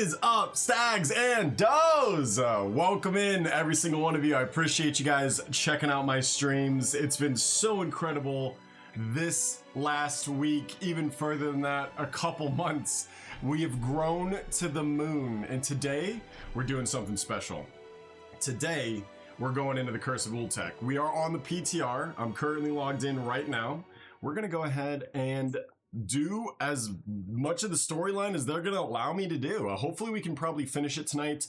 is up, stags and does? Welcome in, every single one of you. I appreciate you guys checking out my streams. It's been so incredible this last week, even further than that, a couple months. We have grown to the moon, and today we're doing something special. Today, we're going into the Curse of Ultek. We are on the PTR. I'm currently logged in right now. We're gonna go ahead and do as much of the storyline as they're gonna allow me to do. Hopefully we can probably finish it tonight.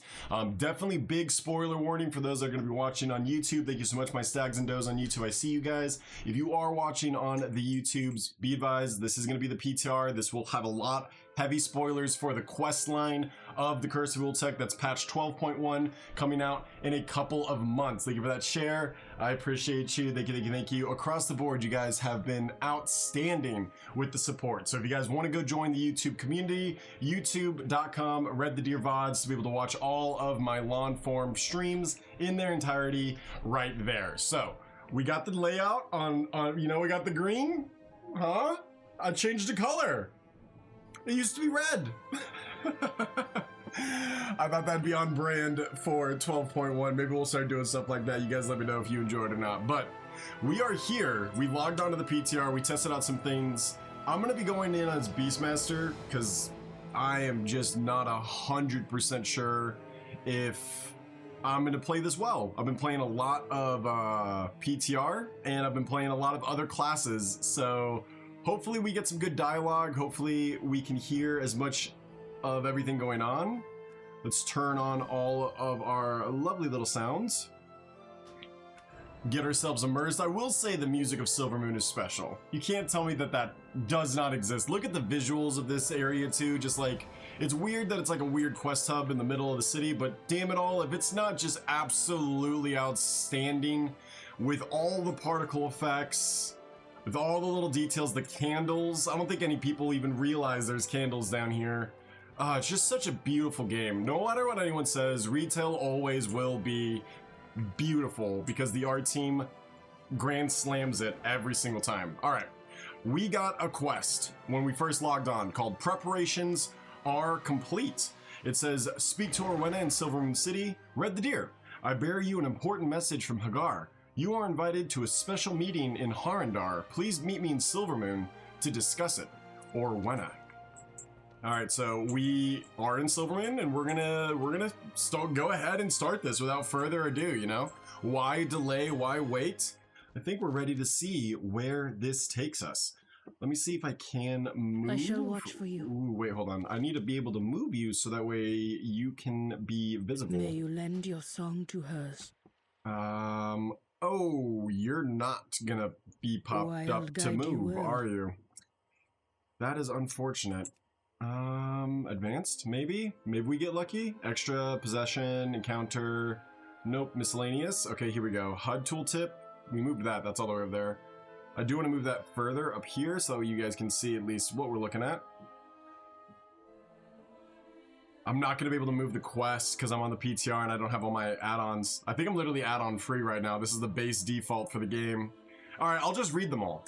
Definitely big spoiler warning for those that are gonna be watching on YouTube. Thank you so much, my stags and does on YouTube. I see you guys. If you are watching on the YouTubes, be advised, this is gonna be the PTR. This will have a lot heavy spoilers for the quest line of the Curse of Ultek. That's patch 12.1 coming out in a couple of months. Thank you for that share. I appreciate you. Thank you, thank you, thank you. Across the board, you guys have been outstanding with the support. So if you guys want to go join the YouTube community, youtube.com, Redthedeer VODs, to be able to watch all of my long form streams in their entirety right there. So we got the layout on you know, we got the green, huh? I changed the color. It used to be red. I thought that'd be on brand for 12.1. Maybe we'll start doing stuff like that. You guys let me know if you enjoyed or not. But we are here. We logged onto the PTR. We tested out some things. I'm going to be going in as Beastmaster because I am just not 100% sure if I'm going to play this well. I've been playing a lot of PTR, and I've been playing a lot of other classes. So hopefully we get some good dialogue. Hopefully we can hear as much of everything going on. Let's turn on all of our lovely little sounds. Get ourselves immersed. I will say the music of Silvermoon is special. You can't tell me that that does not exist. Look at the visuals of this area too. Just like, it's weird that it's like a weird quest hub in the middle of the city, but damn it all, if it's not just absolutely outstanding with all the particle effects, with all the little details, the candles. I don't think any people even realize there's candles down here. It's just such a beautiful game. No matter what anyone says, retail always will be beautiful because the art team grand slams it every single time. All right, we got a quest when we first logged on called Preparations Are Complete. It says, speak to Orwenna in Silvermoon City, Redthedeer. I bear you an important message from Hagar. You are invited to a special meeting in Harandar. Please meet me in Silvermoon to discuss it. Orwenna. All right, so we are in Silvermoon, and we're gonna go ahead and start this without further ado. You know, why delay? Why wait? I think we're ready to see where this takes us. Let me see if I can move. I shall watch for you. Ooh, wait, hold on. I need to be able to move you so that way you can be visible. May you lend your song to hers. Oh, you're not gonna be popped up to move, are you? That is unfortunate. Advanced, maybe? Maybe we get lucky? Extra, possession, encounter. Nope, miscellaneous. Okay, here we go. HUD tooltip. We moved that, that's all the way over there. I do want to move that further up here so you guys can see at least what we're looking at. I'm not going to be able to move the quest because I'm on the PTR and I don't have all my add-ons. I think I'm literally add-on free right now. This is the base default for the game. Alright, I'll just read them all.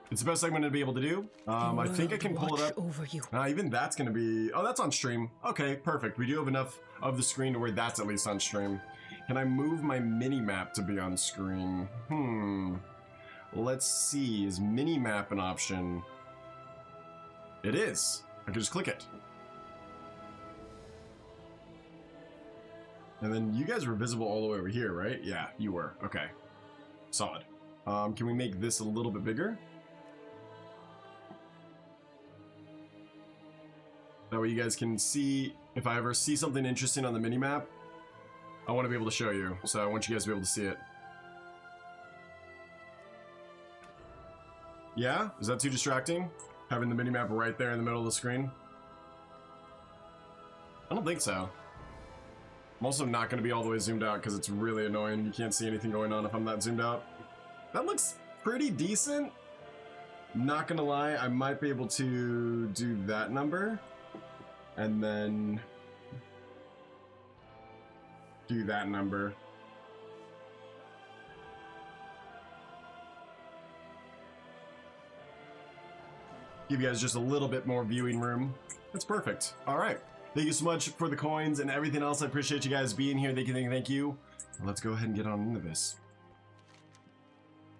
It's the best I'm going to be able to do. I think I can pull it up. Over you. Even that's going to be... Oh, that's on stream. Okay, perfect. We do have enough of the screen to where that's at least on stream. Can I move my mini-map to be on screen? Let's see. Is mini-map an option? It is. I can just click it. And then you guys were visible all the way over here, right? Yeah, you were. Okay. Solid. Can we make this a little bit bigger? That way you guys can see, if I ever see something interesting on the minimap, I want to be able to show you. So I want you guys to be able to see it. Yeah? Is that too distracting? Having the minimap right there in the middle of the screen? I don't think so. I'm also not going to be all the way zoomed out because it's really annoying. You can't see anything going on if I'm not zoomed out. That looks pretty decent. Not going to lie, I might be able to do that number. And then do that number. Give you guys just a little bit more viewing room. That's perfect. All right. Thank you so much for the coins and everything else. I appreciate you guys being here. Thank you, thank you, thank you. Let's go ahead and get on into this.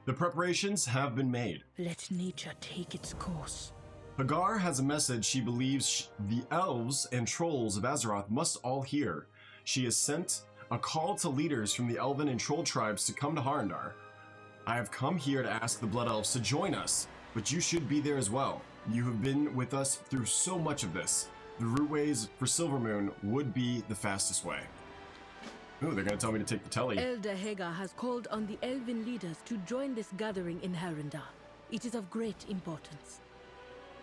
The preparations have been made. Let nature take its course. Hagar has a message she believes the elves and trolls of Azeroth must all hear. She has sent a call to leaders from the elven and troll tribes to come to Harndar. I have come here to ask the Blood Elves to join us, but you should be there as well. You have been with us through so much of this. The routeways for Silvermoon would be the fastest way. Ooh, they're gonna tell me to take the telly. Elder Hagar has called on the elven leaders to join this gathering in Harndar. It is of great importance.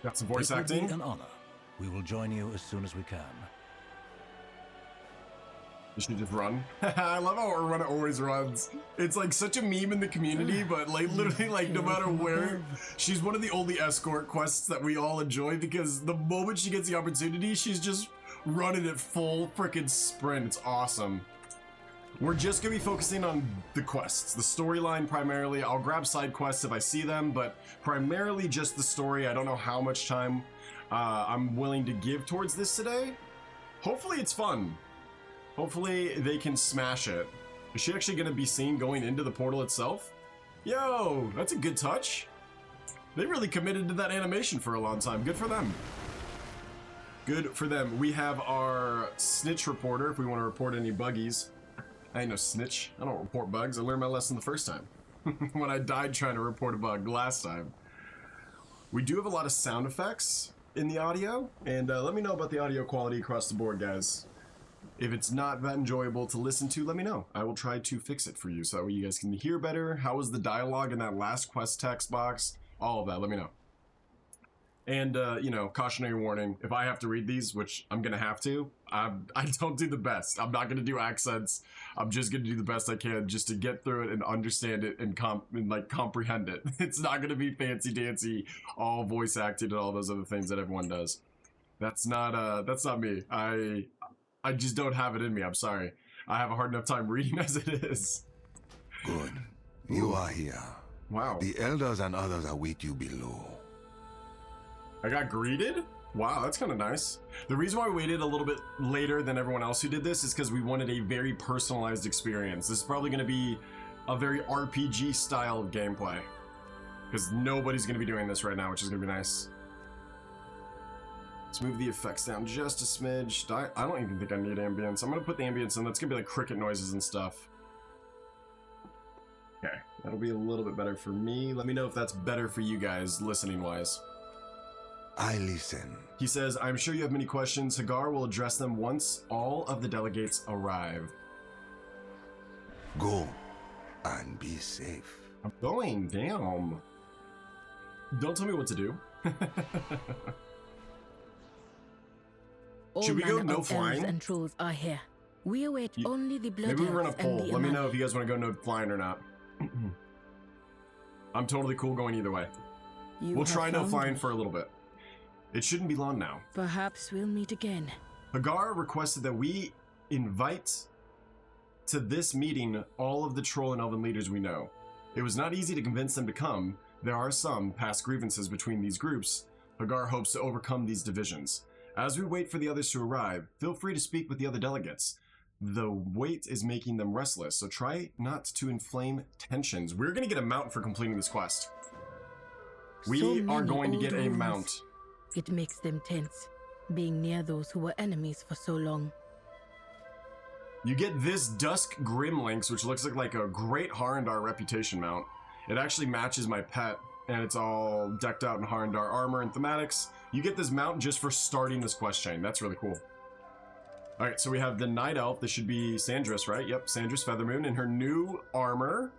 Got some voice It acting. will be an honor. We will join you as soon as we can. You should just run. I love how Urwana always runs. It's like such a meme in the community, but like literally like no matter where, she's one of the only escort quests that we all enjoy because the moment she gets the opportunity, she's just running at full freaking sprint. It's awesome. We're just gonna be focusing on the quests, the storyline primarily. I'll grab side quests if I see them, but primarily just the story. I don't know how much time I'm willing to give towards this today. Hopefully it's fun. Hopefully they can smash it. Is she actually gonna be seen going into the portal itself? Yo, that's a good touch. They really committed to that animation for a long time. Good for them. Good for them. We have our snitch reporter if we want to report any buggies. I ain't no snitch. I don't report bugs. I learned my lesson the first time. When I died trying to report a bug last time. We do have a lot of sound effects in the audio, and let me know about the audio quality across the board, guys. If it's not that enjoyable to listen to, let me know. I will try to fix it for you so that way you guys can hear better. How was the dialogue in that last quest text box? All of that, let me know. And, you know, cautionary warning, if I have to read these, which I'm gonna have to, I don't do the best. I'm not gonna do accents. I'm just gonna do the best I can just to get through it and understand it and comprehend it. It's not gonna be fancy dancy, all voice acted and all those other things that everyone does. That's not me. I just don't have it in me. I'm sorry. I have a hard enough time reading as it is. Good. You are here. Wow. The elders and others await you below. I got greeted? Wow, that's kind of nice. The reason why we waited a little bit later than everyone else who did this is because we wanted a very personalized experience. This is probably going to be a very RPG style of gameplay. Because nobody's going to be doing this right now, which is going to be nice. Let's move the effects down just a smidge. I don't even think I need ambience. I'm going to put the ambience in. That's going to be like cricket noises and stuff. Okay, that'll be a little bit better for me. Let me know if that's better for you guys, listening-wise. I listen. He says, I'm sure you have many questions. Hagar will address them once all of the delegates arrive. Go and be safe. I'm going, damn. Don't tell me what to do. Should we go no flying? And trolls are here. We await only the blood. Maybe we run a poll. Let me know if you guys want to go no flying or not. I'm totally cool going either way. We'll try no flying for a little bit. It shouldn't be long now. Perhaps we'll meet again. Hagar requested that we invite to this meeting all of the troll and elven leaders we know. It was not easy to convince them to come. There are some past grievances between these groups. Hagar hopes to overcome these divisions. As we wait for the others to arrive, feel free to speak with the other delegates. The wait is making them restless, so try not to inflame tensions. We're going to get a mount for completing this quest. We are going to get a mount. It makes them tense, being near those who were enemies for so long. You get this Dusk Grimlinks, which looks like a great Harndar reputation mount. It actually matches my pet, and it's all decked out in Harndar armor and thematics. You get this mount just for starting this quest chain. That's really cool. Alright, so we have the Night Elf. This should be Sandris, right? Yep, Sandris Feathermoon in her new armor.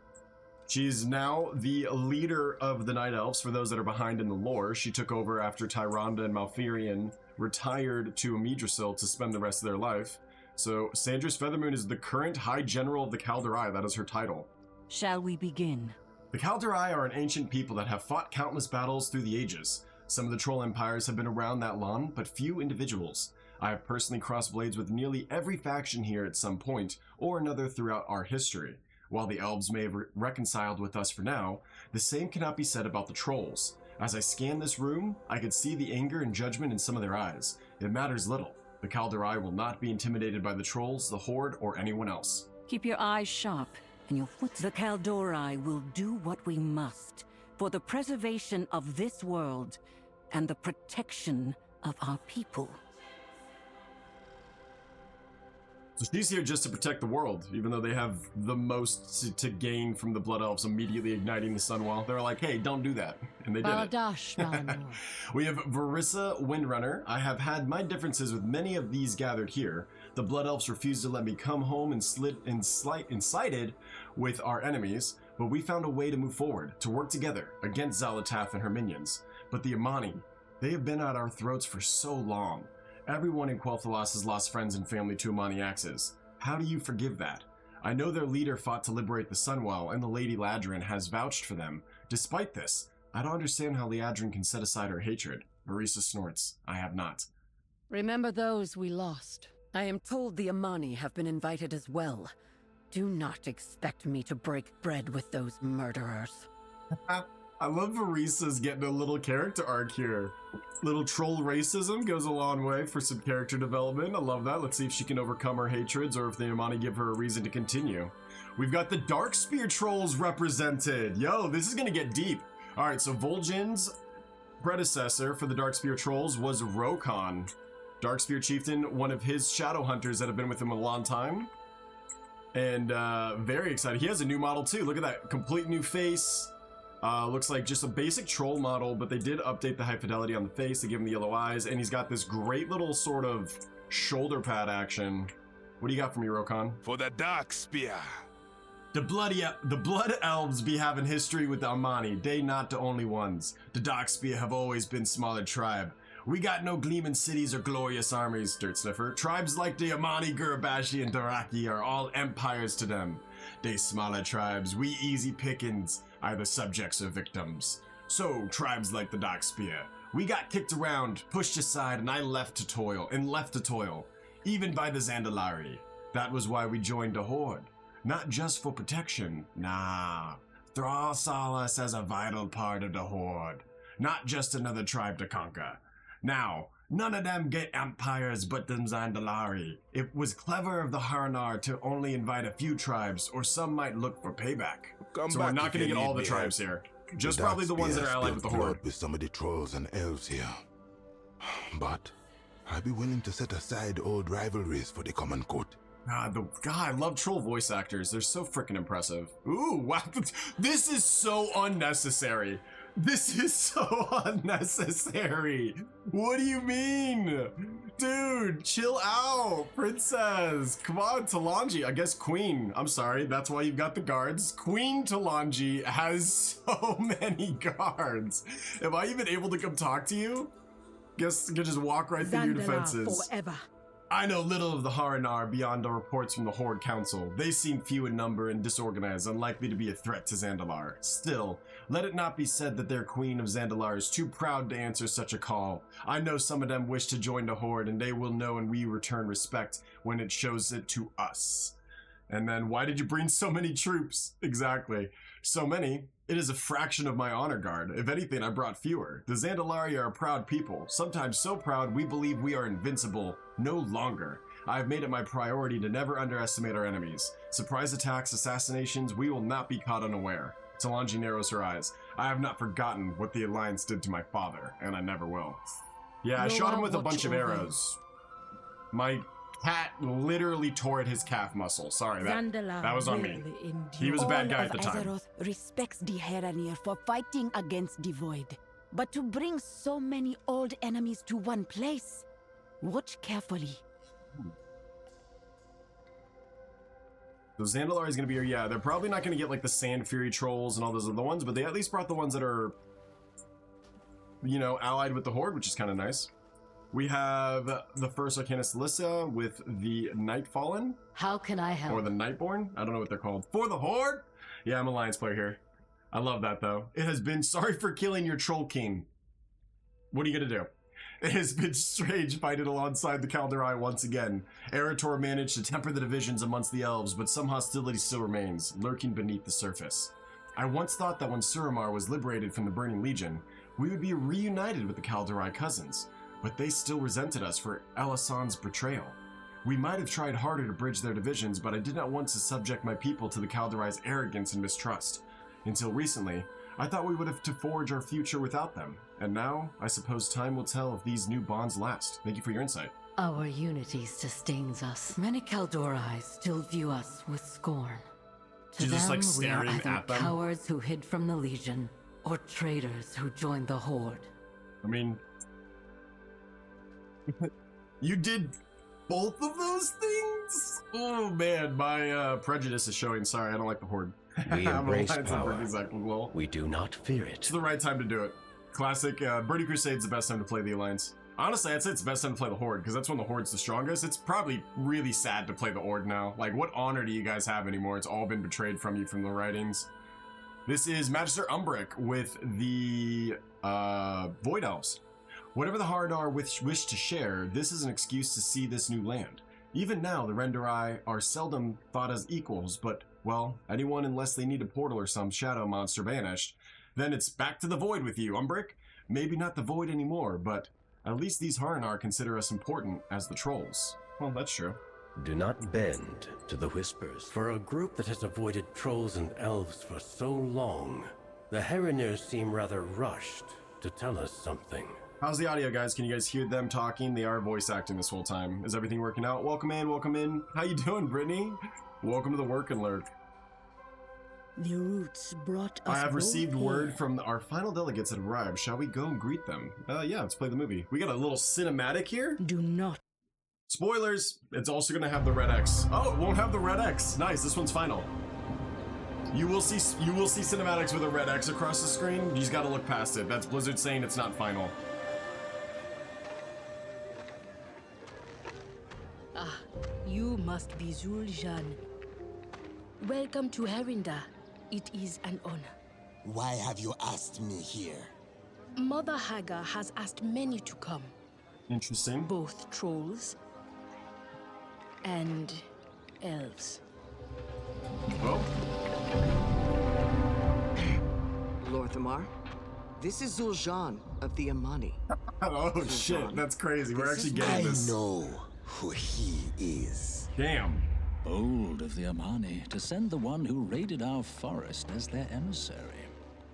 She's now the leader of the Night Elves, for those that are behind in the lore. She took over after Tyrande and Malfurion retired to Amedrasil to spend the rest of their life. So Sandris Feathermoon is the current High General of the Kalderae. That is her title. Shall we begin? The Kalderae are an ancient people that have fought countless battles through the ages. Some of the troll empires have been around that long, but few individuals. I have personally crossed blades with nearly every faction here at some point or another throughout our history. While the elves may have reconciled with us for now, the same cannot be said about the trolls. As I scanned this room, I could see the anger and judgment in some of their eyes. It matters little. The Calderai will not be intimidated by the trolls, the Horde, or anyone else. Keep your eyes sharp and your foot. The Calderai will do what we must for the preservation of this world and the protection of our people. So she's here just to protect the world, even though they have the most to gain from the Blood Elves immediately igniting the Sunwell. They're like, hey, don't do that. And they did it. Baladash, Malanor. We have Varissa Windrunner. I have had my differences with many of these gathered here. The Blood Elves refused to let me come home and sided with our enemies, but we found a way to move forward, to work together against Xal'atath and her minions. But the Amani, they have been at our throats for so long. Everyone in Quel'Thalas has lost friends and family to Amani axes. How do you forgive that? I know their leader fought to liberate the Sunwell, and the Lady Ladrin has vouched for them. Despite this, I don't understand how Liadrin can set aside her hatred. Varissa snorts. I have not. Remember those we lost. I am told the Amani have been invited as well. Do not expect me to break bread with those murderers. I love Varissa's getting a little character arc here. Little troll racism goes a long way for some character development. I love that. Let's see if she can overcome her hatreds or if the Amani give her a reason to continue. We've got the Darkspear trolls represented. Yo, this is gonna get deep. All right, so Vol'jin's predecessor for the Darkspear trolls was Rokhan. Darkspear chieftain, one of his shadow hunters that have been with him a long time. And very excited. He has a new model too. Look at that, complete new face. Looks like just a basic troll model, but they did update the high fidelity on the face to give him the yellow eyes, and he's got this great little sort of shoulder pad action. What do you got for me, Rokhan? For the Darkspear. The Blood Elves be having history with the Amani. They not the only ones. The Darkspear have always been smaller tribe. We got no gleaming cities or glorious armies, Dirt Sniffer. Tribes like the Amani, Gurabashi, and Daraki are all empires to them. They smaller tribes, we easy pickings, either subjects or victims. So, tribes like the Darkspear, we got kicked around, pushed aside, and I left to toil, even by the Zandalari. That was why we joined a horde. Not just for protection, nah. Thrall saw us as a vital part of the horde. Not just another tribe to conquer. Now, none of them get empires but them Zandalari. It was clever of the Haranar to only invite a few tribes, or some might look for payback. So we're not going to get all the tribes here. Just probably the ones that are allied with the Horde. With some of the trolls and elves here. But I'd be willing to set aside old rivalries for the common court. God, I love troll voice actors. They're so freaking impressive. Ooh, wow. This is so unnecessary. This is so unnecessary. What do you mean? Dude, chill out. Princess. Come on, Talanji. I guess Queen. I'm sorry. That's why you've got the guards. Queen Talanji has so many guards. Am I even able to come talk to you? Guess I could just walk right through your defenses. Forever. I know little of the Haranar beyond the reports from the Horde Council. They seem few in number and disorganized, unlikely to be a threat to Zandalar. Still, let it not be said that their Queen of Zandalar is too proud to answer such a call. I know some of them wish to join the Horde, and they will know and we return respect when it shows it to us. And then, why did you bring so many troops? Exactly. So many. It is a fraction of my honor guard. If anything, I brought fewer. The Zandalari are a proud people, sometimes so proud we believe we are invincible. No longer. I have made it my priority to never underestimate our enemies. Surprise attacks, assassinations, we will not be caught unaware. Talanji narrows her eyes. I have not forgotten what the Alliance did to my father, and I never will. Yeah, I shot him with a bunch of arrows. My cat literally tore at his calf muscle. Sorry, that was on me. He was a bad guy at the time. Azeroth respects the Heranir for fighting against the Void. But to bring so many old enemies to one place, watch carefully. So Zandalar is going to be here. Yeah, they're probably not going to get like the Sand Fury trolls and all those other ones, but they at least brought the ones that are, you know, allied with the Horde, which is kind of nice. We have the first Arcanist Alyssa with the Nightfallen. How can I help? Or the Nightborn. I don't know what they're called. For the Horde? Yeah, I'm a Alliance player here. I love that, though. It has been sorry for killing your Troll King. What are you going to do? It has been strange fighting alongside the Calderai once again. Erator managed to temper the divisions amongst the elves, but some hostility still remains, lurking beneath the surface. I once thought that when Suramar was liberated from the Burning Legion, we would be reunited with the Calderai cousins. but they still resented us for Alisan's betrayal. We might have tried harder to bridge their divisions, but I did not want to subject my people to the Kaldorai's arrogance and mistrust. Until recently, I thought we would have to forge our future without them. And now, I suppose time will tell if these new bonds last. Thank you for your insight. Our unity sustains us. Many Kaldorai still view us with scorn. To She's them, just, like, we are staring either at them. cowards who hid from the Legion, or traitors who joined the Horde. I mean... you did both of those things? Oh man, my prejudice is showing. Sorry, I don't like the Horde. We embrace I'm power. exactly, lol. We do not fear it. It's the right time to do it. Classic, Birdie Crusade's the best time to play the Alliance. Honestly, I'd say it's the best time to play the Horde, because that's when the Horde's the strongest. It's probably really sad to play the Horde now. Like, what honor do you guys have anymore? It's all been betrayed from you from the writings. This is Magister Umbric with the Void Elves. Whatever the Harnar wish to share, this is an excuse to see this new land. Even now, the Renderai are seldom thought as equals, but, well, anyone unless they need a portal or some shadow monster banished, then it's back to the Void with you, Umbric. Maybe not the Void anymore, but at least these Harnar consider us important as the trolls. Well, that's true. Do not bend to the whispers. For a group that has avoided trolls and elves for so long, the Heroners seem rather rushed to tell us something. How's the audio, guys? Can you guys hear them talking? They are voice acting this whole time. Is everything working out? Welcome in, welcome in. How you doing, Brittany? Welcome to the Work and Lurk. The roots brought us I have both received here. word from our final delegates that arrived. Shall we go and greet them? Yeah, let's play the movie. We got a little cinematic here. Do not. Spoilers, it's also going to have the red X. Oh, it won't have the red X. Nice, this one's final. You will see cinematics with a red X across the screen. You just got to look past it. That's Blizzard saying it's not final. Ah, you must be Zul'Jan. Welcome to Herinda. It is an honor. Why have you asked me here? Mother Hagar has asked many to come, Interesting. both trolls and elves. Well, Lord Thamar, this is Zul'Jan of the Amani. oh shit, that's crazy. We're actually I getting this. know who he is. Damn. Bold of the Amani to send the one who raided our forest as their emissary.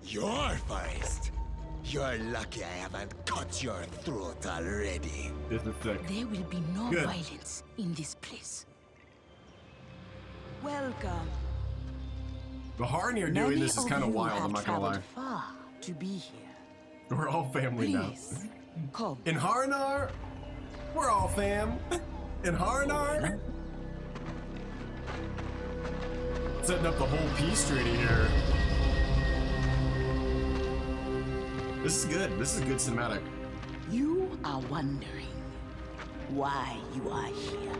Your forest? You're lucky I haven't cut your throat already. This is sick. There will be no Good. violence in this place. Welcome. The Harnir doing Many this is of kind of you wild, have I'm not gonna lie. traveled far to be here. We're all family now. Please, come. In Harnar, we're all fam. In Harnar, setting up the whole peace treaty here. This is good. This is good cinematic. You are wondering why you are here.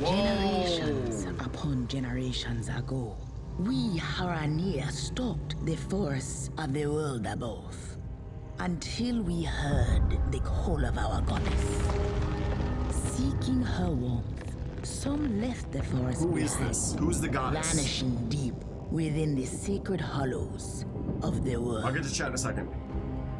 Generations upon generations ago, we Haranir stalked the forests of the world above until we heard the call of our goddess. Seeking her warmth, some left the forest Who is behind, this? Who's the goddess? vanishing deep within the sacred hollows of the world. I'll get to chat in a second.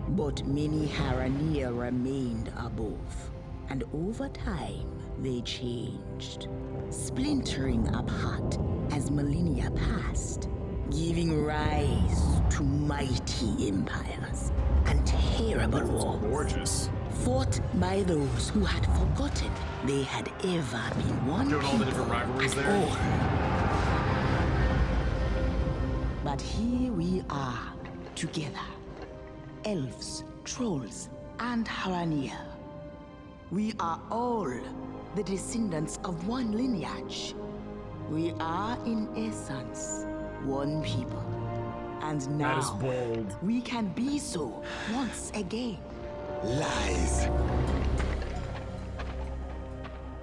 But many Haranir remained above, and over time they changed, splintering apart as millennia passed, giving rise to mighty empires and terrible wars, Gorgeous. fought by those who had forgotten they had ever been one Doing all the different people rivalries at there. all. But here we are, together. Elves, trolls, and Haranir. We are all the descendants of one lineage. We are, in essence, one people. And That is now, bold. we can be so once again. Lies.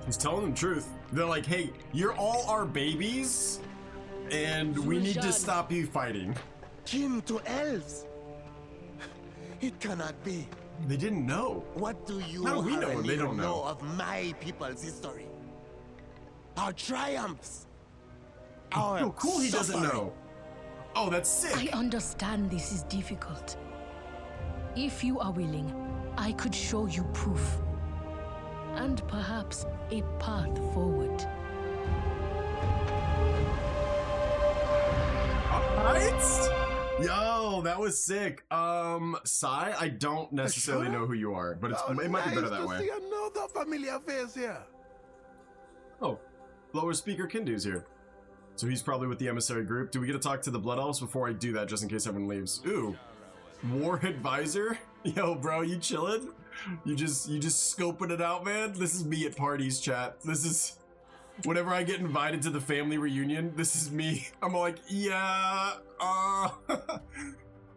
He's telling them the truth. They're like, hey, you're all our babies, and we need to Zul'Jan. stop you fighting. Kin to elves? It cannot be. They didn't know. What do you No, we know and they Haranir don't know. of my people's history? Our triumphs Oh, cool, he doesn't know. Oh, that's sick. I understand this is difficult. If you are willing, I could show you proof. And perhaps a path forward. Alright? Yo, that was sick. Sai, I don't necessarily know who you are, but it might be better that way. See another familiar face here. Oh, lower speaker Kindu's here. So he's probably with the emissary group. Do we get to talk to the Blood Elves before I do that, just in case everyone leaves? Ooh, War Advisor? Yo, bro, you chillin'? You just scoping it out, man? This is me at parties, chat. This is... Whenever I get invited to the family reunion, this is me. I'm like, yeah,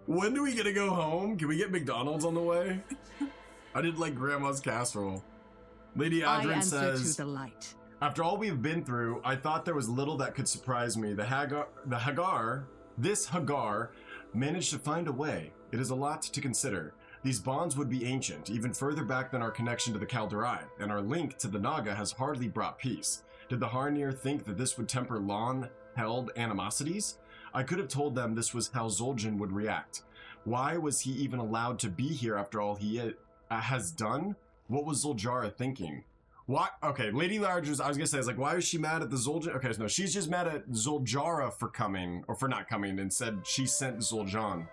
when do we get to go home? Can we get McDonald's on the way? I did like grandma's casserole. Lady Adrin says, to the light. after all we've been through, I thought there was little that could surprise me. This Hagar managed to find a way. It is a lot to consider. These bonds would be ancient, even further back than our connection to the Kaldurai, and our link to the Naga has hardly brought peace. Did the Harnir think that this would temper long-held animosities? I could have told them this was how Zul'jin would react. Why was he even allowed to be here after all he has done? What was Zul'jara thinking? What? Okay, Lady Largers, I was gonna say, like, why is she mad at the Zul'jin? Okay, so no, she's just mad at Zul'jara for coming, or for not coming, and said she sent Zul'jan.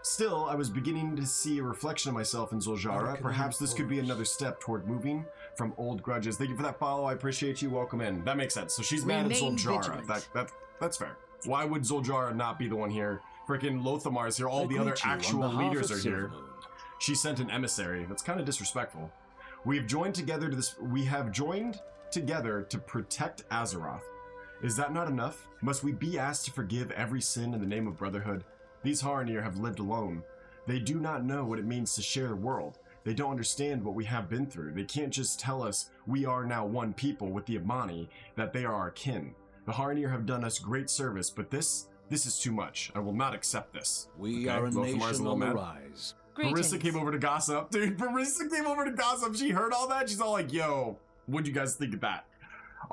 Still, I was beginning to see a reflection of myself in Zul'jara. Perhaps this could be another step toward moving from old grudges. Thank you for that follow. I appreciate you. Welcome in. That makes sense. So she's mad at Zul'jara. That's fair. Why would Zul'jara not be the one here? Freaking Lothamar's here. All the other actual leaders are here. She sent an emissary. That's kind of disrespectful. We have joined together to protect Azeroth. Is that not enough? Must we be asked to forgive every sin in the name of brotherhood? These Harnir have lived alone. They do not know what it means to share the world. They don't understand what we have been through. They can't just tell us we are now one people with the Amani, that they are our kin. The Harnir have done us great service, but this is too much. I will not accept this. We are a nation on the rise. Marissa came over to gossip. Dude, Marissa came over to gossip. She heard all that. She's all like, yo, what'd you guys think of that?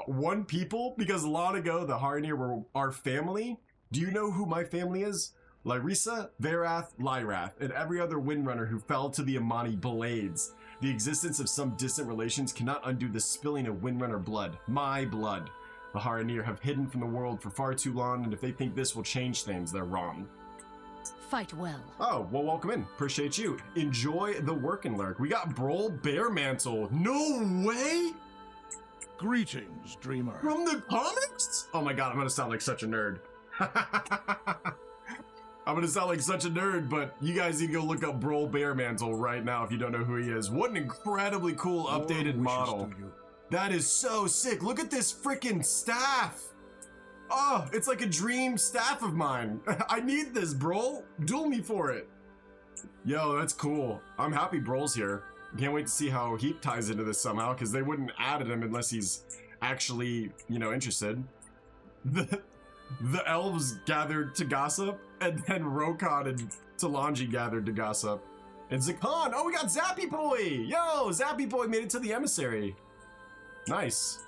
One people? Because long ago, the Harnir were our family. Do you know who my family is? Lyrissa, Verath, Lyrath, and every other Windrunner who fell to the Amani blades. The existence of some distant relations cannot undo the spilling of Windrunner blood. My blood. The Harnir have hidden from the world for far too long, and if they think this will change things, they're wrong. Fight well. Oh, well, welcome in. Appreciate you. Enjoy the work and lurk. We got Brol Bearmantle. No way! Greetings, dreamer. From the comics? Oh my god, I'm gonna sound like such a nerd. I'm gonna sound like such a nerd, but you guys need to go look up Brol Bearmantle right now if you don't know who he is. What an incredibly cool updated model. That is so sick. Look at this freaking staff. Oh, it's like a dream staff of mine. I need this, Brol. Duel me for it. Yo, that's cool. I'm happy Brol's here. Can't wait to see how Heap ties into this somehow, because they wouldn't add him unless he's actually, interested. The elves gathered to gossip, and then Rokon and Talanji gathered to gossip. And Zakan! Oh, we got Zappy Boy! Yo, Zappy Boy made it to the emissary. Nice.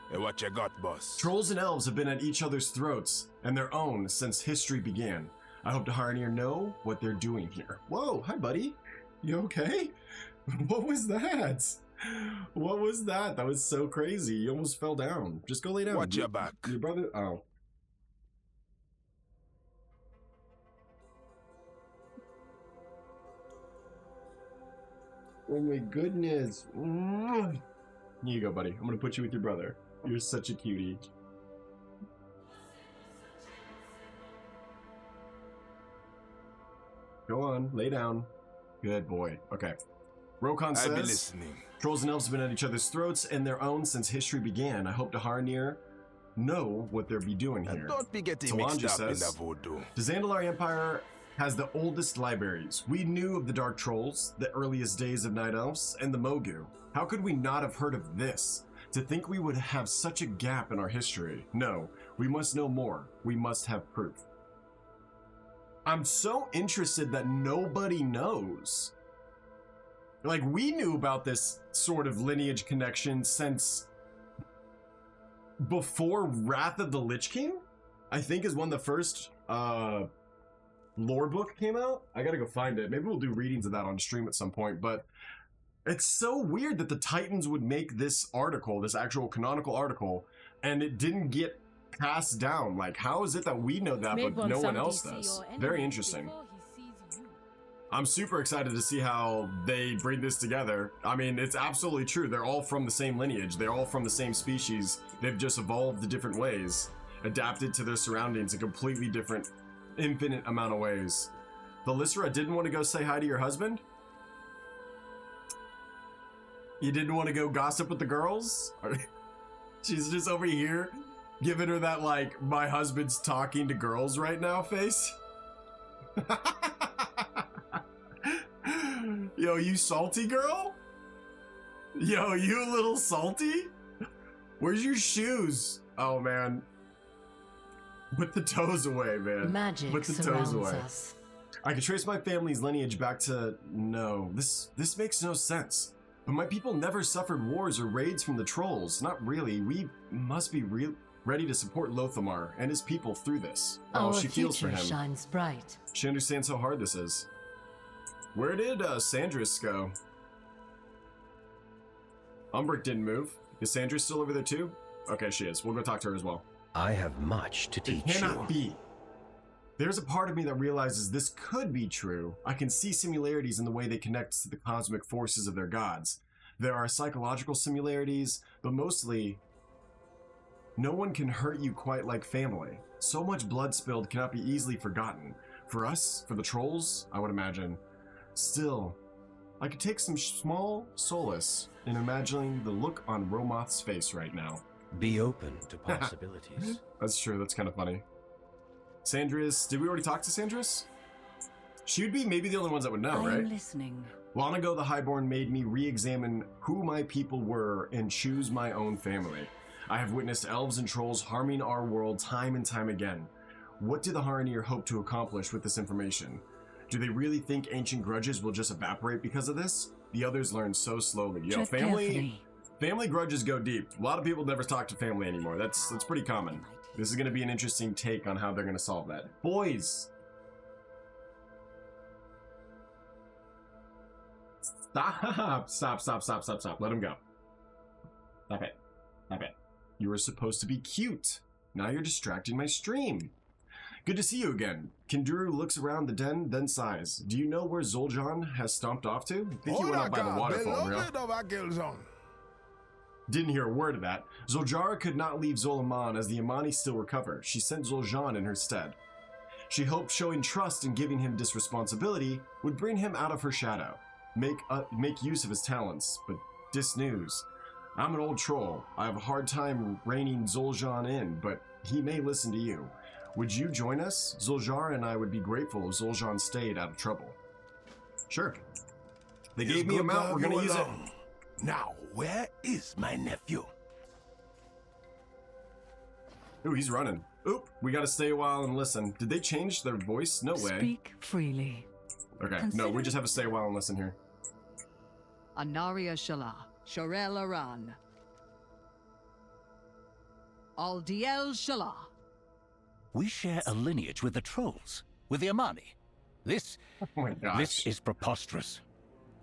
Hey, what you got, boss? Trolls and elves have been at each other's throats, and their own, since history began. I hope the Harnir know what they're doing here. Whoa, hi buddy. You okay? What was that? What was that? That was so crazy. You almost fell down. Just go lay down. Watch your back. Your brother, oh. Oh my goodness. Here you go, buddy. I'm gonna put you with your brother. You're such a cutie. Go on, lay down. Good boy. Okay. Rokon says, I've been listening. Trolls and elves have been at each other's throats and their own since history began. I hope the Harnir know what they'll be doing here. And don't be getting Talanji mixed up in says, the voodoo. the Zandalari Empire has the oldest libraries. We knew of the Dark Trolls, the earliest days of Night Elves, and the Mogu. How could we not have heard of this? To think we would have such a gap in our history. No, we must know more. We must have proof. I'm so interested that nobody knows. Like, we knew about this sort of lineage connection since before Wrath of the Lich King? I think is when the first lore book came out. I gotta go find it. Maybe we'll do readings of that on stream at some point, but it's so weird that the Titans would make this article, this actual canonical article, and it didn't get passed down. Like, how is it that we know that, but no one else does? Very interesting. I'm super excited to see how they bring this together. I mean, it's absolutely true. They're all from the same lineage. They're all from the same species. They've just evolved in different ways, adapted to their surroundings in completely different, infinite amount of ways. Belisra didn't want to go say hi to your husband? You didn't want to go gossip with the girls? She's just over here giving her that, like, my husband's talking to girls right now face. Yo, you salty girl? Yo, you little salty? Where's your shoes? Oh, man. Put the toes away, man. Magic Put the toes away. us. I can trace my family's lineage back to... No, this makes no sense. But my people never suffered wars or raids from the trolls. Not really. We must be ready to support Lothomar and his people through this. Oh, she feels for him. Shines bright. She understands how hard this is. Where did Sandris go? Umbric didn't move. Is Sandris still over there too? Okay, she is. We'll go talk to her as well. I have much to teach you. It cannot be. There's a part of me that realizes this could be true. I can see similarities in the way they connect to the cosmic forces of their gods. There are psychological similarities, but mostly, no one can hurt you quite like family. So much blood spilled cannot be easily forgotten. For us, for the trolls, I would imagine. Still, I could take some small solace in imagining the look on Romoth's face right now. Be open to possibilities. That's true, that's kind of funny. Sandris, did we already talk to Sandris? She would be maybe the only ones that would know, right? I'm listening. Long ago, the Highborn made me re-examine who my people were and choose my own family. I have witnessed elves and trolls harming our world time and time again. What do the Haranir hope to accomplish with this information? Do they really think ancient grudges will just evaporate because of this? The others learn so slowly. Yo, family grudges go deep. A lot of people never talk to family anymore. That's pretty common. This is going to be an interesting take on how they're going to solve that. Boys! Stop. Let him go. Stop it. You were supposed to be cute. Now you're distracting my stream. Good to see you again. Kinduru looks around the den, then sighs. Do you know where Zul'Jin has stomped off to? I think he went out by the waterfall, real. Didn't hear a word of that. Zul'Jara could not leave Zolaman as the Amani still recover. She sent Zul'Jin in her stead. She hoped showing trust and giving him this responsibility would bring him out of her shadow, make use of his talents, but this news. I'm an old troll. I have a hard time reining Zul'Jin in, but he may listen to you. Would you join us? Zul'Jara and I would be grateful if Zul'Jin stayed out of trouble. Sure. They gave me a mount, we're gonna use it. Now, where is my nephew? Ooh, he's running. Oop, we gotta stay a while and listen. Did they change their voice? No way. Speak freely. Okay, no, we just have to stay a while and listen here. Anaria Shala, Sharel Aran. Aldiel Shala. We share a lineage with the trolls, with the Amani. This is preposterous.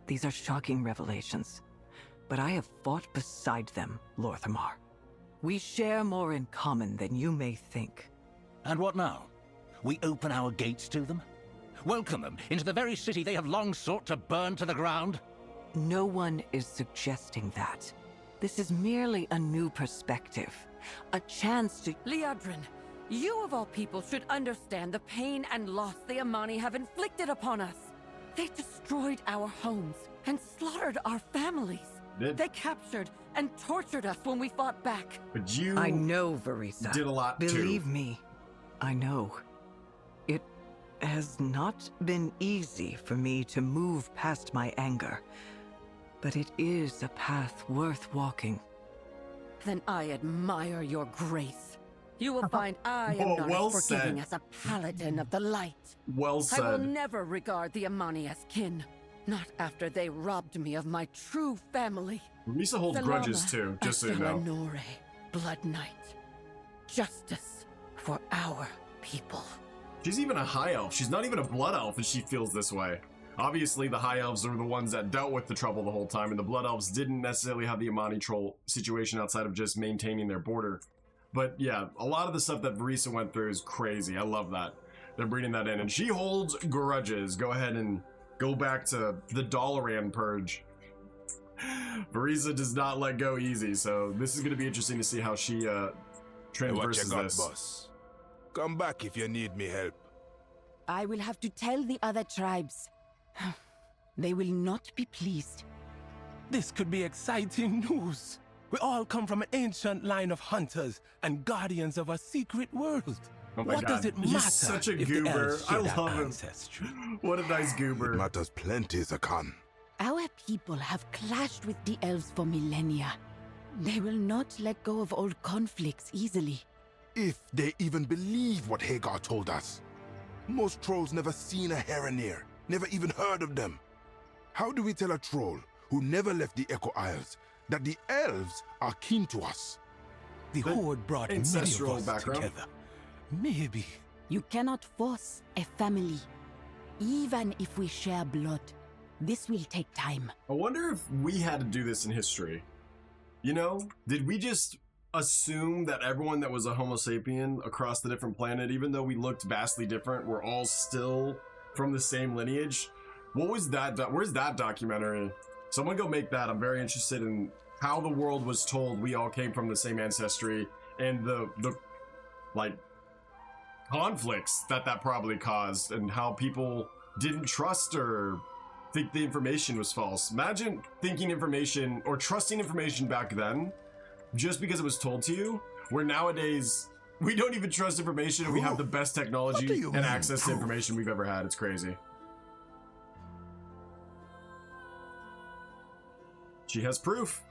These are shocking revelations, but I have fought beside them, Lorthamar. We share more in common than you may think. And what now? We open our gates to them? Welcome them into the very city they have long sought to burn to the ground? No one is suggesting that. This is merely a new perspective. A chance to... Liadrin, you of all people should understand the pain and loss the Amani have inflicted upon us. They destroyed our homes and slaughtered our families. They captured and tortured us when we fought back. But you... I know, Verisa. Did a lot too. Believe me, I know. It has not been easy for me to move past my anger, but it is a path worth walking. Then I admire your grace. You will find I am not as forgiving as a paladin of the light. Well said. I will never regard the Amani as kin. Not after they robbed me of my true family. Risa holds grudges too, just so you know. Blood Knight. Justice. for our people. She's even a high elf. She's not even a blood elf and she feels this way. Obviously, the high elves are the ones that dealt with the trouble the whole time, and the blood elves didn't necessarily have the Amani troll situation outside of just maintaining their border. But yeah, a lot of the stuff that Varisa went through is crazy. I love that. They're bringing that in, and she holds grudges. Go ahead and go back to the Dalaran purge. Varisa does not let go easy, so this is going to be interesting to see how she transverses this. Boss. Come back if you need me help. I will have to tell the other tribes. They will not be pleased. This could be exciting news. We all come from an ancient line of hunters and guardians of a secret world. Oh my what God. does it matter? He's such a if goober. the elves share I that love him. ancestry? What a nice goober. It matters plenty, Zakan. Our people have clashed with the elves for millennia. They will not let go of old conflicts easily. If they even believe what Hagar told us. Most trolls never seen a Hereneer, never even heard of them. How do we tell a troll who never left the Echo Isles that the elves are keen to us? The Horde brought many of us together. Maybe. You cannot force a family, even if we share blood. This will take time. I wonder if we had to do this in history. You know, did we just assume that everyone that was a Homo sapien across the different planet, even though we looked vastly different, were all still from the same lineage? What was that? Where's that documentary? Someone go make that. I'm very interested in how the world was told we all came from the same ancestry and the like conflicts that probably caused, and how people didn't trust or think the information was false. Imagine thinking information or trusting information back then just because it was told to you, where nowadays we don't even trust information and we have the best technology and access to information we've ever had. It's crazy. She has proof.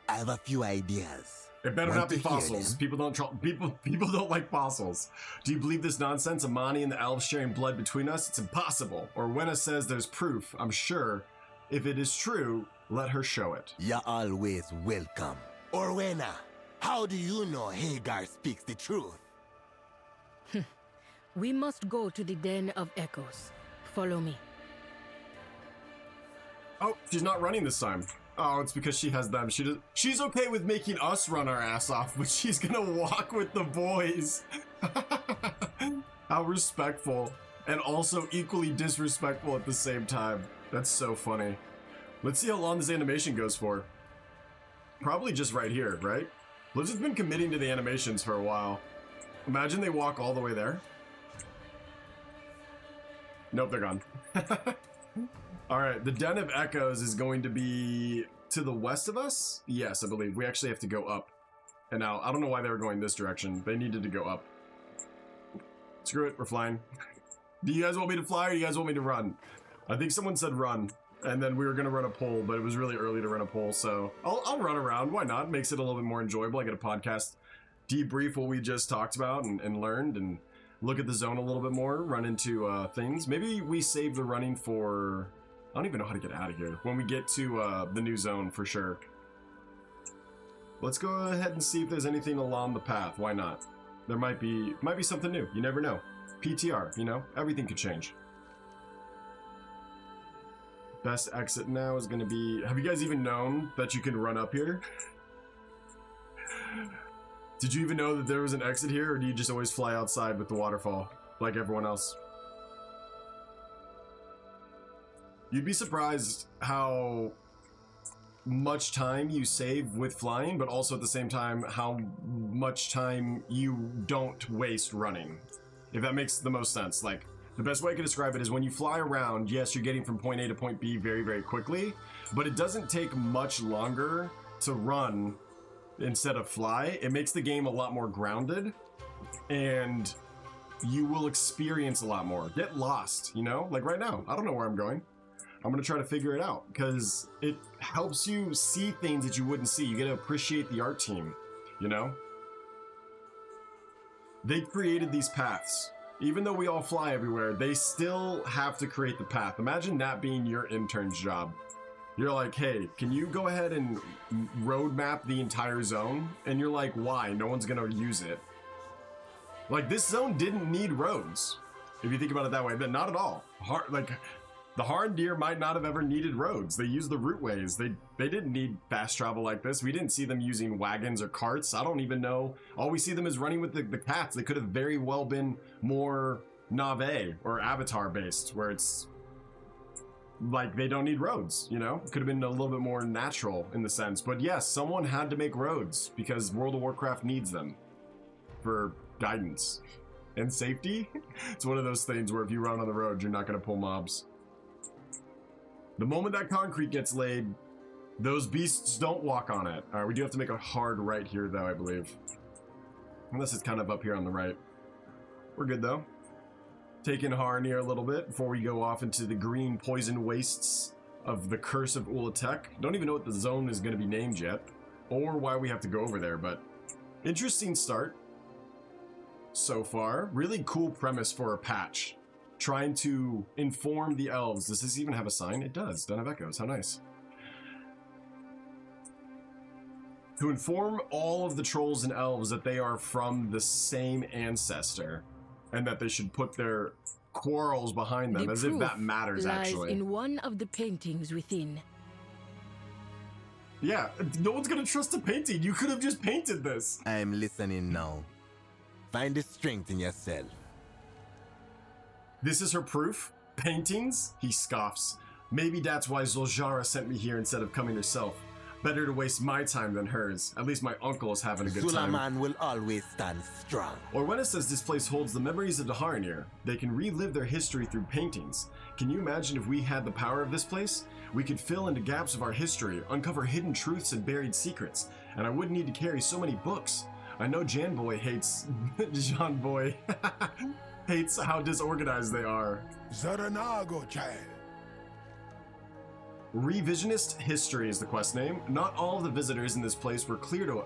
I have a few ideas. It better not be fossils. People don't like fossils. Do you believe this nonsense? Amani and the elves sharing blood between us? It's impossible. Orwena says there's proof. I'm sure. If it is true, let her show it. You're always welcome. Orwena, how do you know Hagar speaks the truth? We must go to the Den of Echoes. Follow me. Oh, she's not running this time. Oh, it's because she has them. She's okay with making us run our ass off, but she's gonna walk with the boys. How respectful, and also equally disrespectful at the same time. That's so funny. Let's see how long this animation goes for. Probably just right here, right? Blizzard's been committing to the animations for a while. Imagine they walk all the way there. Nope, they're gone. All right, the Den of Echoes is going to be to the west of us? Yes, I believe. We actually have to go up. And now, I don't know why they were going this direction. They needed to go up. Screw it, we're flying. Do you guys want me to fly or do you guys want me to run? I think someone said run, and then we were gonna run a poll, but it was really early to run a poll, so I'll run around. Why not? Makes it a little bit more enjoyable. I get a podcast, debrief what we just talked about and learned, and look at the zone a little bit more, run into things. Maybe we save the running for... I don't even know how to get out of here. When we get to the new zone, for sure. Let's go ahead and see if there's anything along the path. Why not? There might be something new. You never know. PTR, you know? Everything could change. Best exit now is going to be... Have you guys even known that you can run up here? Did you even know that there was an exit here, or do you just always fly outside with the waterfall, like everyone else? You'd be surprised how much time you save with flying, but also at the same time how much time you don't waste running. If that makes the most sense. Like, the best way I can describe it is when you fly around, yes, you're getting from point A to point B very, very quickly, but it doesn't take much longer to run instead of fly. It makes the game a lot more grounded, and you will experience a lot more. Get lost, you know? Like right now, I don't know where I'm going. I'm gonna try to figure it out because it helps you see things that you wouldn't see. You get to appreciate the art team, you know? They created these paths. Even though we all fly everywhere, they still have to create the path. Imagine that being your intern's job. You're like, hey, can you go ahead and road map the entire zone? And you're like, why? No one's gonna use it. Like, this zone didn't need roads, if you think about it that way, but not at all. The Redthedeer might not have ever needed roads. They used the routeways. They didn't need fast travel like this. We didn't see them using wagons or carts. I don't even know. All we see them is running with the cats. They could have very well been more Nave or Avatar based, where it's like they don't need roads, you know? It could have been a little bit more natural in the sense. But yes, someone had to make roads because World of Warcraft needs them for guidance and safety. It's one of those things where if you run on the road, you're not going to pull mobs. The moment that concrete gets laid, those beasts don't walk on it. All right, we do have to make a hard right here, though, I believe. Unless it's kind of up here on the right. We're good, though. Taking Redthedeer a little bit before we go off into the green poison wastes of the Curse of Ulatek. Don't even know what the zone is going to be named yet, or why we have to go over there, but interesting start so far. Really cool premise for a patch. Trying to inform the elves. Does this even have a sign? It does. Den of Echoes. How nice. To inform all of the trolls and elves that they are from the same ancestor and that they should put their quarrels behind them, as if that matters, actually. In one of the paintings within. Yeah, no one's gonna trust a painting. You could have just painted this. I'm listening now. Find the strength in yourself. This is her proof? Paintings? He scoffs. Maybe that's why Zul'Jara sent me here instead of coming herself. Better to waste my time than hers. At least my uncle is having a good time. Zulaman will always stand strong. Orwena says this place holds the memories of the Redthedeer. They can relive their history through paintings. Can you imagine if we had the power of this place? We could fill into gaps of our history, uncover hidden truths and buried secrets, and I wouldn't need to carry so many books. I know Janboy hates... Janboy... hates how disorganized they are. Zaranago, child. Revisionist History is the quest name. Not all of the visitors in this place were clear to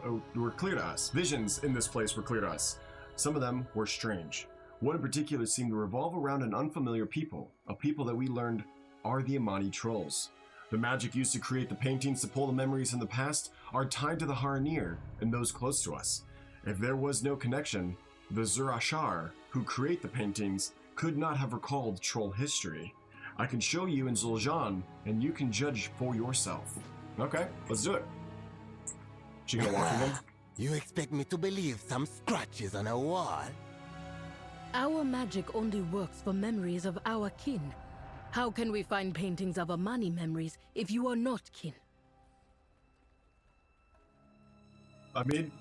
us. Visions in this place were clear to us. Some of them were strange. One in particular seemed to revolve around an unfamiliar people, a people that we learned are the Amani trolls. The magic used to create the paintings to pull the memories from the past are tied to the Redthedeer and those close to us. If there was no connection, the Zurashar, who create the paintings, could not have recalled troll history. I can show you in Zul'Jan, and you can judge for yourself. Okay, let's do it. She gonna walk with him? You expect me to believe some scratches on a wall? Our magic only works for memories of our kin. How can we find paintings of Amani memories if you are not kin? I mean,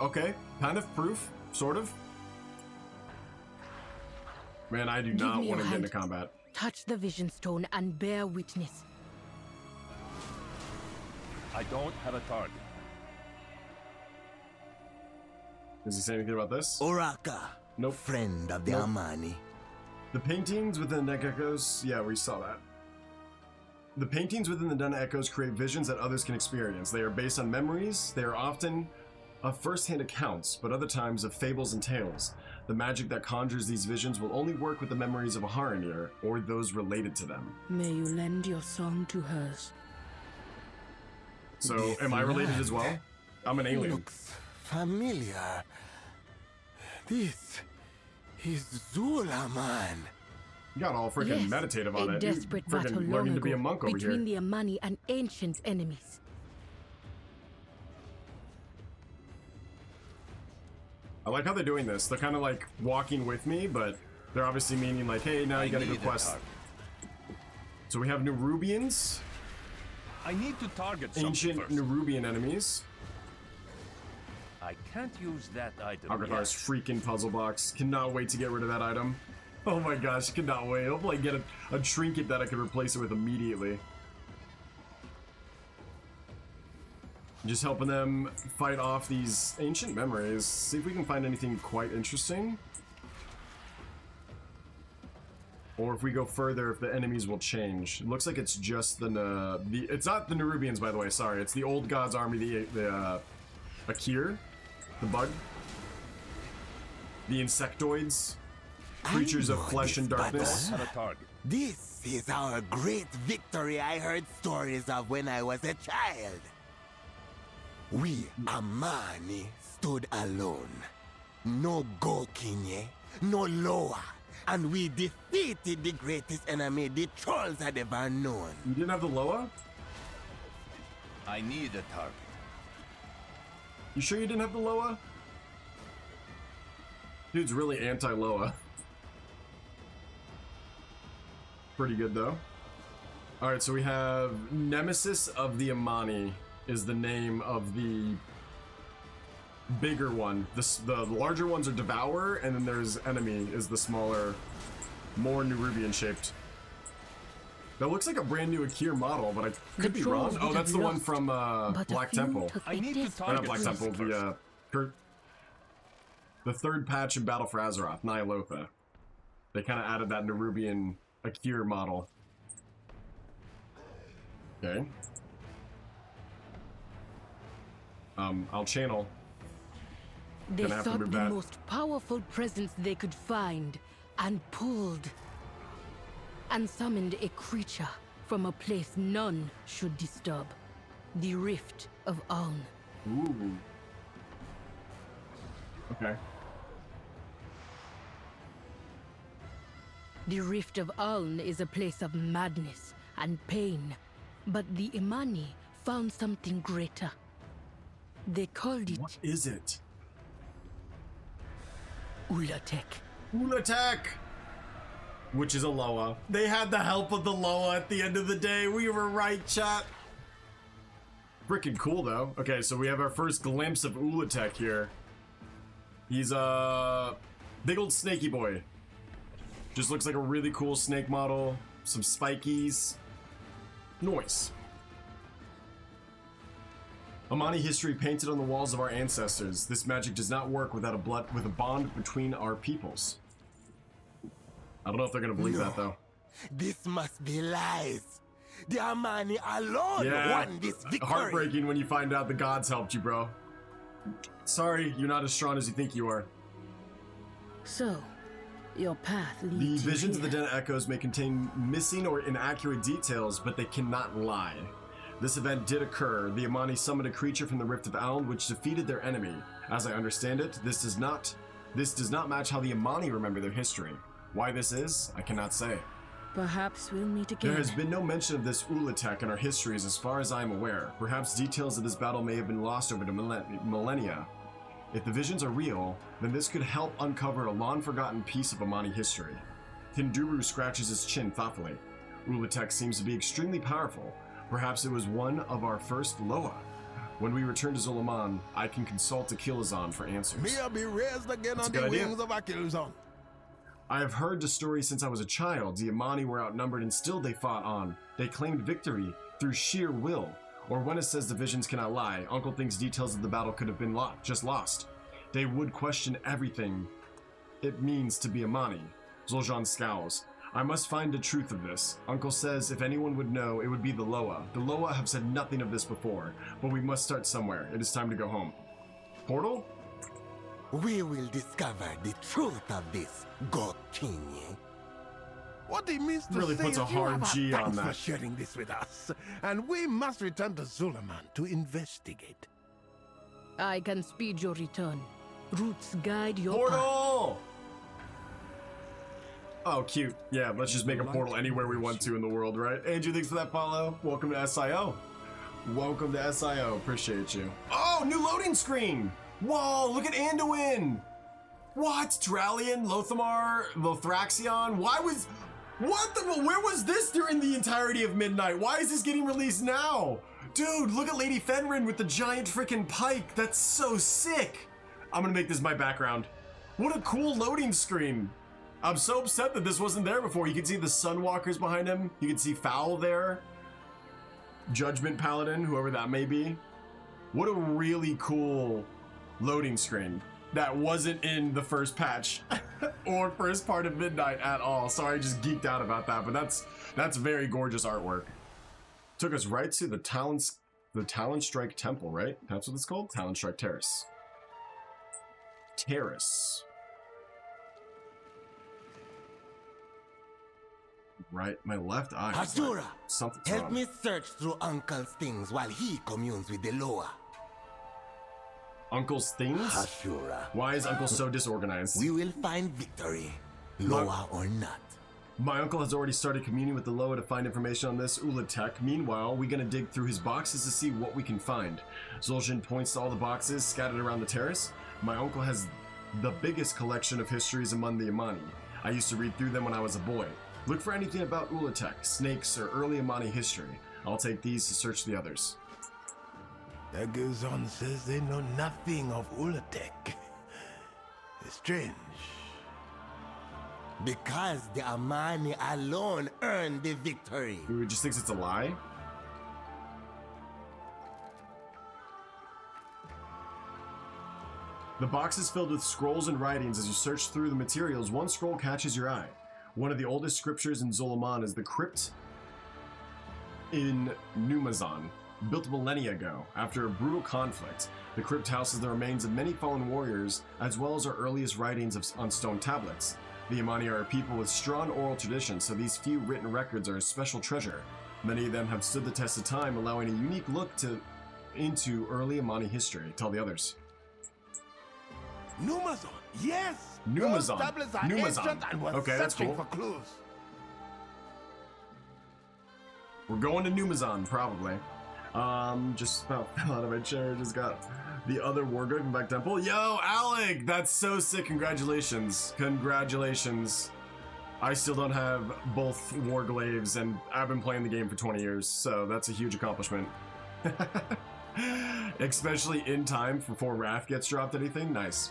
okay, kind of proof, sort of. Man, I do not want to get into combat. Touch the vision stone and bear witness. I don't have a target. Does he say anything about this? Oraka. Nope. Friend of the Amani. The paintings within the Den of Echoes, yeah, we saw that. The paintings within the Den of Echoes create visions that others can experience. They are based on memories. They are often of first-hand accounts, but other times of fables and tales. The magic that conjures these visions will only work with the memories of a Redthedeer or those related to them. May you lend your song to hers. So, am I related as well? I'm an alien. Looks familiar. This is Zulaman. You got all freaking meditative on it. A desperate battle learning to be a monk over between here. the Amani and ancient enemies. I like how they're doing this. They're kind of like walking with me, but they're obviously meaning like, hey, now you gotta go quest. So we have Nerubians. I need to target ancient Nerubian enemies. I can't use that item. Agathar's freaking puzzle box. Cannot wait to get rid of that item. Oh my gosh, cannot wait. Hopefully I get a trinket that I can replace it with immediately. Just helping them fight off these ancient memories. See if we can find anything quite interesting. Or if we go further, if the enemies will change. It looks like it's just it's not the Nerubians, by the way, sorry. It's the old god's army, the Akir, the bug. The insectoids. Creatures of flesh and darkness. This is our great victory I heard stories of when I was a child. We, Amani, stood alone. No Gokinye, no Loa. And we defeated the greatest enemy the trolls had ever known. You didn't have the Loa? I need a target. You sure you didn't have the Loa? Dude's really anti-Loa. Pretty good though. Alright, so we have Nemesis of the Amani is the name of the bigger one. The larger ones are Devourer, and then there's Enemy is the smaller, more Nerubian shaped. That looks like a brand new Akir model, but I could be wrong. Oh, that's the one from Black Temple. I need to target Not Black Temple, the third patch in Battle for Azeroth, Nyalotha. They kind of added that Nerubian Akir model. Okay. I'll channel. They sought the most powerful presence they could find and pulled and summoned a creature from a place none should disturb. The Rift of Uln. Ooh. Okay. The Rift of Uln is a place of madness and pain, but the Imani found something greater. They called it... What is it? Ulatek. Ulatek! Which is a Loa. They had the help of the Loa at the end of the day. We were right, chat. Freaking cool, though. Okay, so we have our first glimpse of Ulatek here. He's a big old snaky boy. Just looks like a really cool snake model. Some spikies. Noise. Amani history painted on the walls of our ancestors. This magic does not work without a bond between our peoples. I don't know if they're gonna believe that though. This must be lies. The Amani alone won this victory. Heartbreaking when you find out the gods helped you, bro. Sorry, you're not as strong as you think you are. So, your path leads The visions of the Den of Echoes may contain missing or inaccurate details, but they cannot lie. This event did occur. The Amani summoned a creature from the Rift of Uln, which defeated their enemy. As I understand it, this does not match how the Amani remember their history. Why this is, I cannot say. Perhaps we'll meet again. There has been no mention of this Ulatek in our histories as far as I am aware. Perhaps details of this battle may have been lost over the millennia. If the visions are real, then this could help uncover a long-forgotten piece of Amani history. Hinduru scratches his chin thoughtfully. Ulatek seems to be extremely powerful. Perhaps it was one of our first Loa. When we return to Zulaman, I can consult Akilazan for answers. May I be raised again on the wings of Akilazan. I have heard the story since I was a child. The Amani were outnumbered and still they fought on. They claimed victory through sheer will. Or when it says the visions cannot lie, Uncle thinks details of the battle could have been just lost. They would question everything it means to be Amani. Zul'Jin scowls. I must find the truth of this. Uncle says if anyone would know, it would be the Loa. The Loa have said nothing of this before, but we must start somewhere. It is time to go home. Portal? We will discover the truth of this, Gokinye. What he means to really say puts a is hard G on thanks that. for sharing this with us, and we must return to Zulaman to investigate. I can speed your return. Roots guide your Portal! Oh, cute. Yeah, let's just make a portal anywhere we want to in the world, right? Andrew, thanks for that follow. Welcome to SIO. Welcome to SIO. Appreciate you. Oh, new loading screen! Whoa, look at Anduin! What? Dralian, Lothamar, Lothraxion? Where was this during the entirety of Midnight? Why is this getting released now? Dude, look at Lady Fenrir with the giant freaking pike. That's so sick. I'm gonna make this my background. What a cool loading screen. I'm so upset that this wasn't there before. You can see the Sunwalkers behind him. You can see Foul there. Judgment Paladin, whoever that may be. What a really cool loading screen. That wasn't in the first patch or first part of Midnight at all. Sorry, I just geeked out about that, but that's very gorgeous artwork. Took us right to the Talon Strike Temple, right? That's what it's called? Talon Strike Terrace. Terrace. Right, my left eye. Azura, something's help wrong. me search through Uncle's things while he communes with the Loa. Uncle's things? Ashura. Why is Uncle so disorganized? We will find victory, Loa or not. My uncle has already started communing with the Loa to find information on this Ulatek. Meanwhile, we're gonna dig through his boxes to see what we can find. Zul'jin points to all the boxes scattered around the terrace. My uncle has the biggest collection of histories among the Amani. I used to read through them when I was a boy. Look for anything about Ulatek, snakes, or early Amani history. I'll take these to search the others. Daguzon says they know nothing of Ulatek. It's strange. Because the Amani alone earned the victory. He just thinks it's a lie? The box is filled with scrolls and writings. As you search through the materials, one scroll catches your eye. One of the oldest scriptures in Zoloman is the crypt in Numazon, built millennia ago. After a brutal conflict, the crypt houses the remains of many fallen warriors, as well as our earliest writings on stone tablets. The Amani are a people with strong oral traditions, so these few written records are a special treasure. Many of them have stood the test of time, allowing a unique look into early Amani history. Tell the others. Numazon, yes! Numazon. Those tablets are ancient and we're Okay, that's searching cool. for clues. We're going to Numazon, probably. Just about fell out of my chair. Just got the other Wargood back temple. Yo, Alec! That's so sick. Congratulations. Congratulations. I still don't have both Warglaives, and I've been playing the game for 20 years, so that's a huge accomplishment. Especially in time before Wrath gets dropped anything. Nice.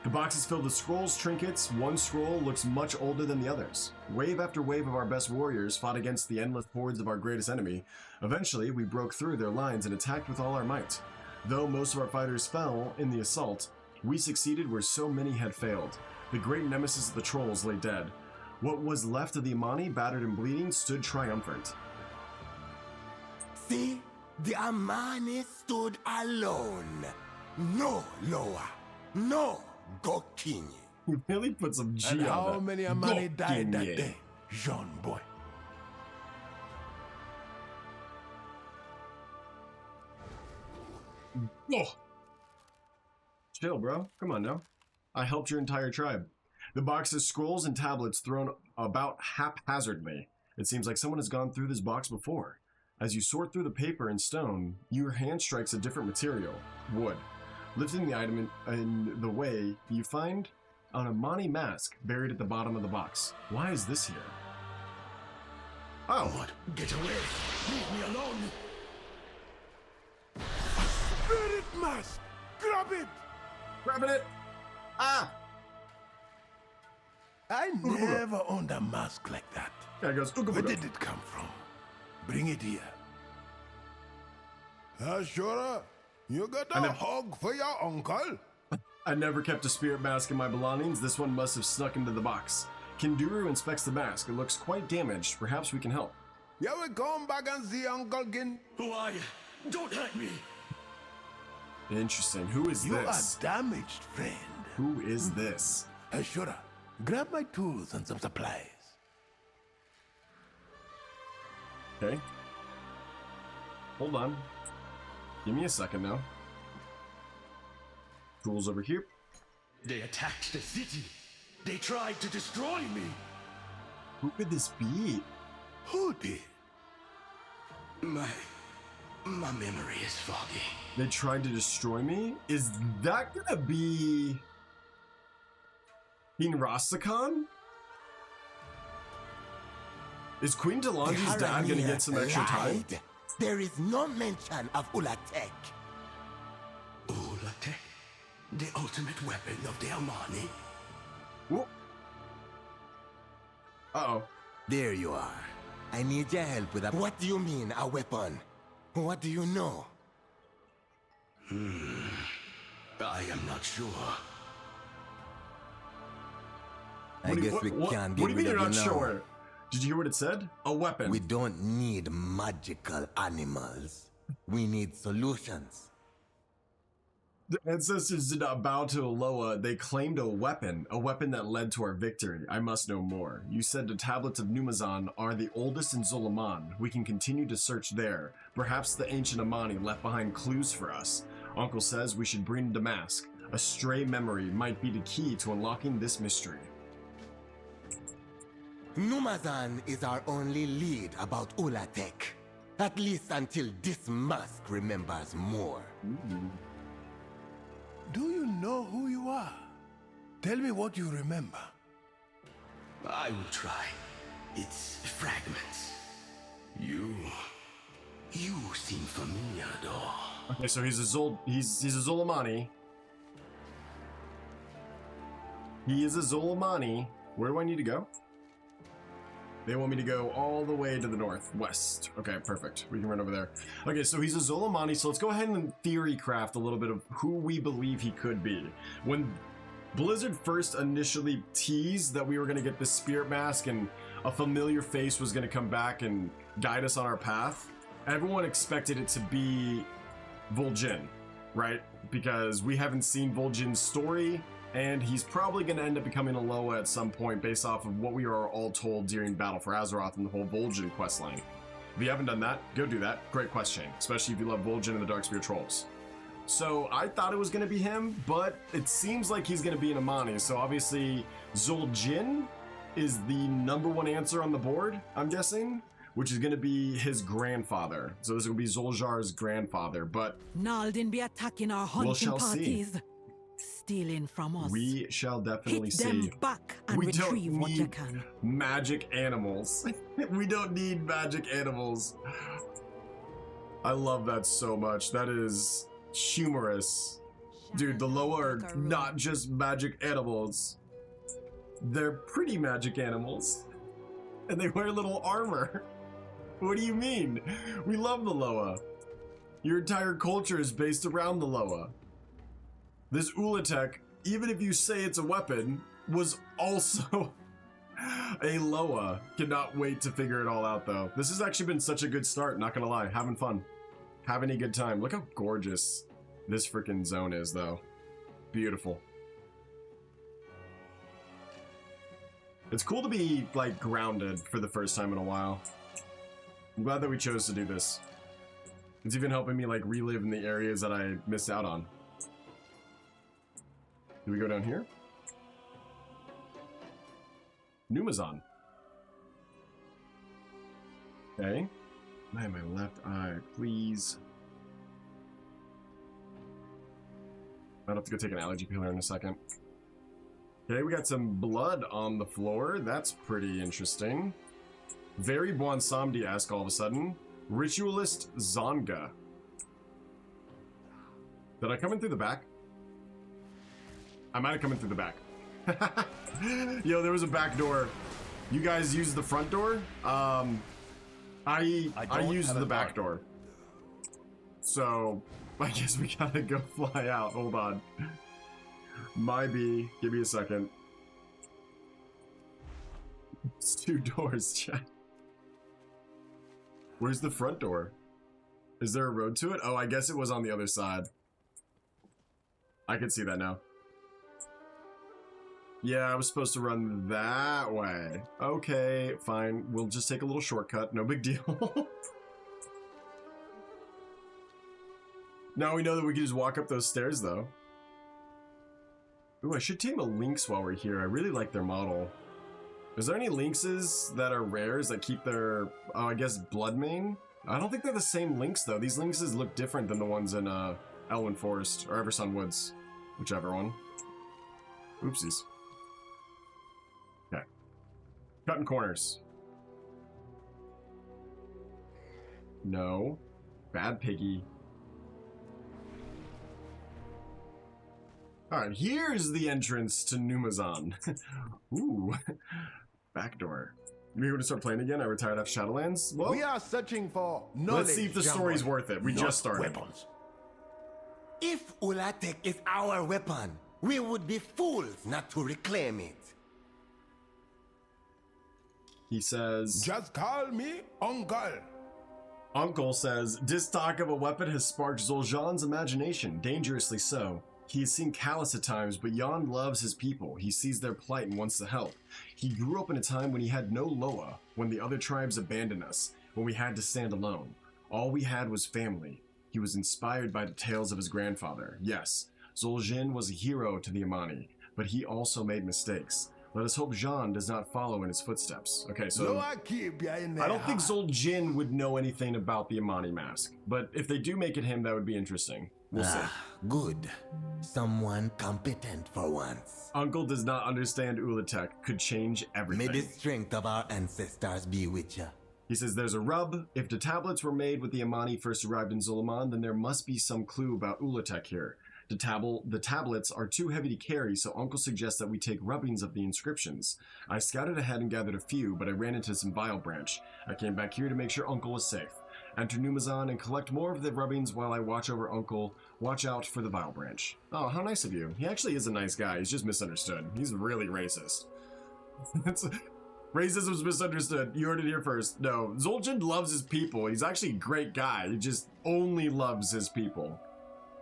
The box is filled with scrolls, trinkets. One scroll looks much older than the others. Wave after wave of our best warriors fought against the endless hordes of our greatest enemy. Eventually, we broke through their lines and attacked with all our might. Though most of our fighters fell in the assault, we succeeded where so many had failed. The great nemesis of the trolls lay dead. What was left of the Amani, battered and bleeding, stood triumphant. See? The Amani stood alone. No Loa. No Gokinyi. He really put some G And on how that. many Amani died that Gokinye. day, Jean boy? Oh. Chill, bro. Come on now. I helped your entire tribe. The box has scrolls and tablets thrown about haphazardly. It seems like someone has gone through this box before. As you sort through the paper and stone, your hand strikes a different material, wood. Lifting the item in the way, you find an Amani mask buried at the bottom of the box. Why is this here? Oh. What? Get away! Leave me alone! Spirit mask! Grab it! Grabbing it! Ah! I never owned a mask like that. Guy goes, where did it come from? Bring it here. Ashura, you got a hug for your uncle? I never kept a spirit mask in my belongings. This one must have snuck into the box. Kinduru inspects the mask. It looks quite damaged. Perhaps we can help. Yeah, we come back and see Uncle Gin. Who are you? Don't hurt me. Interesting. Who is you this? You are damaged, friend. Who is this? Ashura, grab my tools and some supplies. Okay. Hold on. Give me a second now. Tools over here. They attacked the city. They tried to destroy me. Who could this be? Who did? My memory is foggy. They tried to destroy me? Is that gonna be King Rastakhan? Is Queen Talanji's dad gonna get some extra time? There is no mention of Ulatek. Ulatek? The ultimate weapon of the Amani? Whoop. Uh-oh. There you are. I need your help with that. What do you mean, a weapon? What do you know? I am not sure. I guess we can't get What do you mean you're not now. sure? Did you hear what it said? A weapon. We don't need magical animals. We need solutions. The ancestors did not bow to Aloha. They claimed a weapon that led to our victory. I must know more. You said the tablets of Numazon are the oldest in Zoloman. We can continue to search there. Perhaps the ancient Amani left behind clues for us. Uncle says we should bring Damask. A stray memory might be the key to unlocking this mystery. Numazan is our only lead about Ulatek. At least until this mask remembers more. Do you know who you are? Tell me what you remember. I will try. It's fragments. You seem familiar, though. Okay, so he's a Zul'Amani. He is a Zul'Amani. Where do I need to go? They want me to go all the way to the northwest. Okay, perfect. We can run over there. Okay, so he's a Zul'Amani, so let's go ahead and theory craft a little bit of who we believe he could be. When Blizzard first initially teased that we were going to get this spirit mask and a familiar face was going to come back and guide us on our path, everyone expected it to be Vol'jin, right? Because we haven't seen Vol'jin's story, and he's probably going to end up becoming a Loa at some point based off of what we are all told during Battle for Azeroth and the whole Vol'jin questline. If you haven't done that, go do that. Great quest chain, especially if you love Vol'jin and the Darkspear Trolls. So I thought it was going to be him, but it seems like he's going to be an Amani. So obviously Zul'Jin is the #1 answer on the board, I'm guessing, which is going to be his grandfather. So this will be Zul'Jar's grandfather, but Naldin be attacking our hunting parties. Stealing from us. We shall definitely see. Hit them back and retrieve what you can. Magic animals. We don't need magic animals. I love that so much. That is humorous. Dude, the Loa are not just magic animals. They're pretty magic animals. And they wear little armor. What do you mean? We love the Loa. Your entire culture is based around the Loa. This Ulatek, even if you say it's a weapon, was also a Loa. Cannot wait to figure it all out, though. This has actually been such a good start, not gonna lie. Having fun. Having a good time. Look how gorgeous this freaking zone is, though. Beautiful. It's cool to be, like, grounded for the first time in a while. I'm glad that we chose to do this. It's even helping me, like, relive in the areas that I missed out on. Do we go down here? Numazan. Okay. I have my left eye, please. I'd have to go take an allergy peeler in a second. Okay, we got some blood on the floor. That's pretty interesting. Very Bwansamdi-esque all of a sudden. Ritualist Zonga. Did I come in through the back? I might have come in through the back. Yo, there was a back door. You guys used the front door? I used the back door. So, I guess we gotta go fly out. Hold on. Give me a second. It's 2 doors, chat. Where's the front door? Is there a road to it? Oh, I guess it was on the other side. I can see that now. Yeah, I was supposed to run that way. Okay, fine. We'll just take a little shortcut. No big deal. Now we know that we can just walk up those stairs, though. Ooh, I should tame a lynx while we're here. I really like their model. Is there any lynxes that are rares that keep their, I guess, blood mane? I don't think they're the same lynx, though. These lynxes look different than the ones in Elwyn Forest or Eversun Woods. Whichever one. Oopsies. Okay. Cutting corners. No. Bad piggy. Alright, here's the entrance to Numazan. Ooh. Back door. You want to start playing again? I retired after Shadowlands? Well, we are searching for knowledge. Let's see if the story's worth it. We just started. Weapons. If Ulatek is our weapon, we would be fools not to reclaim it. He says... Just call me Uncle. Uncle says, this talk of a weapon has sparked Zul'Jan's imagination, dangerously so. He has seen callous at times, but Yon loves his people. He sees their plight and wants to help. He grew up in a time when he had no Loa, when the other tribes abandoned us, when we had to stand alone. All we had was family. He was inspired by the tales of his grandfather. Yes, Zul'jin was a hero to the Amani, but he also made mistakes. Let us hope Jean does not follow in his footsteps. Okay, so I don't think Zul'jin would know anything about the Amani mask, but if they do make it him, that would be interesting. We'll see. Good. Someone competent for once. Uncle does not understand Ulatek. Could change everything. May the strength of our ancestors be with you. He says there's a rub. If the tablets were made with the Amani first arrived in Zulaman, then there must be some clue about Ulatek here. The tablets are too heavy to carry, so Uncle suggests that we take rubbings of the inscriptions. I scouted ahead and gathered a few, but I ran into some Vile Branch. I came back here to make sure Uncle is safe. Enter Numazan and collect more of the rubbings while I watch over Uncle. Watch out for the Vile Branch. Oh, how nice of you. He actually is a nice guy. He's just misunderstood. He's really racist. Racism's misunderstood. You heard it here first. No, Zul'jin loves his people. He's actually a great guy. He just only loves his people.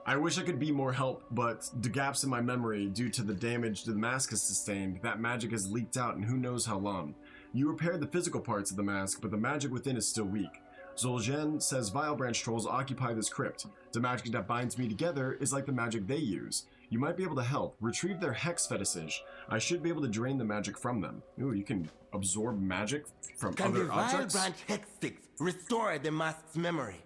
I wish I could be more help, but the gaps in my memory due to the damage the mask has sustained, that magic has leaked out and who knows how long. You repaired the physical parts of the mask, but the magic within is still weak. Zul'jin says Vile Branch trolls occupy this crypt. The magic that binds me together is like the magic they use. You might be able to help. Retrieve their hex fetish. I should be able to drain the magic from them. Ooh, you can absorb magic from other objects? Can the Vile Branch hex sticks restore the mask's memory?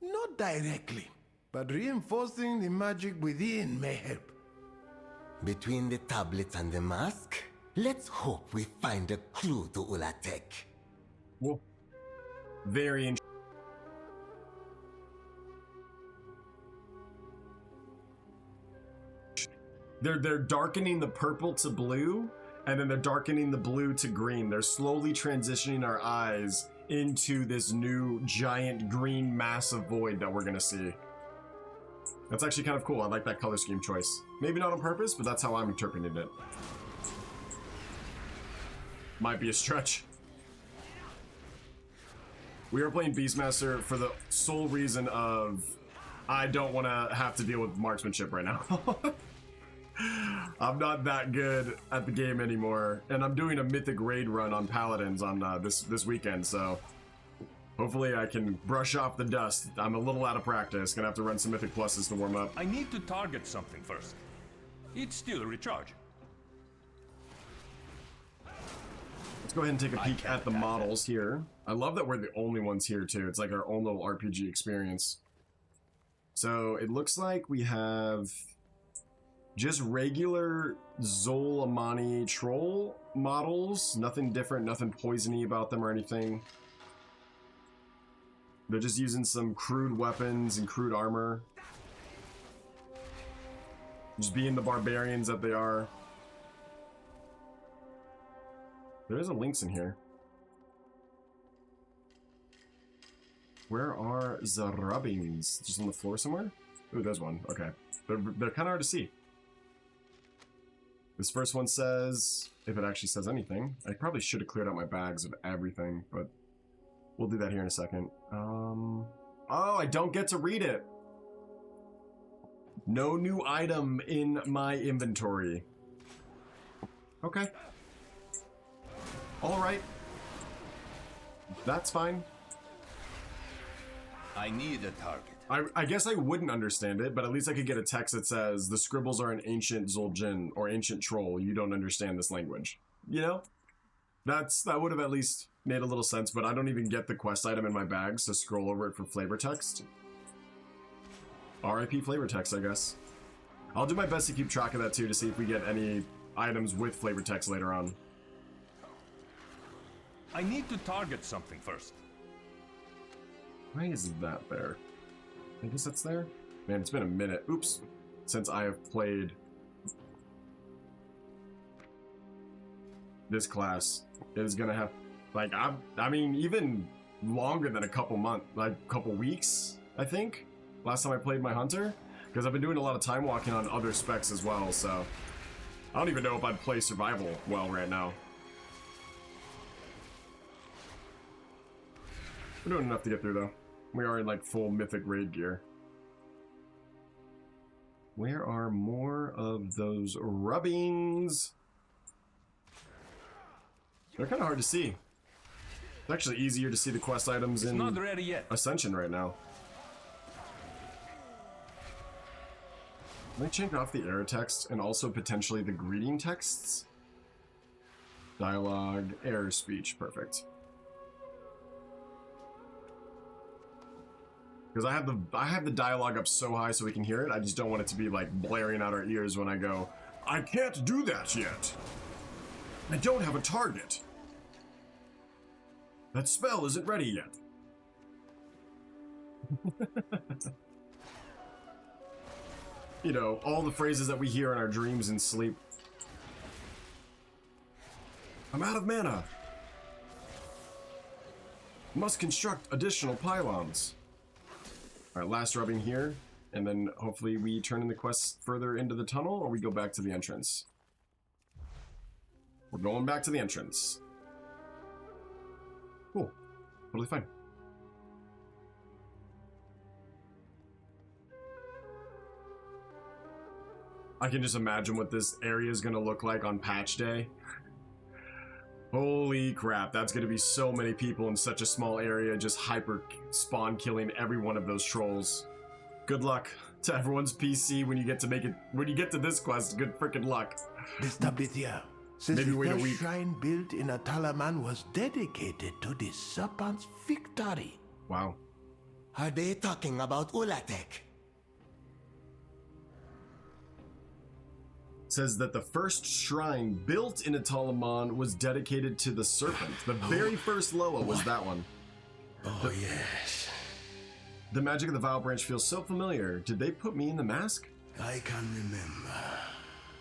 Not directly, but reinforcing the magic within may help. Between the tablets and the mask, let's hope we find a clue to Ulatek. Whoa. Very interesting. They're darkening the purple to blue, and then they're darkening the blue to green. They're slowly transitioning our eyes into this new giant green massive void that we're gonna see. That's actually kind of cool. I like that color scheme choice. Maybe not on purpose, but that's how I'm interpreting it. Might be a stretch. We are playing Beastmaster for the sole reason of I don't want to have to deal with marksmanship right now. I'm not that good at the game anymore, and I'm doing a mythic raid run on paladins on this weekend, so hopefully I can brush off the dust. I'm a little out of practice. Gonna have to run some mythic pluses to warm up. I need to target something first. It's still recharging. Let's go ahead and take a peek at the models here. I love that we're the only ones here too. It's like our own little RPG experience. So it looks like we have just regular Zol Amani troll models. Nothing different, nothing poisony about them or anything. They're just using some crude weapons and crude armor. Just being the barbarians that they are. There is a Lynx in here. Where are the rubbings? Just on the floor somewhere? Ooh, there's one. Okay. They're kind of hard to see. This first one says, if it actually says anything, I probably should have cleared out my bags of everything, but we'll do that here in a second. Oh, I don't get to read it. No new item in my inventory. Okay. All right. That's fine. I need a target. I guess I wouldn't understand it, but at least I could get a text that says, the scribbles are an ancient Zul'jin or ancient troll. You don't understand this language. You know? That would have at least made a little sense, but I don't even get the quest item in my bags to scroll over it for flavor text. RIP flavor text, I guess. I'll do my best to keep track of that too, to see if we get any items with flavor text later on. I need to target something first. Why is that there? I guess that's there? Man, it's been a minute. Oops. Since I have played this class. It is gonna have, like, I mean, even longer than a couple months, like a couple weeks, I think. Last time I played my hunter. Because I've been doing a lot of time walking on other specs as well, so I don't even know if I'd play survival well right now. We're doing enough to get through though. We are in like full mythic raid gear. Where are more of those rubbings? They're kind of hard to see. It's actually easier to see the quest items in not ready yet. Ascension right now. Let me change off the error text and also potentially the greeting texts. Dialogue, error speech, perfect. Because I have the dialogue up so high so we can hear it. I just don't want it to be like blaring out our ears when I go, I can't do that yet. I don't have a target. That spell isn't ready yet. You know, all the phrases that we hear in our dreams and sleep. I'm out of mana. Must construct additional pylons. Alright, last rubbing here, and then hopefully we turn in the quest further into the tunnel, or we go back to the entrance. We're going back to the entrance. Cool. Totally fine. I can just imagine what this area is going to look like on patch day. Holy crap, that's going to be so many people in such a small area, just hyper spawn killing every one of those trolls. Good luck to everyone's PC when you get to make it, when you get to this quest, good freaking luck. Mr. Bithier, since Maybe the wait a first week. shrine built in Atalaman was dedicated to the serpent's victory. Wow. Are they talking about Ulatek? Says that the first shrine built in Atalaman was dedicated to the serpent. The very first Loa was that one. Oh, yes. The magic of the Vile Branch feels so familiar. Did they put me in the mask? I can remember.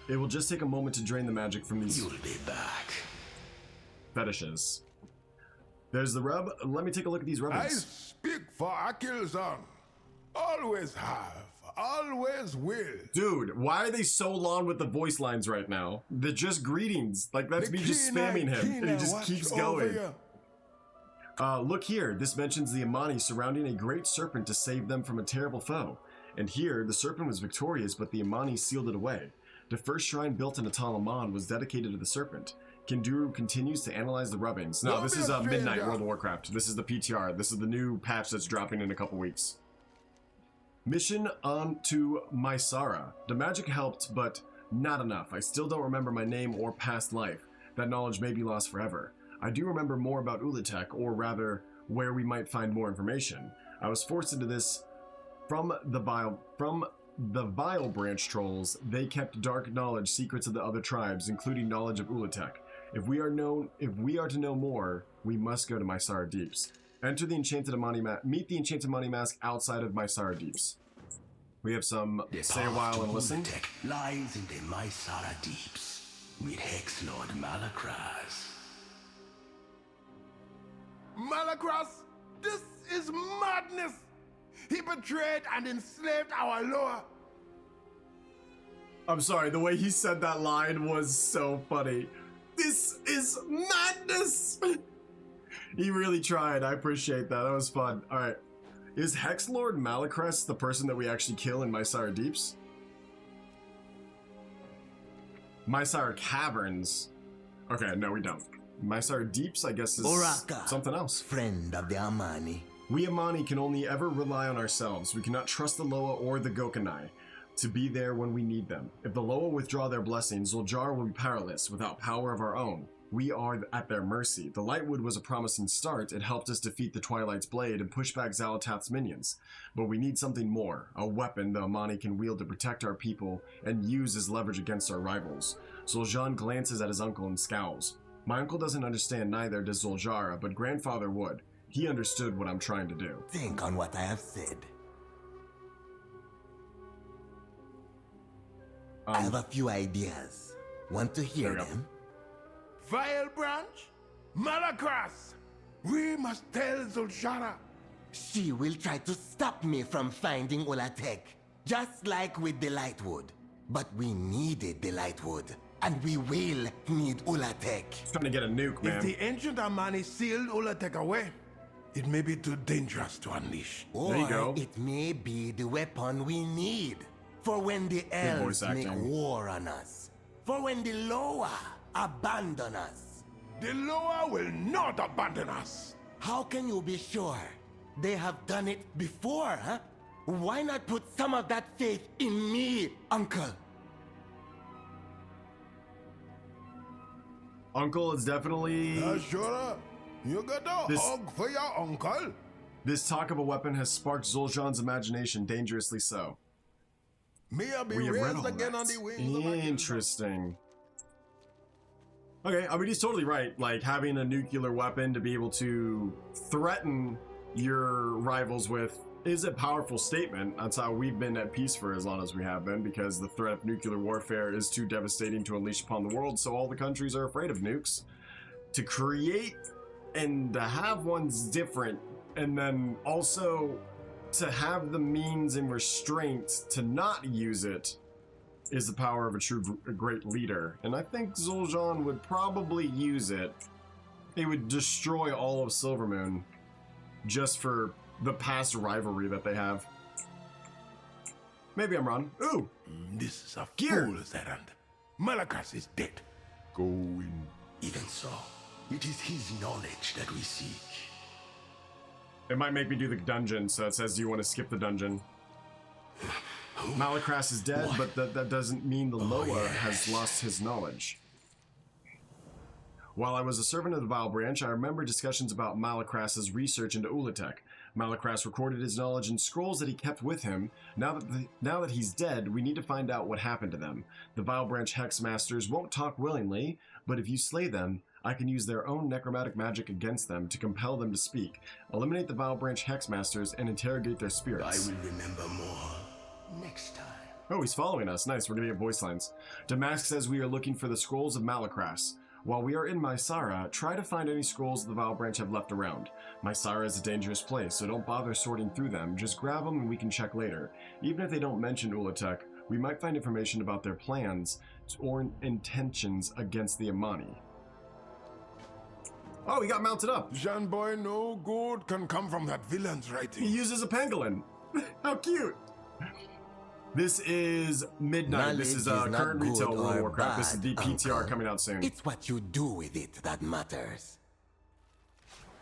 It will just take a moment to drain the magic from these. You'll be back. Fetishes. There's the rub. Let me take a look at these I rubbings. speak for Akilzan. Always have. Always will. Dude, why are they so long with the voice lines right now? They're just greetings. Like, that's me just spamming him. And he just keeps going. Look here. This mentions the Amani surrounding a great serpent to save them from a terrible foe. And here, the serpent was victorious, but the Amani sealed it away. The first shrine built in Atalaman was dedicated to the serpent. Kinduru continues to analyze the rubbings. No, this is Midnight World of Warcraft. This is the PTR. This is the new patch that's dropping in a couple weeks. Mission on to Mysara. The magic helped, but not enough. I still don't remember my name or past life. That knowledge may be lost forever. I do remember more about Ulatek, or rather, where we might find more information. I was forced into this from the Vile Branch trolls. They kept dark knowledge, secrets of the other tribes, including knowledge of Ulatek. If we are to know more, we must go to Mysara Deeps. Enter the Enchanted Amani meet the Enchanted Amani Mask outside of Mysara Deeps. We have some say a while and listen. Lies in the Mysara Deeps. Meet Hex Lord Malakraz. Malakraz, this is madness! He betrayed and enslaved our Loa. I'm sorry, the way he said that line was so funny. This is madness! He really tried. I appreciate that. That was fun. Alright. Is Hexlord Malakraz the person that we actually kill in Mysara Deeps? Mysara Caverns. Okay, no, we don't. Mysara Deeps, I guess, is Oraka, something else. Friend of the Amani. We Amani can only ever rely on ourselves. We cannot trust the Loa or the Gokanai to be there when we need them. If the Loa withdraw their blessings, Zul'Jar will be powerless without power of our own. We are at their mercy. The Lightwood was a promising start. It helped us defeat the Twilight's Blade and push back Xal'atath's minions. But we need something more, a weapon the Amani can wield to protect our people and use as leverage against our rivals. Zul'Jahn glances at his uncle and scowls. My uncle doesn't understand, neither does Zul'Jara, but grandfather would. He understood what I'm trying to do. Think on what I have said. I have a few ideas. Want to hear them? Vile Branch? Malakraz! We must tell Zul'Jara. She will try to stop me from finding Ulatek, just like with the Lightwood. But we needed the Lightwood, and we will need Ulatek. Trying to get a nuke, man. If the ancient Amani sealed Ulatek away, it may be too dangerous to unleash. Or it may be the weapon we need for when the elves make war on us. For when the Loa abandon us. The Loa will not abandon us. How can you be sure? They have done it before, huh? Why not put some of that faith in me, Uncle? Uncle is definitely... Sure. You got a hug for your uncle? This talk of a weapon has sparked Zul'Jan's imagination, dangerously so. Me be We have read raised all again that. on the wings. Interesting. Okay, I mean, he's totally right. Like, having a nuclear weapon to be able to threaten your rivals with is a powerful statement. That's how we've been at peace for as long as we have been, because the threat of nuclear warfare is too devastating to unleash upon the world, so all the countries are afraid of nukes. To create and to have one's different, and then also to have the means and restraint to not use it is the power of a true great leader. And I think Zul'Jan would probably use it. He would destroy all of Silvermoon just for the past rivalry that they have. Maybe I'm wrong. Ooh! This is a Gear. fool's errand. Malakras is dead. Go in. Even so, it is his knowledge that we seek. It might make me do the dungeon, so it says, do you want to skip the dungeon? Malakras is dead, but that doesn't mean the Loa has lost his knowledge. While I was a servant of the Vile Branch, I remember discussions about Malakras's research into Ulatek. Malakras recorded his knowledge in scrolls that he kept with him. Now that he's dead, we need to find out what happened to them. The Vile Branch Hex Masters won't talk willingly, but if you slay them, I can use their own necromantic magic against them to compel them to speak. Eliminate the Vile Branch Hex Masters and interrogate their spirits. I will remember more next time. Oh, he's following us. Nice, we're gonna get voice lines. Damask says we are looking for the scrolls of Malakras. While we are in Mysara, try to find any scrolls the Vile Branch have left around. Mysara is a dangerous place, so don't bother sorting through them. Just grab them and we can check later. Even if they don't mention Ulatek, we might find information about their plans or intentions against the Amani. Oh, he got mounted up. Jean boy, no good can come from that villain's writing. He uses a pangolin. How cute. This is midnight. This is current retail World of Warcraft. This is the PTR coming out soon. It's what you do with it that matters.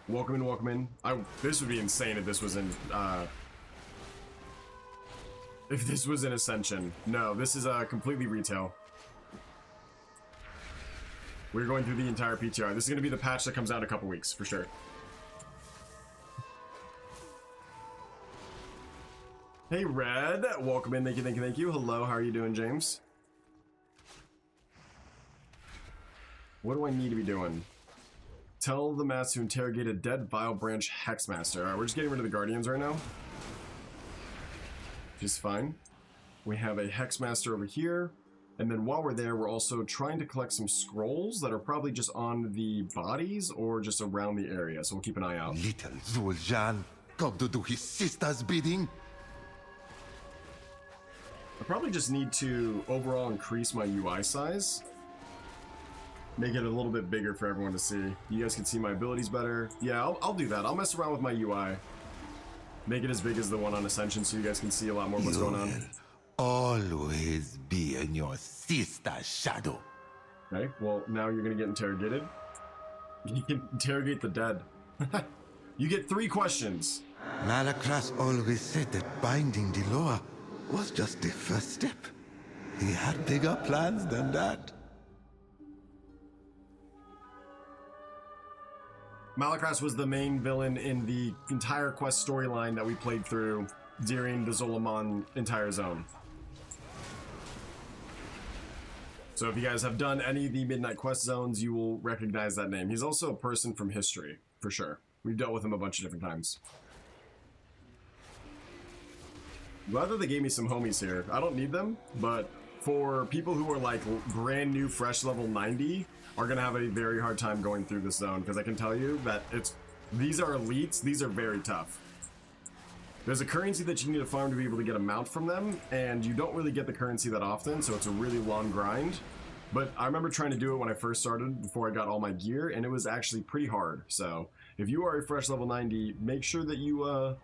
Welcome in, welcome in. This would be insane if this was in Ascension. No, this is completely retail. We're going through the entire PTR. This is going to be the patch that comes out in a couple weeks, for sure. Hey, Red. Welcome in. Thank you, thank you, thank you. Hello, how are you doing, James? What do I need to be doing? Tell the Mats to interrogate a dead Vile Branch Hexmaster. Alright, we're just getting rid of the Guardians right now. Just fine. We have a Hexmaster over here. And then while we're there, we're also trying to collect some scrolls that are probably just on the bodies or just around the area. So we'll keep an eye out. Little Zul'Jan, come to do his sister's bidding. I probably just need to overall increase my UI size. Make it a little bit bigger for everyone to see. You guys can see my abilities better. Yeah, I'll do that. I'll mess around with my UI. Make it as big as the one on Ascension so you guys can see a lot more of what's going on. Always be in your sister's shadow. Okay, well, now you're gonna get interrogated. You can interrogate the dead. You get 3 questions. Malakras always said that binding the Loa was just the first step. He had bigger plans than that. Malakras was the main villain in the entire quest storyline that we played through during the Zul'Aman entire zone. So if you guys have done any of the Midnight Quest zones, you will recognize that name. He's also a person from history, for sure. We've dealt with him a bunch of different times. Glad that they gave me some homies here. I don't need them, but for people who are like brand new, fresh level 90, are gonna have a very hard time going through this zone, because I can tell you that these are elites, these are very tough. There's a currency that you need to farm to be able to get a mount from them, and you don't really get the currency that often, so it's a really long grind. But I remember trying to do it when I first started, before I got all my gear, and it was actually pretty hard. So if you are a fresh level 90, make sure that you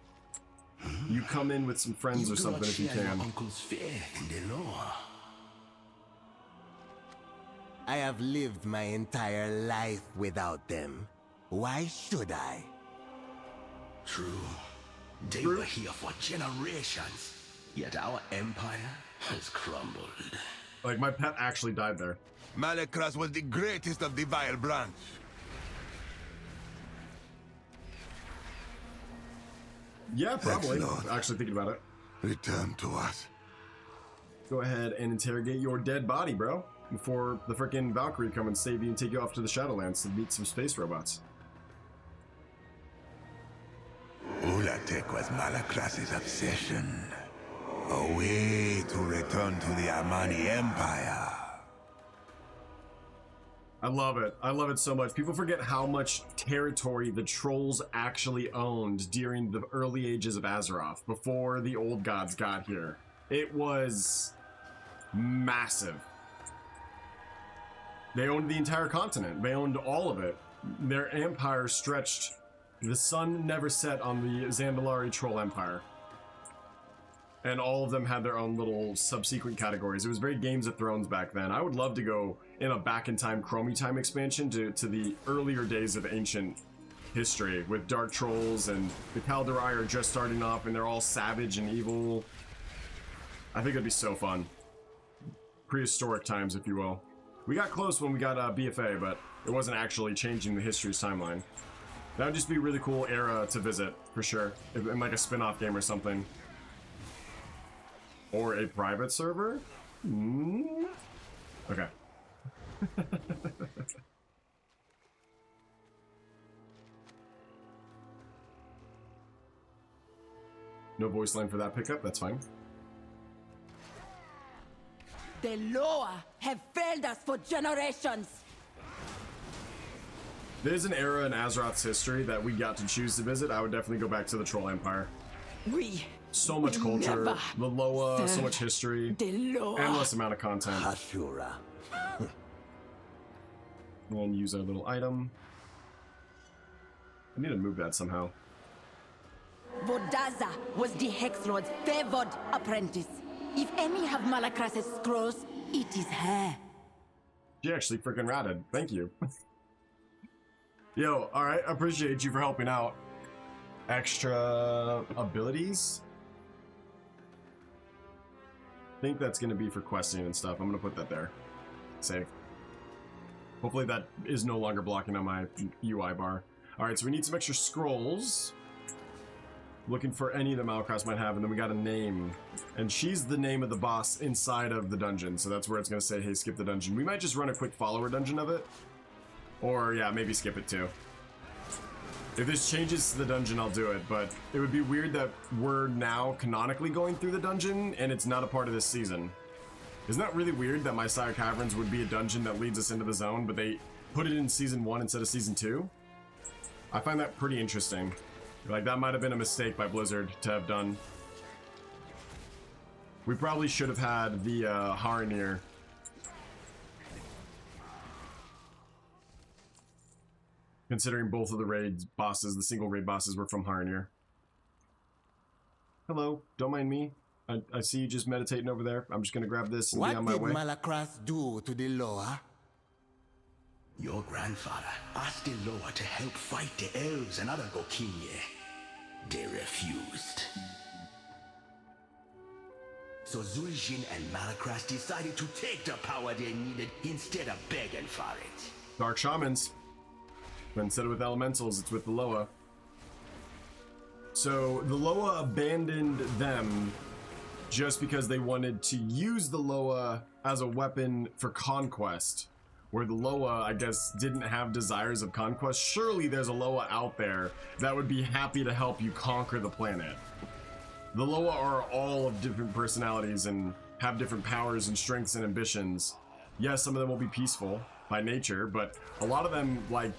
come in with some friends or something if you can. Uncle's faith in the law. I have lived my entire life without them. Why should I? True. They were here for generations, yet our empire has crumbled. Like, my pet actually died there. Malakras was the greatest of the Vile branch. Yeah, probably. Excellent. Actually thinking about it. Return to us. Go ahead and interrogate your dead body, bro. Before the frickin' Valkyrie come and save you and take you off to the Shadowlands to meet some space robots. Ulatek was Malakras' obsession. A way to return to the Armani Empire. I love it. I love it so much. People forget how much territory the trolls actually owned during the early ages of Azeroth, before the old gods got here. It was massive. They owned the entire continent. They owned all of it. Their empire stretched. The sun never set on the Zandalari Troll Empire. And all of them had their own little subsequent categories. It was very Games of Thrones back then. I would love to go in a back-in-time Chromie Time expansion to the earlier days of ancient history with Dark Trolls, and the Kalderai are just starting off and they're all savage and evil. I think it'd be so fun. Prehistoric times, if you will. We got close when we got BFA, but it wasn't actually changing the history's timeline. That would just be a really cool era to visit, for sure. In like a spin-off game or something. Or a private server? Okay. No voice line for that pickup, that's fine. The Loa have failed us for generations. There's an era in Azeroth's history that we got to choose to visit. I would definitely go back to the Troll Empire. So much culture, the Loa, so much history, endless amount of content. Ashura. And use our little item. I need to move that somehow. Vodaza was the Hex Lord's favored apprentice. If any have Malakras' scrolls, it is her. She actually freaking ratted. Thank you. Yo, alright, appreciate you for helping out. Extra abilities? I think that's going to be for questing and stuff. I'm going to put that there. Save. Hopefully that is no longer blocking on my UI bar. Alright, so we need some extra scrolls. Looking for any that Malakras might have, and then we got a name. And she's the name of the boss inside of the dungeon, so that's where it's going to say, hey, skip the dungeon. We might just run a quick follower dungeon of it. Or, yeah, maybe skip it too. If this changes to the dungeon, I'll do it, but it would be weird that we're now canonically going through the dungeon and it's not a part of this season. Isn't that really weird that my Sire Caverns would be a dungeon that leads us into the zone, but they put it in Season 1 instead of Season 2? I find that pretty interesting. Like, that might have been a mistake by Blizzard to have done. We probably should have had the Haranir. Considering both of the raid bosses, the single raid bosses, were from Haranir. Hello, don't mind me. I see you just meditating over there. I'm just gonna grab this and be on my way. What did Malakras do to the Loa? Your grandfather asked the Loa to help fight the elves and other Gokinye. They refused. So Zul'jin and Malakras decided to take the power they needed instead of begging for it. Dark Shamans. But instead of with elementals, it's with the Loa. So the Loa abandoned them just because they wanted to use the Loa as a weapon for conquest. Where the Loa, I guess, didn't have desires of conquest. Surely there's a Loa out there that would be happy to help you conquer the planet. The Loa are all of different personalities and have different powers and strengths and ambitions. Yes, some of them will be peaceful by nature, but a lot of them, like,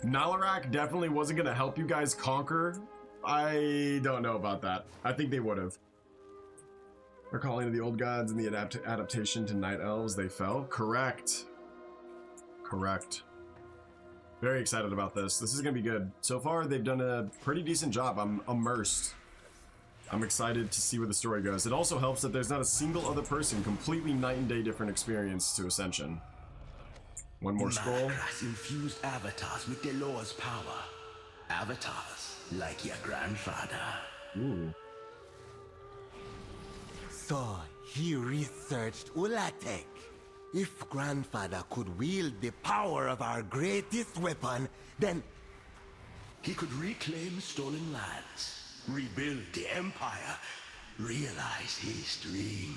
Nalarak definitely wasn't going to help you guys conquer. I don't know about that. I think they would have. They're calling to the old gods and the adaptation to night elves. They fell. Correct. Correct. Very excited about this. This is going to be good. So far, they've done a pretty decent job. I'm immersed. I'm excited to see where the story goes. It also helps that there's not a single other person. Completely night and day different experience to Ascension. One more scroll. Malakras infused avatars with the Loa's power. Avatars, like your grandfather. Ooh. So, he researched Ulatek. If grandfather could wield the power of our greatest weapon, then... He could reclaim stolen lands, rebuild the empire, realize his dream.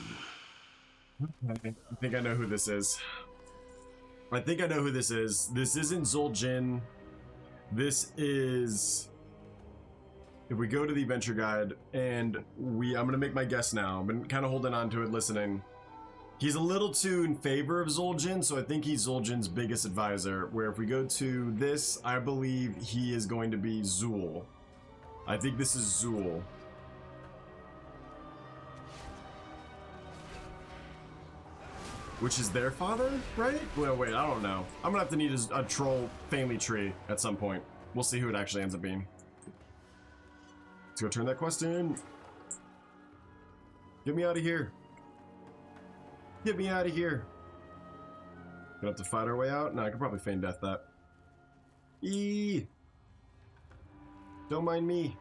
I think I know who this is. I think I know who this is. This isn't Zul'Jin. This is... If we go to the adventure guide, and I'm gonna make my guess now. I've been kind of holding on to it, listening. He's a little too in favor of Zul'Jin, so I think he's Zul'Jin's biggest advisor. Where if we go to this, I believe he is going to be Zul. I think this is Zul. Which is their father, right? Well, wait, I don't know. I'm gonna have to need a troll family tree at some point. We'll see who it actually ends up being. Let's go turn that quest in. Get me out of here. Get me out of here. Gonna have to fight our way out? No, I could probably feign death that. Don't mind me.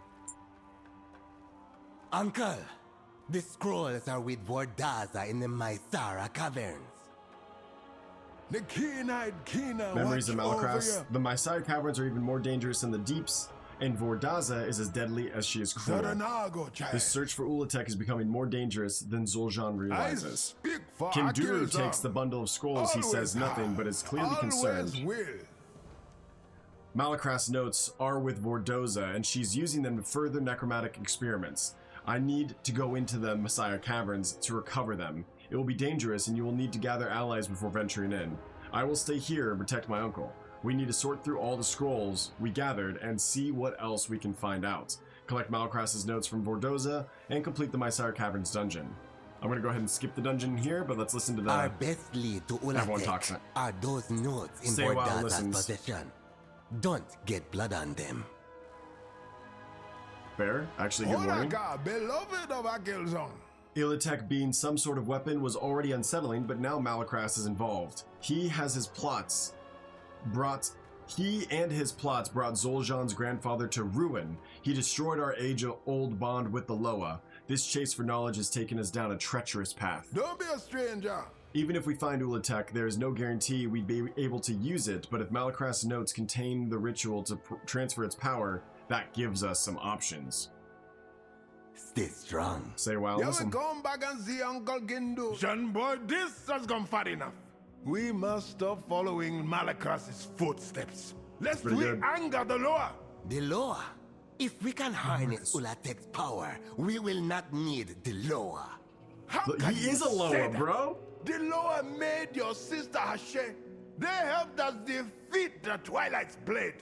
Uncle, the scrolls are with Vordaza in the Mysara caverns. The keen-eyed Kina. Memories of Malakras. The Mysara caverns are even more dangerous than the deeps, and Vordaza is as deadly as she is cruel. The search for Ulatek is becoming more dangerous than Zul'Jin realizes. Kinduru takes the bundle of scrolls. He says nothing, but is clearly concerned. Malakras' notes are with Vordaza, and she's using them to further necromantic experiments. I need to go into the Messiah caverns to recover them. It will be dangerous, and you will need to gather allies before venturing in. I will stay here and protect my uncle. We need to sort through all the scrolls we gathered and see what else we can find out. Collect Malakras' notes from Vordaza and complete the Mysara Caverns dungeon. I'm gonna go ahead and skip the dungeon here, but let's listen to the... Our best lead to Ulatek are those notes in Vordaza's possession. Don't get blood on them. Fair. Actually, good warning. Beloved of Akilzon. Ulatek being some sort of weapon was already unsettling, but now Malakras is involved. He and his plots brought Zul'Jin's grandfather to ruin. He destroyed our age-old bond with the Loa. This chase for knowledge has taken us down a treacherous path. Don't be a stranger. Even if we find Ulatek, there is no guarantee we'd be able to use it, but if Malakras' notes contain the ritual to transfer its power, that gives us some options. Stay strong. Say wow, listen. Come back and see Uncle Gindu. John boy, this has gone far enough. We must stop following Malakras' footsteps. Lest we anger the Loa. The Loa? If we can harness Ulatek's power, we will not need the Loa. He is a Loa, bro. The Loa made your sister Hashe. They helped us defeat the Twilight's Blade.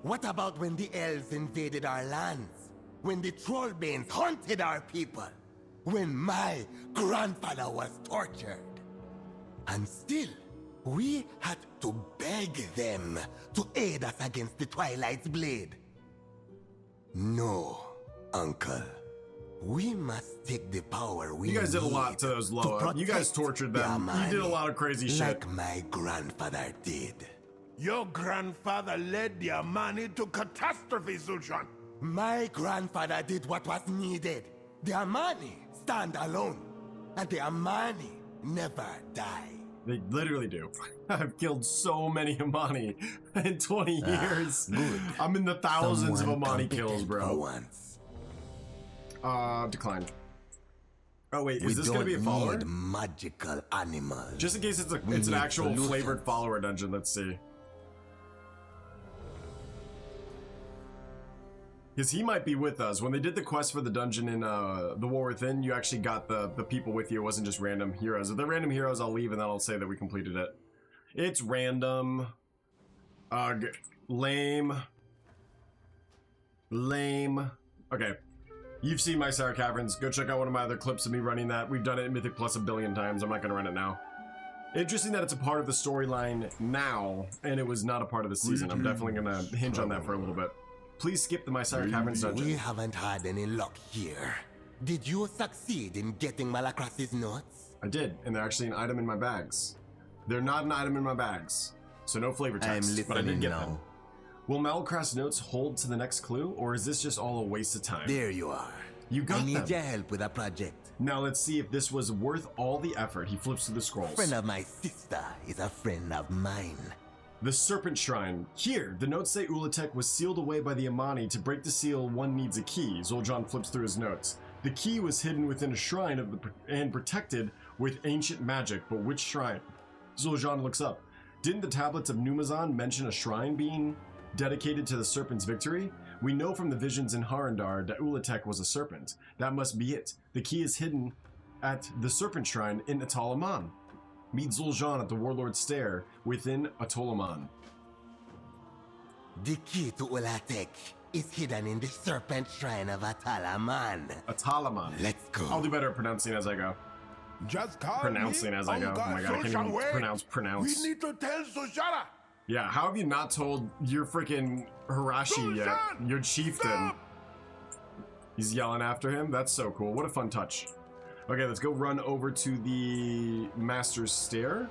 What about when the elves invaded our lands? When the Trollbanes haunted our people? When my grandfather was tortured? And still, we had to beg them to aid us against the Twilight's Blade. No, Uncle. We must take the power we need. You guys did a lot to those Loa. You guys tortured them. You did a lot of crazy shit. Like my grandfather did. Your grandfather led the Amani to catastrophe, Zul'Jin. My grandfather did what was needed. The Amani stand alone, and the Amani never die. They literally do. I've killed so many Amani in 20 years. Good. I'm in the thousands of Amani kills, bro. Once. Declined. Oh wait, is this gonna be a follower? Need magical animals. Just in case it's an actual flavored follower dungeon. Let's see. Because he might be with us. When they did the quest for the dungeon in the War Within, you actually got the people with you. It wasn't just random heroes. If they're random heroes, I'll leave and then I'll say that we completed it. It's random. Lame. Okay. You've seen my Mysara Caverns. Go check out one of my other clips of me running that. We've done it in Mythic Plus a billion times. I'm not going to run it now. Interesting that it's a part of the storyline now, and it was not a part of the season. I'm definitely going to hinge on that for a little bit. Please skip the Mysara Caverns dungeon. We haven't had any luck here. Did you succeed in getting Malakras' notes? I did, and they're actually an item in my bags. They're not an item in my bags, so no flavor text, but I did get them. Will Malakras' notes hold to the next clue, or is this just all a waste of time? There you are. You got I need them. your help with a project. Now let's see if this was worth all the effort. He flips through the scrolls. Friend of my sister is a friend of mine. The Serpent Shrine. Here, the notes say Ulatek was sealed away by the Amani. To break the seal, one needs a key. Zul'Jin flips through his notes. The key was hidden within a shrine and protected with ancient magic, but which shrine? Zul'Jin looks up. Didn't the tablets of Numazan mention a shrine being dedicated to the serpent's victory? We know from the visions in Harandar that Ulatek was a serpent. That must be it. The key is hidden at the Serpent Shrine in Atalaman. Meet Zul'Jin at the Warlord's Stair within Atalaman. The key to Ulatek is hidden in the Serpent Shrine of Atalaman. Atalaman. Let's go. I'll do better at pronouncing as I go. Just call Pronouncing me as I go. Uncle Oh my god, I can't even pronounce. We need to tell Sushara. Yeah, how have you not told your freaking Hirashi yet? Your chieftain. Stop! He's yelling after him. That's so cool. What a fun touch. Okay, let's go run over to the Master's Stair.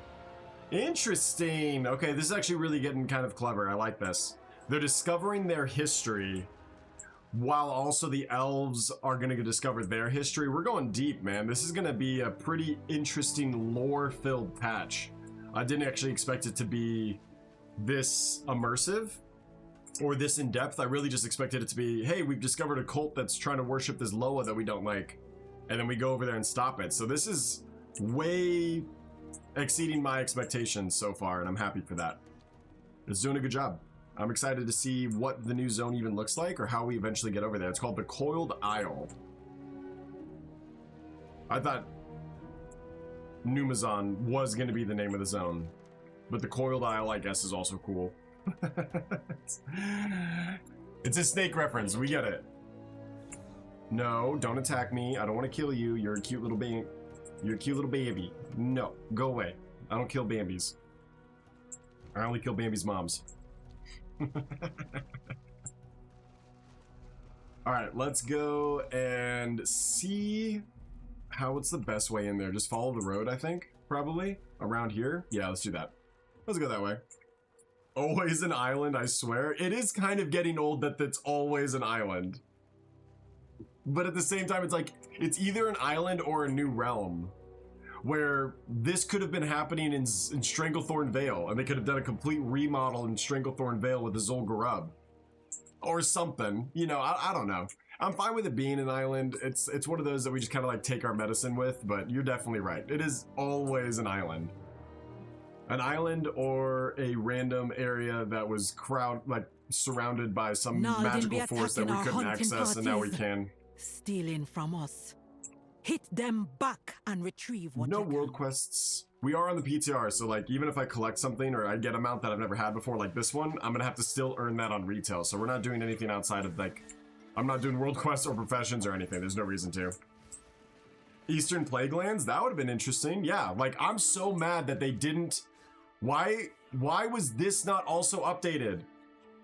Interesting. Okay, this is actually really getting kind of clever. I like this. They're discovering their history while also the elves are going to discover their history. We're going deep, man. This is going to be a pretty interesting lore-filled patch. I didn't actually expect it to be this immersive or this in-depth. I really just expected it to be, hey, we've discovered a cult that's trying to worship this Loa that we don't like, and then we go over there and stop it. So this is way exceeding my expectations so far, and I'm happy for that. It's doing a good job. I'm excited to see what the new zone even looks like, or how we eventually get over there. It's called the Coiled Isle. I thought Numazan was going to be the name of the zone, but the Coiled Isle, I guess, is also cool. It's a snake reference. We get it. No, don't attack me. I don't want to kill you. You're a cute little baby. You're a cute little baby. No, go away. I don't kill Bambis. I only kill Bambi's moms. Alright, let's go and see what's the best way in there. Just follow the road, I think, probably. Around here? Yeah, let's do that. Let's go that way. Always an island, I swear. It is kind of getting old that it's always an island. But at the same time, it's like, it's either an island or a new realm. Where this could have been happening in Stranglethorn Vale, and they could have done a complete remodel in Stranglethorn Vale with the Zul'Gurub. Or something. You know, I don't know. I'm fine with it being an island. It's one of those that we just kind of like take our medicine with, but you're definitely right. It is always an island. An island or a random area that was surrounded by some magical force that we couldn't access, and now we can. Stealing from us. Hit them back and retrieve what No world quests. We are on the PTR, so like even if I collect something or I get a mount that I've never had before, like this one, I'm gonna have to still earn that on retail. So we're not doing anything outside of like, I'm not doing world quests or professions or anything. There's no reason to. Eastern Plague Lands, that would have been interesting. Yeah, like I'm so mad that they didn't. Why was this not also updated?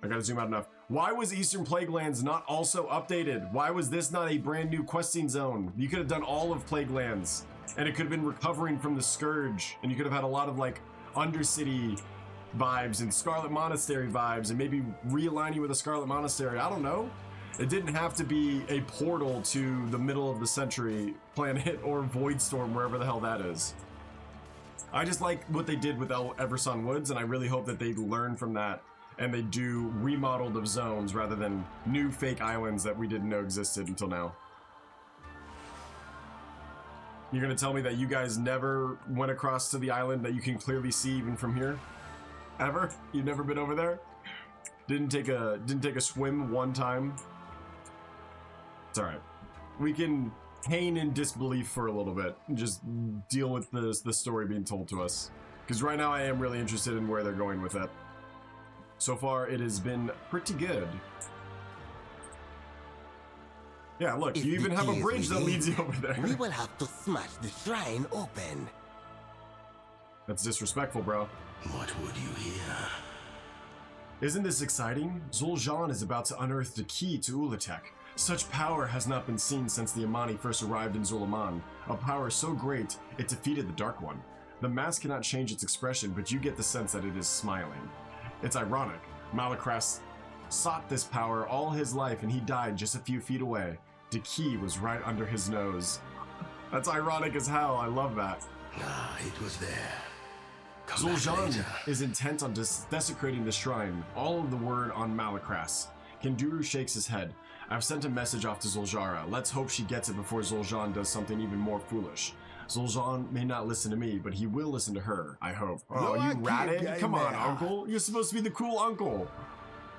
I gotta zoom out enough. Why was Eastern Plague Lands not also updated? Why was this not a brand new questing zone? You could have done all of Plague Lands, and it could have been recovering from the Scourge, and you could have had a lot of like Undercity vibes and Scarlet Monastery vibes, and maybe realign you with a Scarlet Monastery. I don't know. It didn't have to be a portal to the middle of the century planet or Voidstorm, wherever the hell that is. I just like what they did with Everson Woods, and I really hope that they learn from that and they do remodeled of zones rather than new fake islands that we didn't know existed until now. You're gonna tell me that you guys never went across to the island that you can clearly see even from here? Ever? You've never been over there? Didn't take a swim one time? It's alright. We can hang in disbelief for a little bit and just deal with the story being told to us. Because right now I am really interested in where they're going with it. So far, it has been pretty good. Yeah, look, you even have a bridge that leads you over there. We will have to smash the shrine open. That's disrespectful, bro. What would you hear? Isn't this exciting? Zul'Jin is about to unearth the key to Ulatek. Such power has not been seen since the Amani first arrived in Zul'Aman. A power so great, it defeated the Dark One. The mask cannot change its expression, but you get the sense that it is smiling. It's ironic. Malakras sought this power all his life and he died just a few feet away. The key was right under his nose. That's ironic as hell. I love that. Ah, it was there. Zul'Jin is intent on desecrating the shrine. All of the word on Malakras. Kenduru shakes his head. I've sent a message off to Zul'Jara. Let's hope she gets it before Zul'Jin does something even more foolish. Zul'Jin may not listen to me, but he will listen to her, I hope. Oh, you ratted? Come on, uncle. You're supposed to be the cool uncle.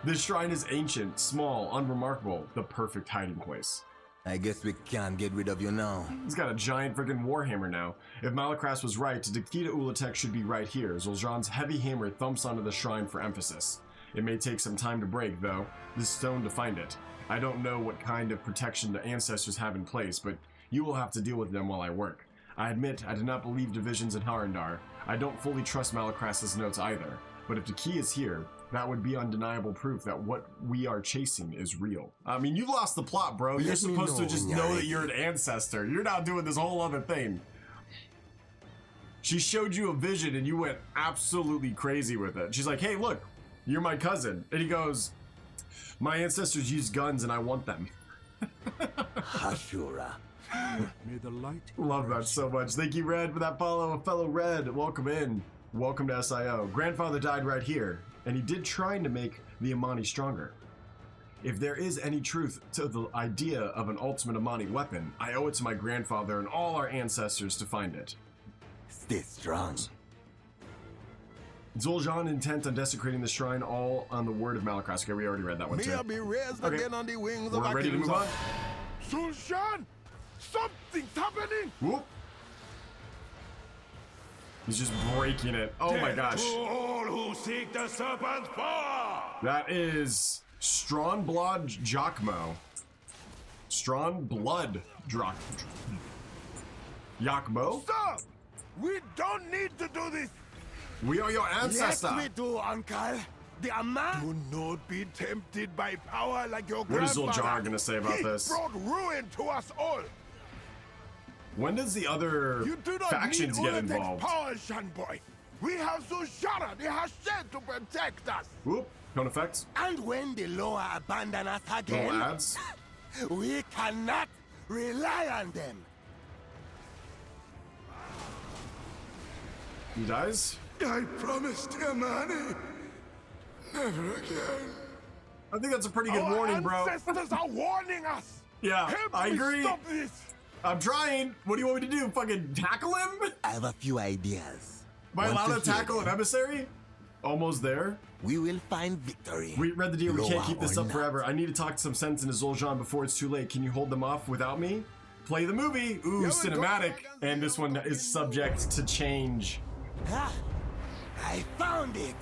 This shrine is ancient, small, unremarkable. The perfect hiding place. I guess we can't get rid of you now. He's got a giant freaking warhammer now. If Malakras was right, Dikita Ulatek should be right here. Zul'Jan's heavy hammer thumps onto the shrine for emphasis. It may take some time to break, though. This stone to find it. I don't know what kind of protection the ancestors have in place, but you will have to deal with them while I work. I admit I do not believe divisions in Harandar. I don't fully trust Malakras's notes either. But if the key is here, that would be undeniable proof that what we are chasing is real. I mean, you lost the plot, bro. You're supposed to just know that you're an ancestor. You're not doing this whole other thing. She showed you a vision and you went absolutely crazy with it. She's like, hey, look, you're my cousin. And he goes, my ancestors use guns and I want them. Hashura. May the light. Love that so much. Thank you, Red, for that follow. Fellow Red, welcome in. Welcome to SIO. Grandfather died right here, and he did trying to make the Amani stronger. If there is any truth to the idea of an ultimate Amani weapon, I owe it to my grandfather and all our ancestors to find it. Stay strong. Zul'Jin intent on desecrating the shrine, all on the word of Malakras. Okay, we already read that one too. May I be raised again on the wings of We're ready to move on. Zul'Jin! Something's happening! Whoop. He's just breaking it. Oh my gosh. To all who seek the serpent's power! That is Strong Blood Jakmo. Strong Blood Yakmo? Stop! We don't need to do this! We are your ancestor! Yes, we do, Uncle. The Amma. Do not be tempted by power like your What is grandfather. Zul'Jin gonna say about this? He brought ruin to us all. When does the other factions get involved? Power, Shanboy. We have Zul'Jara, the Hashem, to protect us. Whoop, cone effects. And when the Loa abandon us again, little ads. We cannot rely on them. He dies? I promised Amani. Never again. I think that's a pretty good warning, bro. Our ancestors are warning us. Yeah, Help I me agree. Stop this. I'm trying. What do you want me to do? Fucking tackle him? I have a few ideas. Am I allowed to tackle an emissary? Almost there. We will find victory. Redthedeer, we can't keep this up not. forever. I need to talk some sense into Zul'Jin before it's too late. Can you hold them off without me? Play the movie. Ooh, cinematic. And this one is subject to change. Ah, I found it.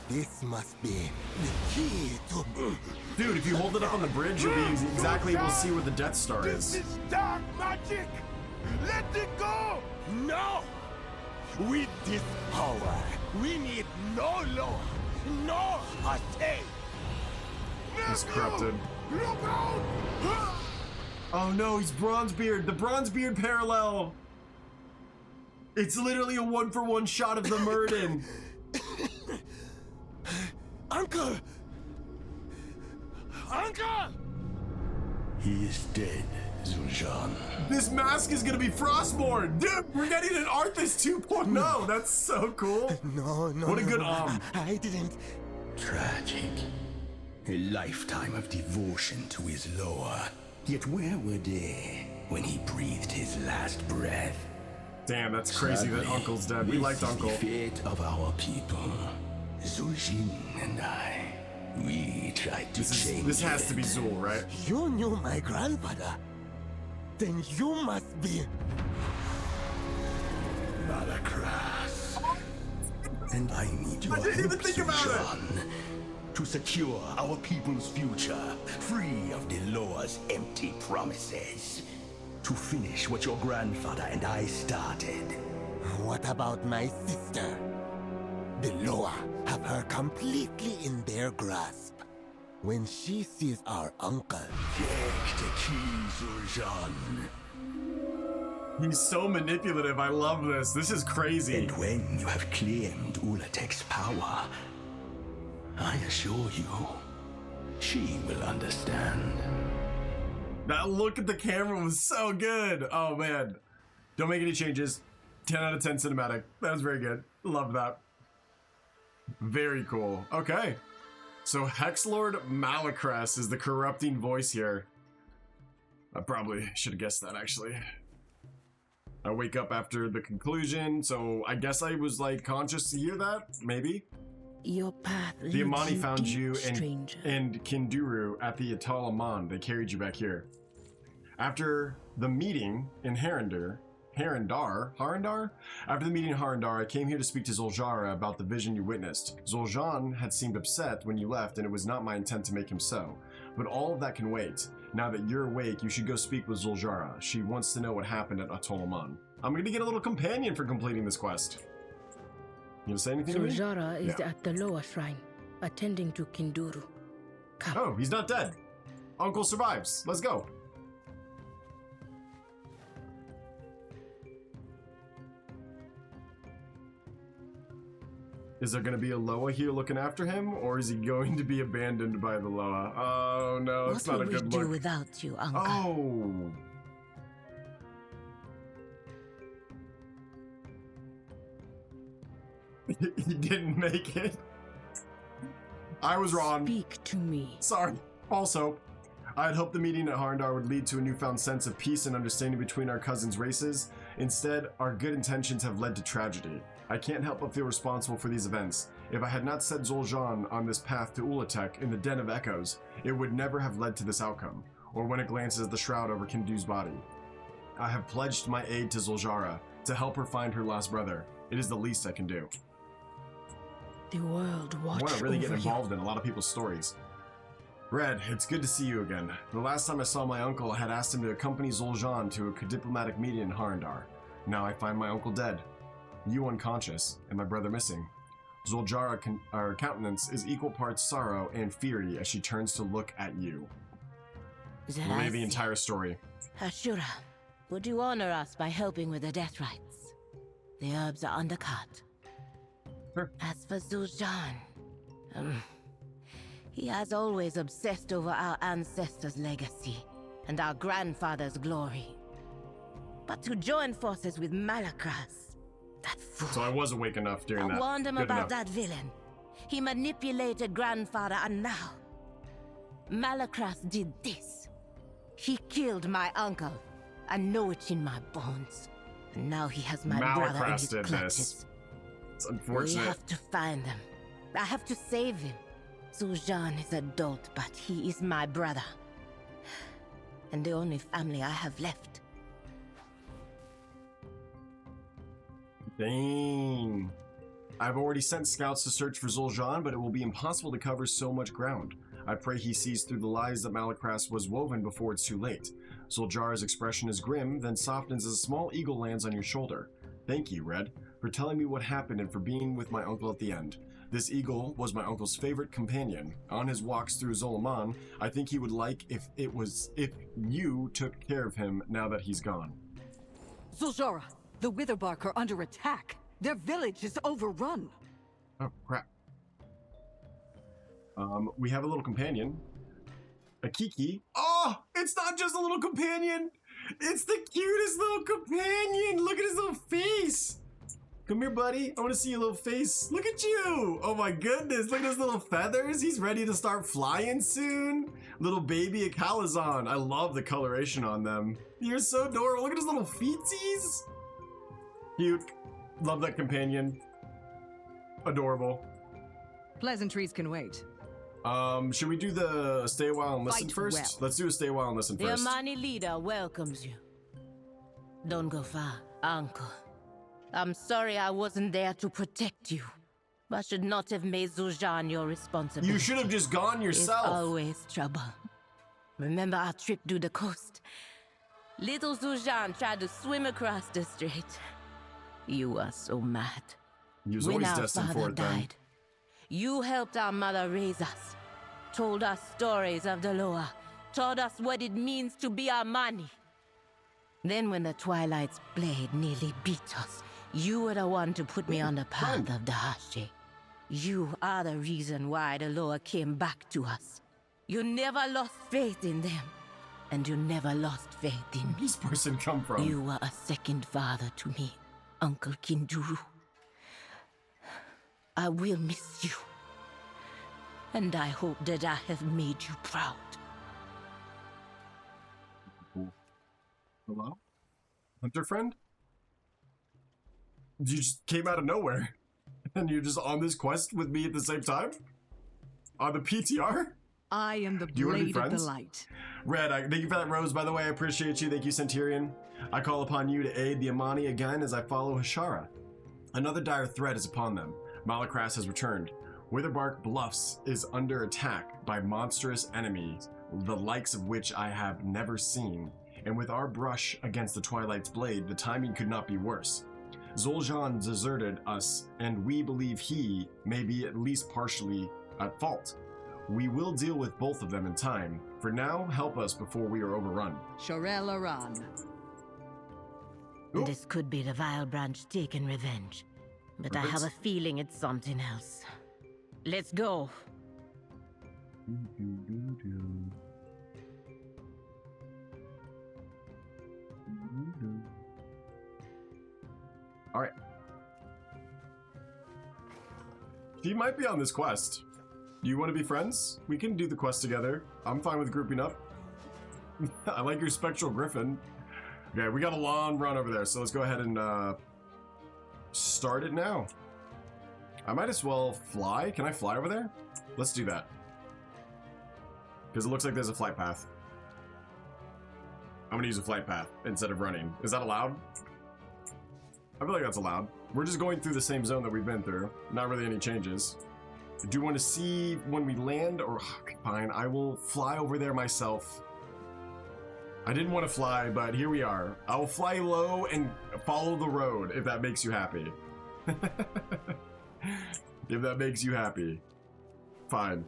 This must be the key to... Dude, if you hold it up on the bridge, you'll be exactly able to see where the Death Star This is dark magic. Let it go. No! With this power, we need no law, no Hate. He's corrupted. Look out! Oh no, he's Bronzebeard. The Bronzebeard parallel. It's literally a 1-for-1 shot of the Murden. Uncle! Uncle! He is dead, Zul'Jin. This mask is gonna be Frostborn. Dude, we're getting an Arthas 2.0. That's so cool. No. What a good I didn't. Tragic. A lifetime of devotion to his Loa. Yet where were they when he breathed his last breath? Damn, that's crazy that Uncle's dead. We liked Uncle. This is the fate of our people. Zul'Jin and I, we tried to change This has to be Zul, right? You knew my grandfather. Then you must be... Malakras. And I need your I didn't even think about Zul'Jin, to secure our people's future, free of the Loa's empty promises. To finish what your grandfather and I started. What about my sister? The Loa have her completely in their grasp. When she sees our uncle... Take the key, Zul'Jin. He's so manipulative. I love this. This is crazy. And when you have claimed Ulatek's power, I assure you, She will understand. That look at the camera was so good. Oh man. Don't make any changes. 10 out of 10 cinematic. That was very good. Love that. Very cool. Okay. So Hexlord Malacrest is the corrupting voice here. I probably should have guessed that actually. I wake up after the conclusion, so I guess I was like conscious to hear that, maybe? Your path The Amani found you stranger. and Kinduru at the Atal Aman. They carried you back here. After the meeting in Harandar? After the meeting in Harandar, I came here to speak to Zul'jara about the vision you witnessed. Zul'jan had seemed upset when you left, and it was not my intent to make him so. But all of that can wait. Now that you're awake, you should go speak with Zul'jara. She wants to know what happened at Atal Aman. I'm gonna get a little companion for completing this quest. You gonna say anything to me? Zul'jara is at the lower shrine, attending to Kinduru. Come. Oh, he's not dead. Uncle survives. Let's go. Is there going to be a Loa here looking after him, or is he going to be abandoned by the Loa? Oh no, it's not a good look. What would we do without you, Uncle? Oh. He didn't make it. I was wrong. Speak to me. Sorry. False hope. I had hoped the meeting at Harandar would lead to a newfound sense of peace and understanding between our cousins' races. Instead, our good intentions have led to tragedy. I can't help but feel responsible for these events. If I had not set Zul'jan on this path to Ulatek in the Den of Echoes, it would never have led to this outcome, or when it glances at the shroud over Kindu's body. I have pledged my aid to Zul'jara to help her find her lost brother. It is the least I can do. The world watch I want to really get over involved in a lot of people's stories. Red, it's good to see you again. The last time I saw my uncle, I had asked him to accompany Zul'jan to a diplomatic meeting in Harandar. Now I find my uncle dead, you unconscious, and my brother missing. Zul'jara, our countenance is equal parts sorrow and fury as she turns to look at you. Relay the entire story. Ashura, would you honor us by helping with the death rites? The herbs are undercut. Sure. As for Zul'jan, he has always obsessed over our ancestors' legacy and our grandfather's glory. But to join forces with Malacrest, that fool. So I was awake enough during that. I warned him Good about enough. that villain. He manipulated grandfather, and now Malacrest did this. He killed my uncle. I know it in my bones. And now he has my brother in his did clutches. this. It's unfortunate. We have to find them. I have to save him. Zul'jan is adult, but he is my brother. And the only family I have left. Dang. I've already sent scouts to search for Zul'jan, but it will be impossible to cover so much ground. I pray he sees through the lies that Malacrest was woven before it's too late. Zul'jara's expression is grim, then softens as a small eagle lands on your shoulder. Thank you, Red, for telling me what happened and for being with my uncle at the end. This eagle was my uncle's favorite companion. On his walks through Zolaman, I think he would like if you took care of him now that he's gone. Zul'jara, the Witherbark are under attack. Their village is overrun. Oh, crap. We have a little companion. A Kiki. Oh, it's not just a little companion. It's the cutest little companion. Look at his little face. Come here, buddy. I want to see your little face. Look at you. Oh my goodness. Look at his little feathers. He's ready to start flying soon. Little baby Akalazan. I love the coloration on them. You're so adorable. Look at his little feetsies. Cute. Love that companion. Adorable. Pleasantries can wait. Should we do the stay a while and listen Fight first? well. Let's do a stay a while and listen The first. Amani leader welcomes you. Don't go far, Uncle. I'm sorry I wasn't there to protect you. I should not have made Zul'jan your responsibility. You should have just gone yourself. It's always trouble. Remember our trip to the coast? Little Zul'jan tried to swim across the strait. You were so mad. He was when always our destined father for it then. died, you helped our mother raise us, told us stories of the Loa, taught us what it means to be Amani. Then when the Twilight's blade nearly beat us, you were the one to put me on the path of the Hashi. You are the reason why the Loa came back to us. You never lost faith in them. And you never lost faith in me. Where does this person come from? You were a second father to me, Uncle Kinduru. I will miss you. And I hope that I have made you proud. Hello? Hunter friend? You just came out of nowhere. And you're just on this quest with me at the same time? On the PTR? I am the blade of the light. Red, thank you for that rose, by the way. I appreciate you. Thank you, Centurion. I call upon you to aid the Amani again as I follow Hashara. Another dire threat is upon them. Malakras has returned. Witherbark Bluffs is under attack by monstrous enemies, the likes of which I have never seen. And with our brush against the Twilight's blade, the timing could not be worse. Zul'Jin deserted us, and we believe he may be at least partially at fault. We will deal with both of them in time. For now, help us before we are overrun. Shorel Aran. This could be the Vile Branch taking revenge. But I have a feeling it's something else. Let's go. All right. She might be on this quest. Do you want to be friends? We can do the quest together. I'm fine with grouping up. I like your Spectral Griffin. Okay, we got a long run over there, so let's go ahead and start it now. I might as well fly. Can I fly over there? Let's do that. Because it looks like there's a flight path. I'm gonna use a flight path instead of running. Is that allowed? I feel like that's allowed. We're just going through the same zone that we've been through. Not really any changes. Do you want to see when we land? Or okay, fine, I will fly over there myself. I didn't want to fly, but here we are. I will fly low and follow the road if that makes you happy. If that makes you happy. Fine.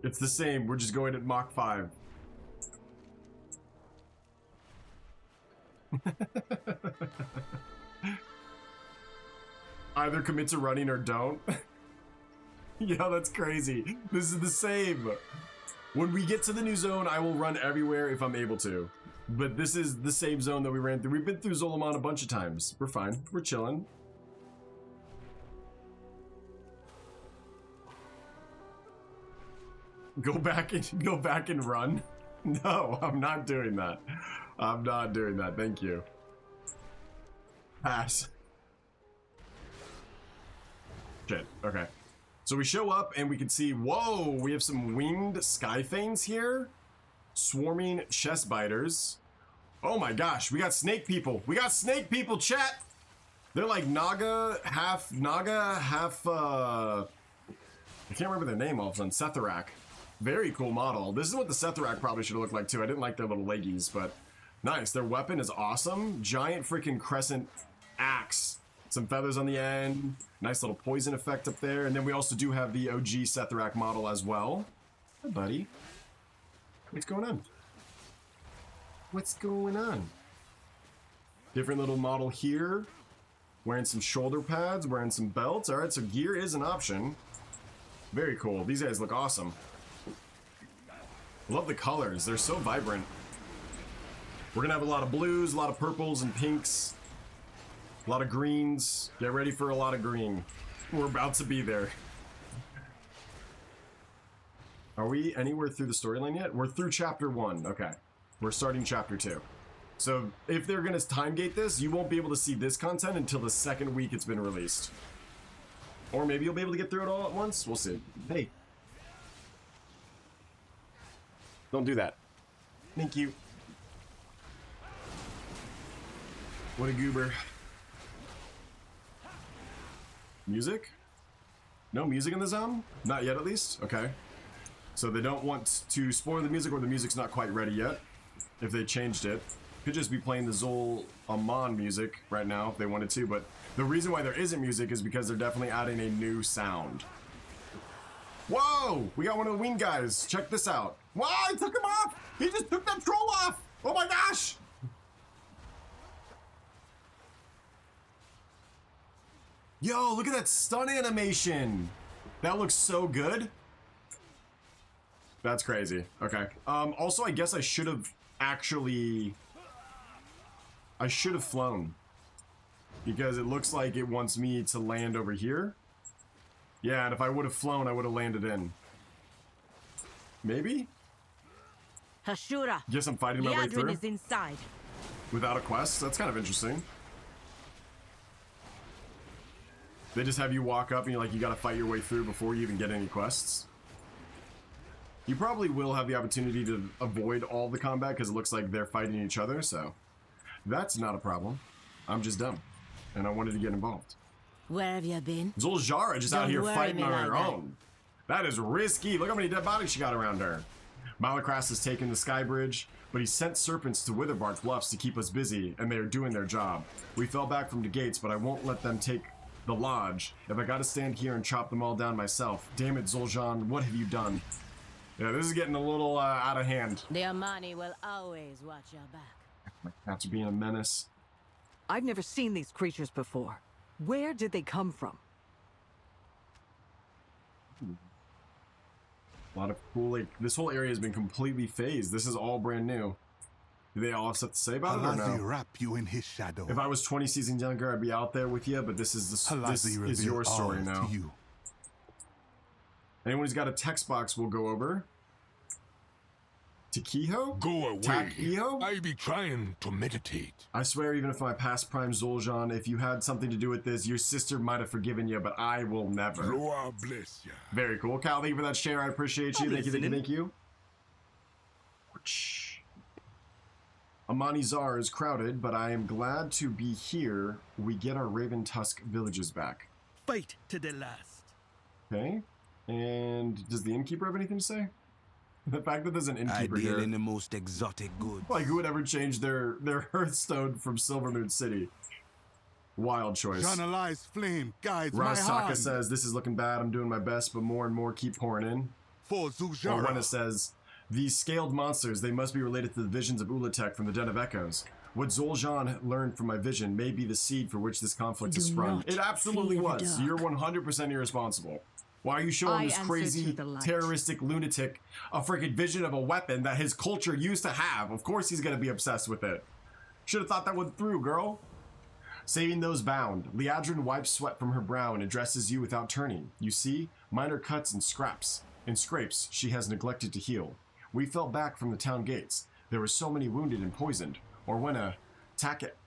It's the same, we're just going at Mach 5. Either commit to running or don't. Yeah, that's crazy. This is the same. When we get to the new zone, I will run everywhere if I'm able to. But this is the same zone that we ran through. We've been through Zolomon a bunch of times. We're fine. We're chilling. Go back and run? No, I'm not doing that. I'm not doing that. Thank you. Pass. Shit. Okay. So we show up and we can see, whoa, we have some winged skythanes here. Swarming chest biters. Oh my gosh, we got snake people. We got snake people, chat. They're like Naga, half, I can't remember their name all of a sudden. Setharak. Very cool model. This is what the Setharak probably should have looked like too. I didn't like their little leggies, but nice. Their weapon is awesome. Giant freaking crescent axe. Some feathers on the end. Nice little poison effect up there. And then we also do have the OG Setharak model as well. Hi, buddy. What's going on? What's going on? Different little model here. Wearing some shoulder pads, wearing some belts. All right, so gear is an option. Very cool. These guys look awesome. Love the colors. They're so vibrant. We're gonna have a lot of blues, a lot of purples and pinks. A lot of greens. Get ready for a lot of green. We're about to be there. Are we anywhere through the storyline yet? We're through chapter 1. Okay. We're starting chapter 2. So if they're going to time gate this, you won't be able to see this content until the second week it's been released. Or maybe you'll be able to get through it all at once. We'll see. Hey. Don't do that. Thank you. What a goober. Music? No music in the zone? Not yet, at least? Okay. So they don't want to spoil the music, or the music's not quite ready yet. If they changed it. Could just be playing the Zol Amon music right now if they wanted to, but the reason why there isn't music is because they're definitely adding a new sound. Whoa! We got one of the wing guys. Check this out. Wow, I took him off! He just took that troll off! Oh my gosh! Yo, look at that stun animation! That looks so good. That's crazy. Okay. Also, I guess I should have actually... I should have flown. Because it looks like it wants me to land over here. Yeah, and if I would have flown, I would have landed in. Maybe? Hashura. Guess I'm fighting my way through. Is inside. Without a quest? That's kind of interesting. They just have you walk up and you're like, you gotta fight your way through before you even get any quests. You probably will have the opportunity to avoid all the combat because it looks like they're fighting each other, so that's not a problem. I'm just dumb, and I wanted to get involved. Where have you been? Zul'Jara just out here fighting on her own. That is risky. Look how many dead bodies she got around her. Malakras has taken the Sky Bridge, but he sent serpents to Witherbark Bluffs to keep us busy, and they are doing their job. We fell back from the gates, but I won't let them take the lodge. If I gotta stand here and chop them all down myself. Damn it, Zul'Jan, what have you done? Yeah, this is getting a little out of hand. The Amani will always watch your back. My cats are being a menace. I've never seen these creatures before. Where did they come from? A lot of cool, like, this whole area has been completely phased. This is all brand new. Do they all have stuff to say about it or no? Wrap you in his shadow. If I was 20 seasons younger, I'd be out there with you, but this is your story now. Anyone who's got a text box will go over. Takiho? Go away. Takiho? I be trying to meditate. I swear, even if my past prime Zul'Jan, if you had something to do with this, your sister might have forgiven you, but I will never. Lord bless ya. Very cool. Cal, thank you for that share. I appreciate you. Thank you. Amani Zar is crowded, but I am glad to be here. We get our Raven Tusk villages back. Fight to the last. Okay. And does the innkeeper have anything to say? The fact that there's an innkeeper here. In the most exotic goods. Like, who would ever change their Hearthstone from Silvermoon City? Wild choice. Janali's flame guides Rastaka says, this is looking bad. I'm doing my best, but more and more keep pouring in. For Zul'Jara. Or Wenna says, these scaled monsters, they must be related to the visions of Ulatek from the Den of Echoes. What Zul'Jan learned from my vision may be the seed for which this conflict is sprung. It absolutely was. You're 100% irresponsible. Why are you showing this crazy, terroristic lunatic a freaking vision of a weapon that his culture used to have? Of course he's going to be obsessed with it. Should have thought that one through, girl. Saving those bound. Liadrin wipes sweat from her brow and addresses you without turning. You see, minor cuts and scrapes she has neglected to heal. We fell back from the town gates. There were so many wounded and poisoned. Or when a Takelho?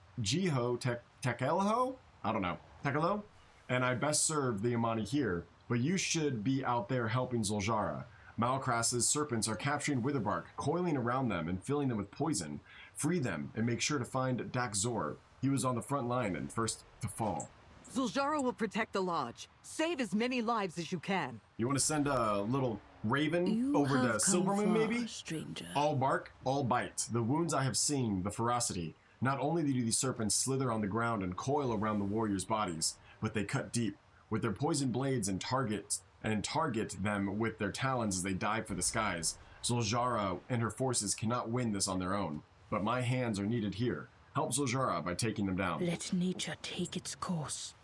I don't know. Takelo? And I best serve the Amani here. But you should be out there helping Zul'Jara. Malkras's serpents are capturing Witherbark, coiling around them and filling them with poison. Free them and make sure to find Dakzor. He was on the front line and first to fall. Zul'Jara will protect the lodge. Save as many lives as you can. You want to send a little raven over to Silvermoon, maybe? Stranger. All bark, all bite. The wounds I have seen, the ferocity. Not only do these serpents slither on the ground and coil around the warriors' bodies, but they cut deep with their poison blades and target them with their talons as they dive for the skies. Zul'Jara and her forces cannot win this on their own, but my hands are needed here. Help Zul'Jara by taking them down. Let nature take its course.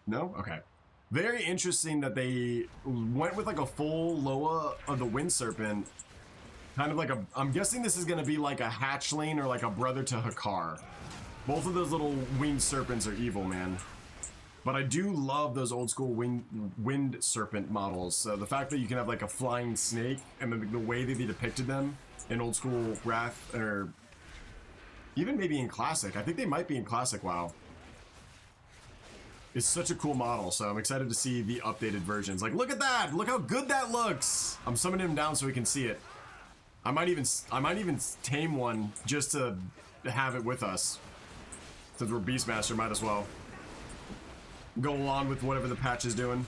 No? Okay. Very interesting that they went with like a full Loa of the Wind Serpent. Kind of like I'm guessing this is going to be like a hatchling or like a brother to Hakar. Both of those little winged serpents are evil, man. But I do love those old school wind serpent models. So the fact that you can have like a flying snake and the way that they depicted them in old school Wrath, or even maybe in Classic. I think they might be in Classic WoW. It's such a cool model, so I'm excited to see the updated versions. Like, look at that! Look how good that looks! I'm summoning him down so we can see it. I might even tame one just to have it with us. Since we're Beastmaster, might as well go along with whatever the patch is doing.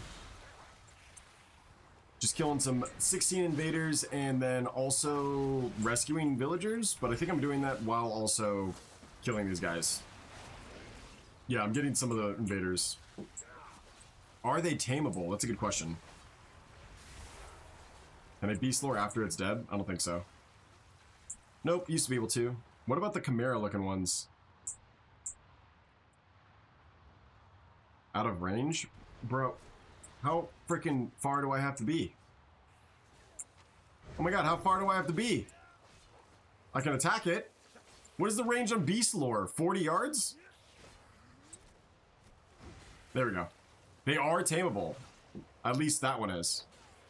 Just killing some 16 invaders and then also rescuing villagers, but I think I'm doing that while also killing these guys. Yeah, I'm getting some of the invaders. Are they tameable? That's a good question. Can I beast lore after it's dead? I don't think so. Nope, used to be able to. What about the Chimera looking ones? Out of range? Bro, how freaking far do I have to be? Oh my god, how far do I have to be? I can attack it. What is the range on beast lore? 40 yards? There we go. They are tameable. At least that one is.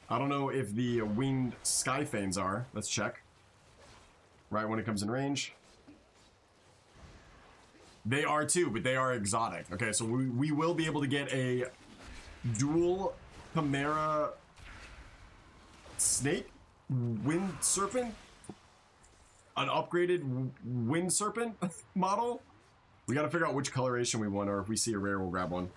I don't know if the winged sky thanes are. Let's check. Right when it comes in range. They are too, but they are exotic. Okay, so we will be able to get a dual Chimera snake wind serpent, an upgraded wind serpent model. We got to figure out which coloration we want, or if we see a rare, we'll grab one.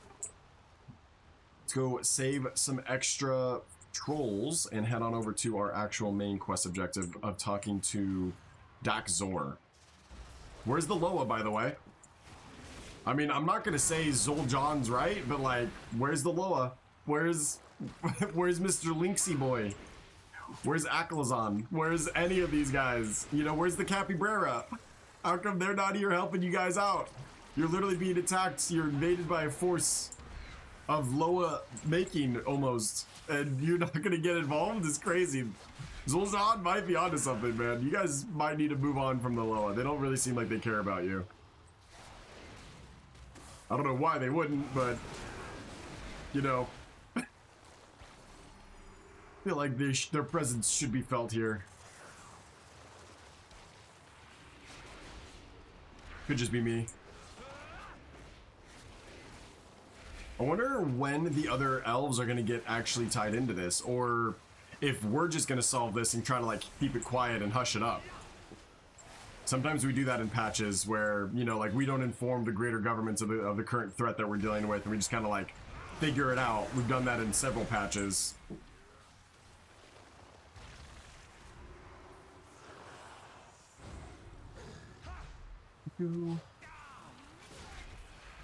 Let's go save some extra trolls and head on over to our actual main quest objective of talking to Dak Zor. Where's the Loa, by the way? I mean, I'm not gonna say Zul'Jan's right, but like, where's the Loa? Where's Mr. Lynxy boy? Where's Aclazon? Where's any of these guys? You know, where's the Capybara? How come they're not here helping you guys out? You're literally being attacked. You're invaded by a force of Loa making almost, and you're not gonna get involved? It's crazy. Zul'Jan might be onto something, man. You guys might need to move on from the Loa. They don't really seem like they care about you. I don't know why they wouldn't, but you know, I feel like their presence should be felt here. Could just be me. I wonder when the other elves are gonna get actually tied into this, or if we're just gonna solve this and try to like keep it quiet and hush it up. Sometimes we do that in patches where, you know, like we don't inform the greater governments of the current threat that we're dealing with, and we just kind of like figure it out. We've done that in several patches.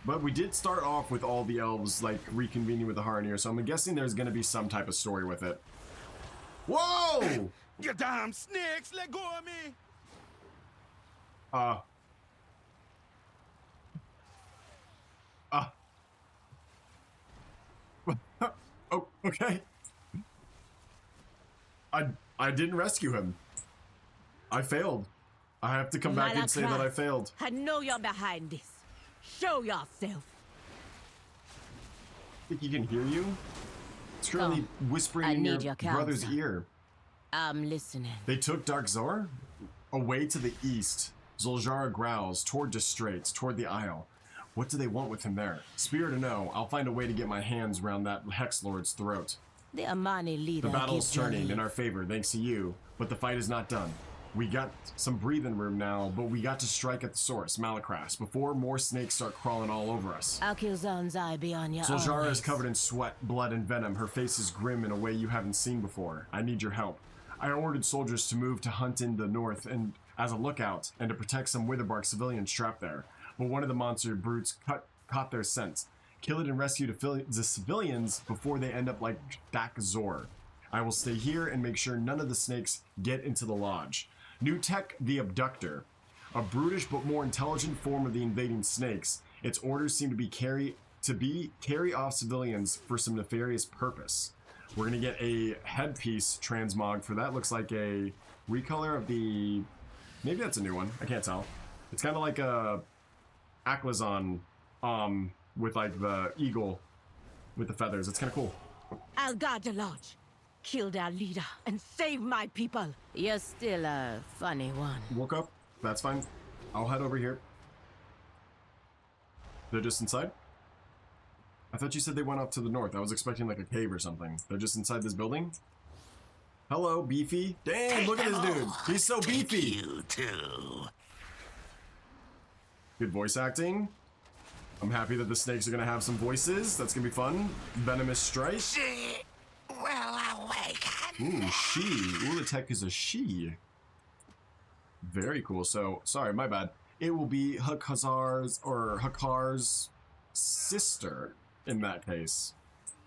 But we did start off with all the elves like reconvening with the Harneer, so I'm guessing there's gonna be some type of story with it. Whoa! You damn snakes, let go of me! Oh, okay. I didn't rescue him. I failed. I have to come back and say that I failed. I know you're behind this. Show yourself. Think he can hear you? It's currently whispering in your brother's ear. I'm listening. They took Dark Zor? Away to the east. Zul'Jara growls toward the straits, toward the Isle. What do they want with him there? Spirit or no, I'll find a way to get my hands around that Hex Lord's throat. The Amani leader. The battle's turning in our favor, thanks to you, but the fight is not done. We got some breathing room now, but we got to strike at the source, Malakras, before more snakes start crawling all over us. I'll kill Zanzai beyond your Zul'Jara is covered in sweat, blood, and venom. Her face is grim in a way you haven't seen before. I need your help. I ordered soldiers to move to hunt in the north and as a lookout, and to protect some Witherbark civilians trapped there. But one of the monster brutes caught their scent. Kill it and rescue the civilians before they end up like Dak Zor. I will stay here and make sure none of the snakes get into the lodge. New Tech, the Abductor. A brutish but more intelligent form of the invading snakes. Its orders seem to carry off civilians for some nefarious purpose. We're gonna get a headpiece transmog for that. Looks like a recolor of the... Maybe that's a new one. I can't tell. It's kind of like a Aclazon with like the eagle with the feathers. It's kind of cool. I'll guard the lodge, kill their leader, and save my people. You're still a funny one. Woke up. That's fine. I'll head over here. They're just inside? I thought you said they went up to the north. I was expecting like a cave or something. They're just inside this building? Hello, Beefy. Dang, look at this dude. He's so beefy. You too. Good voice acting. I'm happy that the snakes are gonna have some voices. That's gonna be fun. Venomous strike. She will awaken. Ooh, she. Ooh, the tech is a she. Very cool. So, sorry, my bad. It will be Hakar's sister in that case.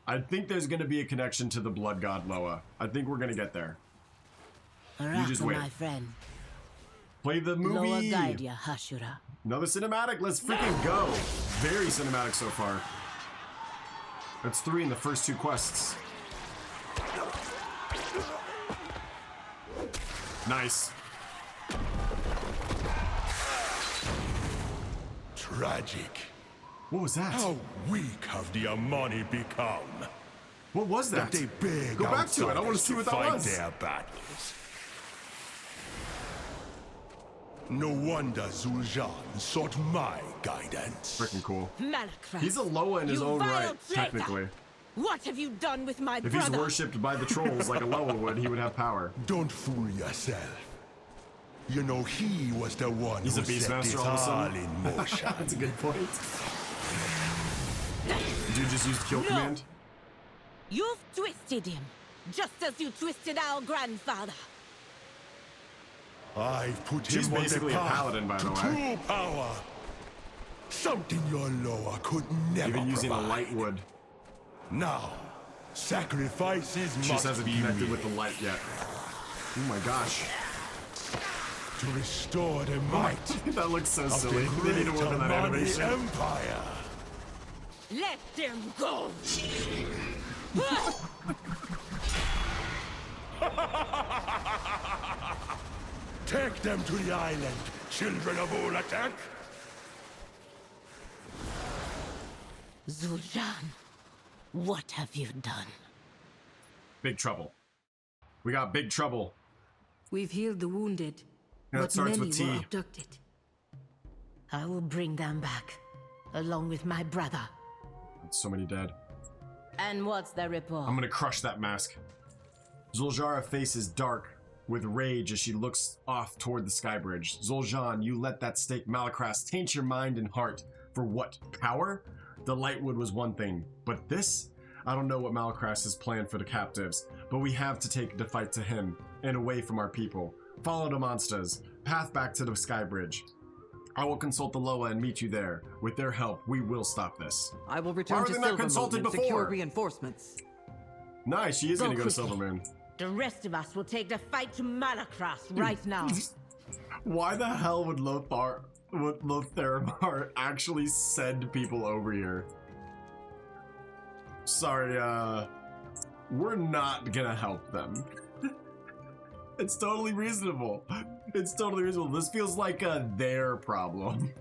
I think there's going to be a connection to the Blood God Loa. I think we're going to get there. You just wait. My friend. Play the movie. Loa guide ya, Hashura. Another cinematic. Let's freaking go. Very cinematic so far. That's 3 in the first 2 quests. Nice. Tragic. What was that? How weak have the Amani become? What was that? They beg Go back to it. I want to see what that fight was. their battles. No wonder Zul'Jin sought my guidance. Freaking cool. Malakras, He's a Loa in his you own vile right, traitor. technically. What have you done with my If brother? he's worshipped by the trolls like a Loa would, he would have power. Don't fool yourself. You know he was the one He's who a set this Beastmaster all of a all sudden. in motion. That's a good point. Dude just used kill command. You've twisted him, just as you twisted our grandfather. I've put She's him on basically the a path paladin, by the to way. true power. Something your Loa could never Even using a provide. light wood. Now, sacrifices She just must hasn't be connected made with the light yet. Oh my gosh. to restore the might. That looks so of silly. the They need to work on that great Amani animation. Empire. Let them go. Take them to the island, children of Olatek. Zul'Jin, what have you done? Big trouble. We got big trouble. We've healed the wounded, Yeah, it but starts many with were T. abducted. I will bring them back, along with my brother. So many dead. And what's the report? I'm gonna crush that mask. Zul'Jara faces dark with rage as she looks off toward the sky bridge. Zul'Jin, you let that stake Malakras taint your mind and heart. For what? Power? The Lightwood was one thing, but this? I don't know what Malakras has planned for the captives, but we have to take the fight to him and away from our people. Follow the monsters. Path back to the sky bridge. I will consult the Loa and meet you there. With their help, we will stop this. I will Why return were to they not Silvermoon consulted and secure before? reinforcements. Nice, she is gonna go to quickly. Silvermoon. The rest of us will take the fight to Malakras right now. Why the hell would Lothar actually send people over here? Sorry, we're not gonna help them. It's totally reasonable. It's totally reasonable. This feels like their problem.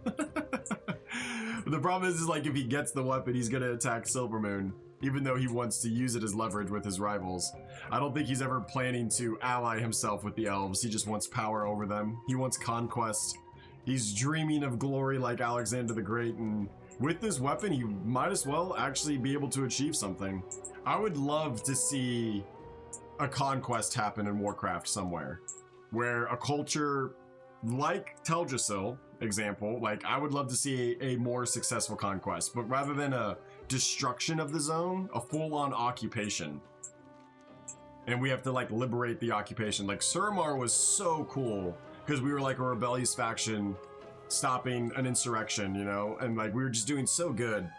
The problem is like if he gets the weapon, he's gonna attack Silvermoon, even though he wants to use it as leverage with his rivals. I don't think he's ever planning to ally himself with the elves. He just wants power over them. He wants conquest. He's dreaming of glory like Alexander the Great, and with this weapon, he might as well actually be able to achieve something. I would love to see a conquest happen in Warcraft somewhere, where a culture like Teldrassil, example, like I would love to see a more successful conquest, but rather than a destruction of the zone, a full-on occupation. And we have to like liberate the occupation. Like Suramar was so cool because we were like a rebellious faction stopping an insurrection, you know, and like we were just doing so good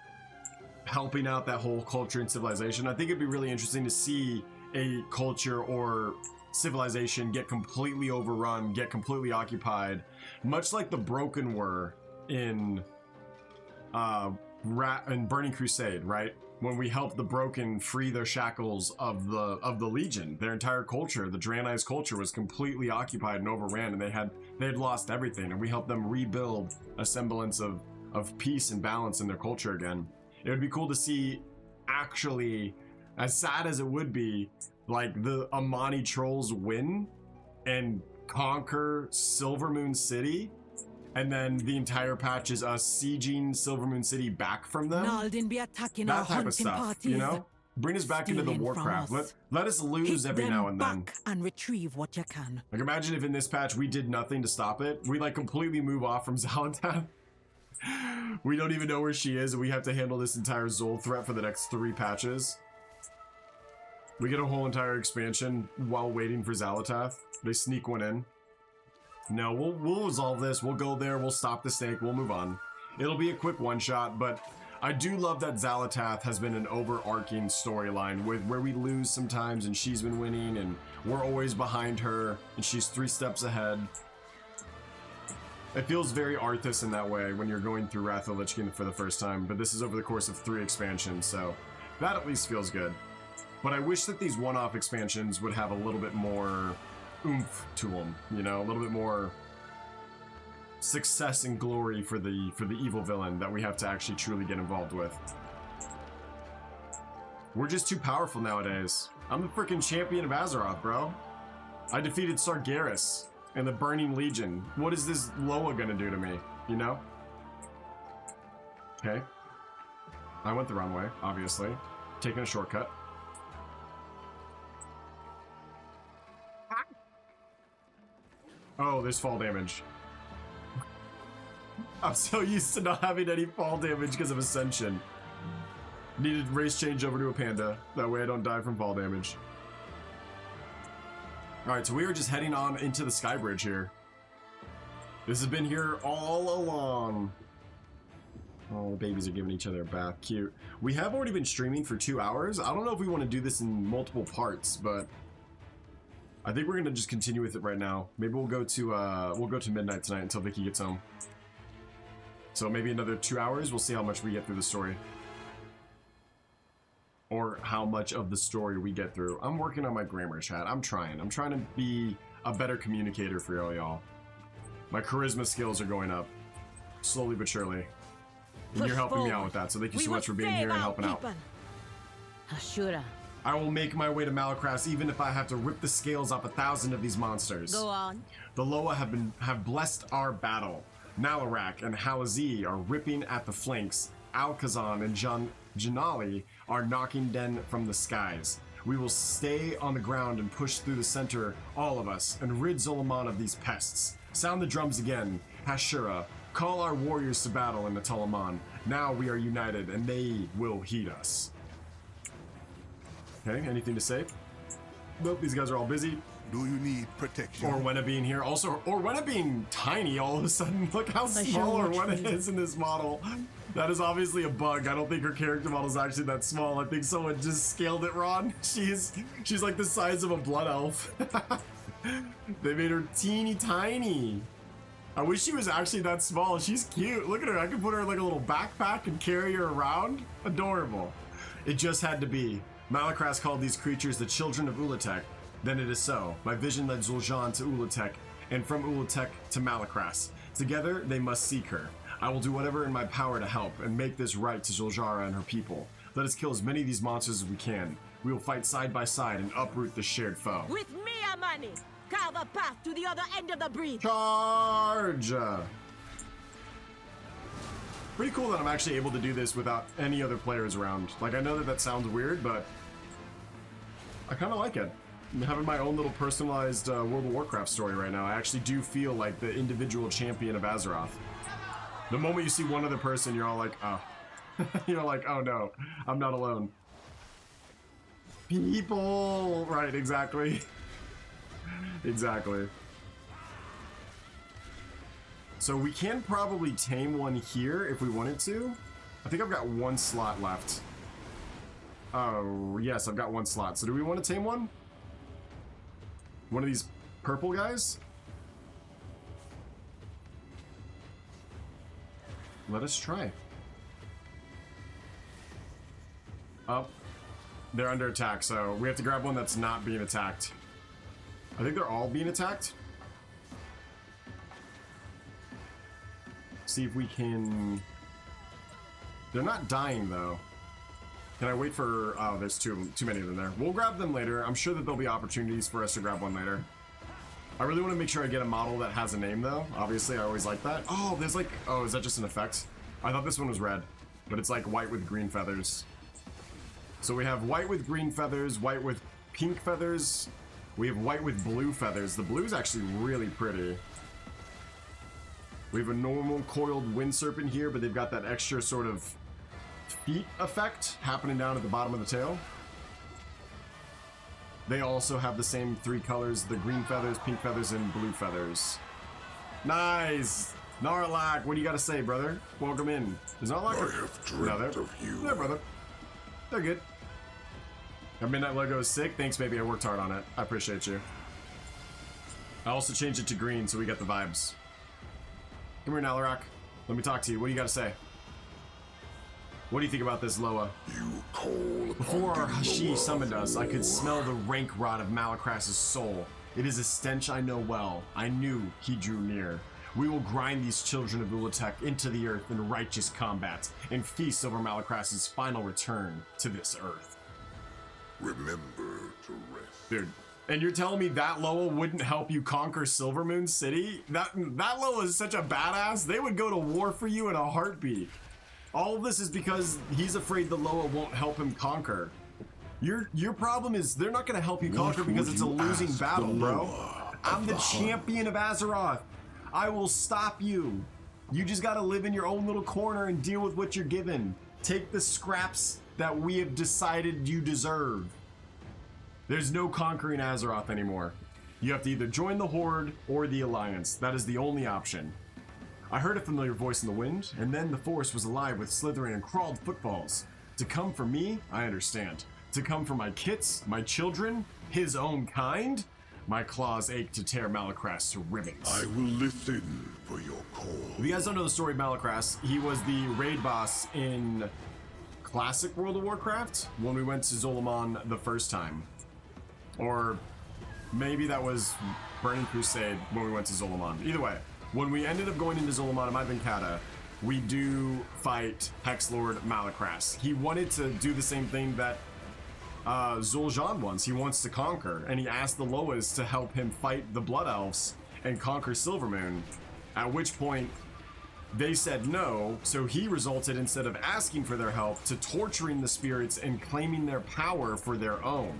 helping out that whole culture and civilization. I think it'd be really interesting to see a culture or civilization get completely overrun, get completely occupied, much like the Broken were in Burning Crusade, right? When we helped the Broken free their shackles of the Legion. Their entire culture, the Draenei's culture, was completely occupied and overran, and they had lost everything, and we helped them rebuild a semblance of peace and balance in their culture again. It would be cool to see, actually, as sad as it would be, like the Amani trolls win and conquer Silvermoon City, and then the entire patch is us sieging Silvermoon City back from them. Naldin be attacking our That type of hunting stuff, parties. you know? Bring us back into the Stealing from Warcraft. us. Let us lose Hit every them now and then. back and retrieve what you can. Like imagine if in this patch we did nothing to stop it. We like completely move off from Zalatath. We don't even know where she is, and we have to handle this entire Zol threat for the next 3 patches. We get a whole entire expansion while waiting for Zalatath. They sneak one in. No, we'll resolve this. We'll go there. We'll stop the snake. We'll move on. It'll be a quick one-shot, but I do love that Zalatath has been an overarching storyline with where we lose sometimes, and she's been winning, and we're always behind her, and she's 3 steps ahead. It feels very Arthas in that way when you're going through Wrath of the Lich King for the first time, but this is over the course of 3 expansions, so that at least feels good. But I wish that these one-off expansions would have a little bit more oomph to them, you know, a little bit more success and glory for the evil villain that we have to actually truly get involved with. We're just too powerful nowadays. I'm the freaking champion of Azeroth, bro. I defeated Sargeras and the Burning Legion. What is this Loa gonna do to me, you know? Okay. I went the wrong way, obviously. Taking a shortcut. Oh, there's fall damage. I'm so used to not having any fall damage because of Ascension. Needed race change over to a panda. That way I don't die from fall damage. Alright, so we are just heading on into the Sky Bridge here. This has been here all along. Oh, the babies are giving each other a bath. Cute. We have already been streaming for 2 hours. I don't know if we want to do this in multiple parts, but I think we're gonna just continue with it right now. Maybe we'll go to midnight tonight until Vicky gets home. So maybe another 2 hours. We'll see how much we get through the story, or how much of the story we get through. I'm working on my grammar, chat. I'm trying to be a better communicator for all y'all. My charisma skills are going up slowly but surely. And you're helping me out with that, so thank you so much for being here and helping out. Ashura. I will make my way to Malakras even if I have to rip the scales off 1,000 of these monsters. Go on. The Loa have blessed our battle. Nalarak and Halazi are ripping at the flanks. Alkazan and Janali are knocking Den from the skies. We will stay on the ground and push through the center, all of us, and rid Zolaman of these pests. Sound the drums again, Hashura. Call our warriors to battle in the Talaman. Now we are united, and they will heed us. Okay, anything to say? Nope, these guys are all busy. Do you need protection? Orwenna being here. Also, Orwenna being tiny all of a sudden. Look how small Orwenna is in this model. That is obviously a bug. I don't think her character model is actually that small. I think someone just scaled it wrong. She's like the size of a blood elf. They made her teeny tiny. I wish she was actually that small. She's cute. Look at her. I could put her in like a little backpack and carry her around. Adorable. It just had to be. Malakras called these creatures the children of Ulatek. Then it is so. My vision led Zul'Jin to Ulatek, and from Ulatek to Malakras. Together, they must seek her. I will do whatever in my power to help, and make this right to Zul'Jara and her people. Let us kill as many of these monsters as we can. We will fight side by side and uproot the shared foe. With me, Amani! Carve a path to the other end of the bridge! Charge! Pretty cool that I'm actually able to do this without any other players around. Like, I know that sounds weird, but I kind of like it. I'm having my own little personalized World of Warcraft story right now. I actually do feel like the individual champion of Azeroth. The moment you see one other person, you're all like, oh. You're like, oh no, I'm not alone. People! Right, exactly. Exactly. So we can probably tame one here if we wanted to. I think I've got one slot left. Oh, yes, I've got one slot. So do we want to tame one? One of these purple guys? Let us try. Oh, they're under attack, so we have to grab one that's not being attacked. I think they're all being attacked. See if we can... They're not dying, though. Can I wait for... Oh, there's too many of them there. We'll grab them later. I'm sure that there'll be opportunities for us to grab one later. I really want to make sure I get a model that has a name, though. Obviously, I always like that. Oh, there's like... Oh, is that just an effect? I thought this one was red, but it's like white with green feathers. So we have white with green feathers, white with pink feathers. We have white with blue feathers. The blue is actually really pretty. We have a normal coiled wind serpent here, but they've got that extra sort of feet effect happening down at the bottom of the tail. They also have the same three colors, the green feathers, pink feathers, and blue feathers. Nice! Narlac, what do you got to say, brother? Welcome in. Is Narlac? I have dreamt of you. There, brother. They're good. Our Midnight logo is sick. Thanks, baby. I worked hard on it. I appreciate you. I also changed it to green so we get the vibes. Come here, Nalarak. Let me talk to you. What do you got to say? What do you think about this, Loa? You call Before our Hashi summoned us, I could smell the rank rot of Malakras' soul. It is a stench I know well. I knew he drew near. We will grind these children of Ulatek into the earth in righteous combat and feast over Malacras's final return to this earth. Remember to rest. Dude, and you're telling me that Loa wouldn't help you conquer Silvermoon City? That Loa is such a badass. They would go to war for you in a heartbeat. All of this is because he's afraid the Loa won't help him conquer. Your problem is they're not going to help you conquer because it's a losing battle, bro. I'm the champion of Azeroth. I will stop you. You just got to live in your own little corner and deal with what you're given. Take the scraps that we have decided you deserve. There's no conquering Azeroth anymore. You have to either join the Horde or the Alliance. That is the only option. I heard a familiar voice in the wind, and then the forest was alive with slithering and crawled footfalls. To come for me, I understand. To come for my kits, my children, his own kind, my claws ache to tear Malacras to ribbons. I will listen for your call. If you guys don't know the story of Malacras, he was the raid boss in Classic World of Warcraft when we went to Zolomon the first time. Or maybe that was Burning Crusade when we went to Zolomon. Either way, when we ended up going into Zolomon and Ivankata, we do fight Hexlord Malacras. He wanted to do the same thing that Zul'Jin wants. He wants to conquer, and he asked the Loas to help him fight the Blood Elves and conquer Silvermoon, at which point they said no, so he resulted, instead of asking for their help, to torturing the spirits and claiming their power for their own.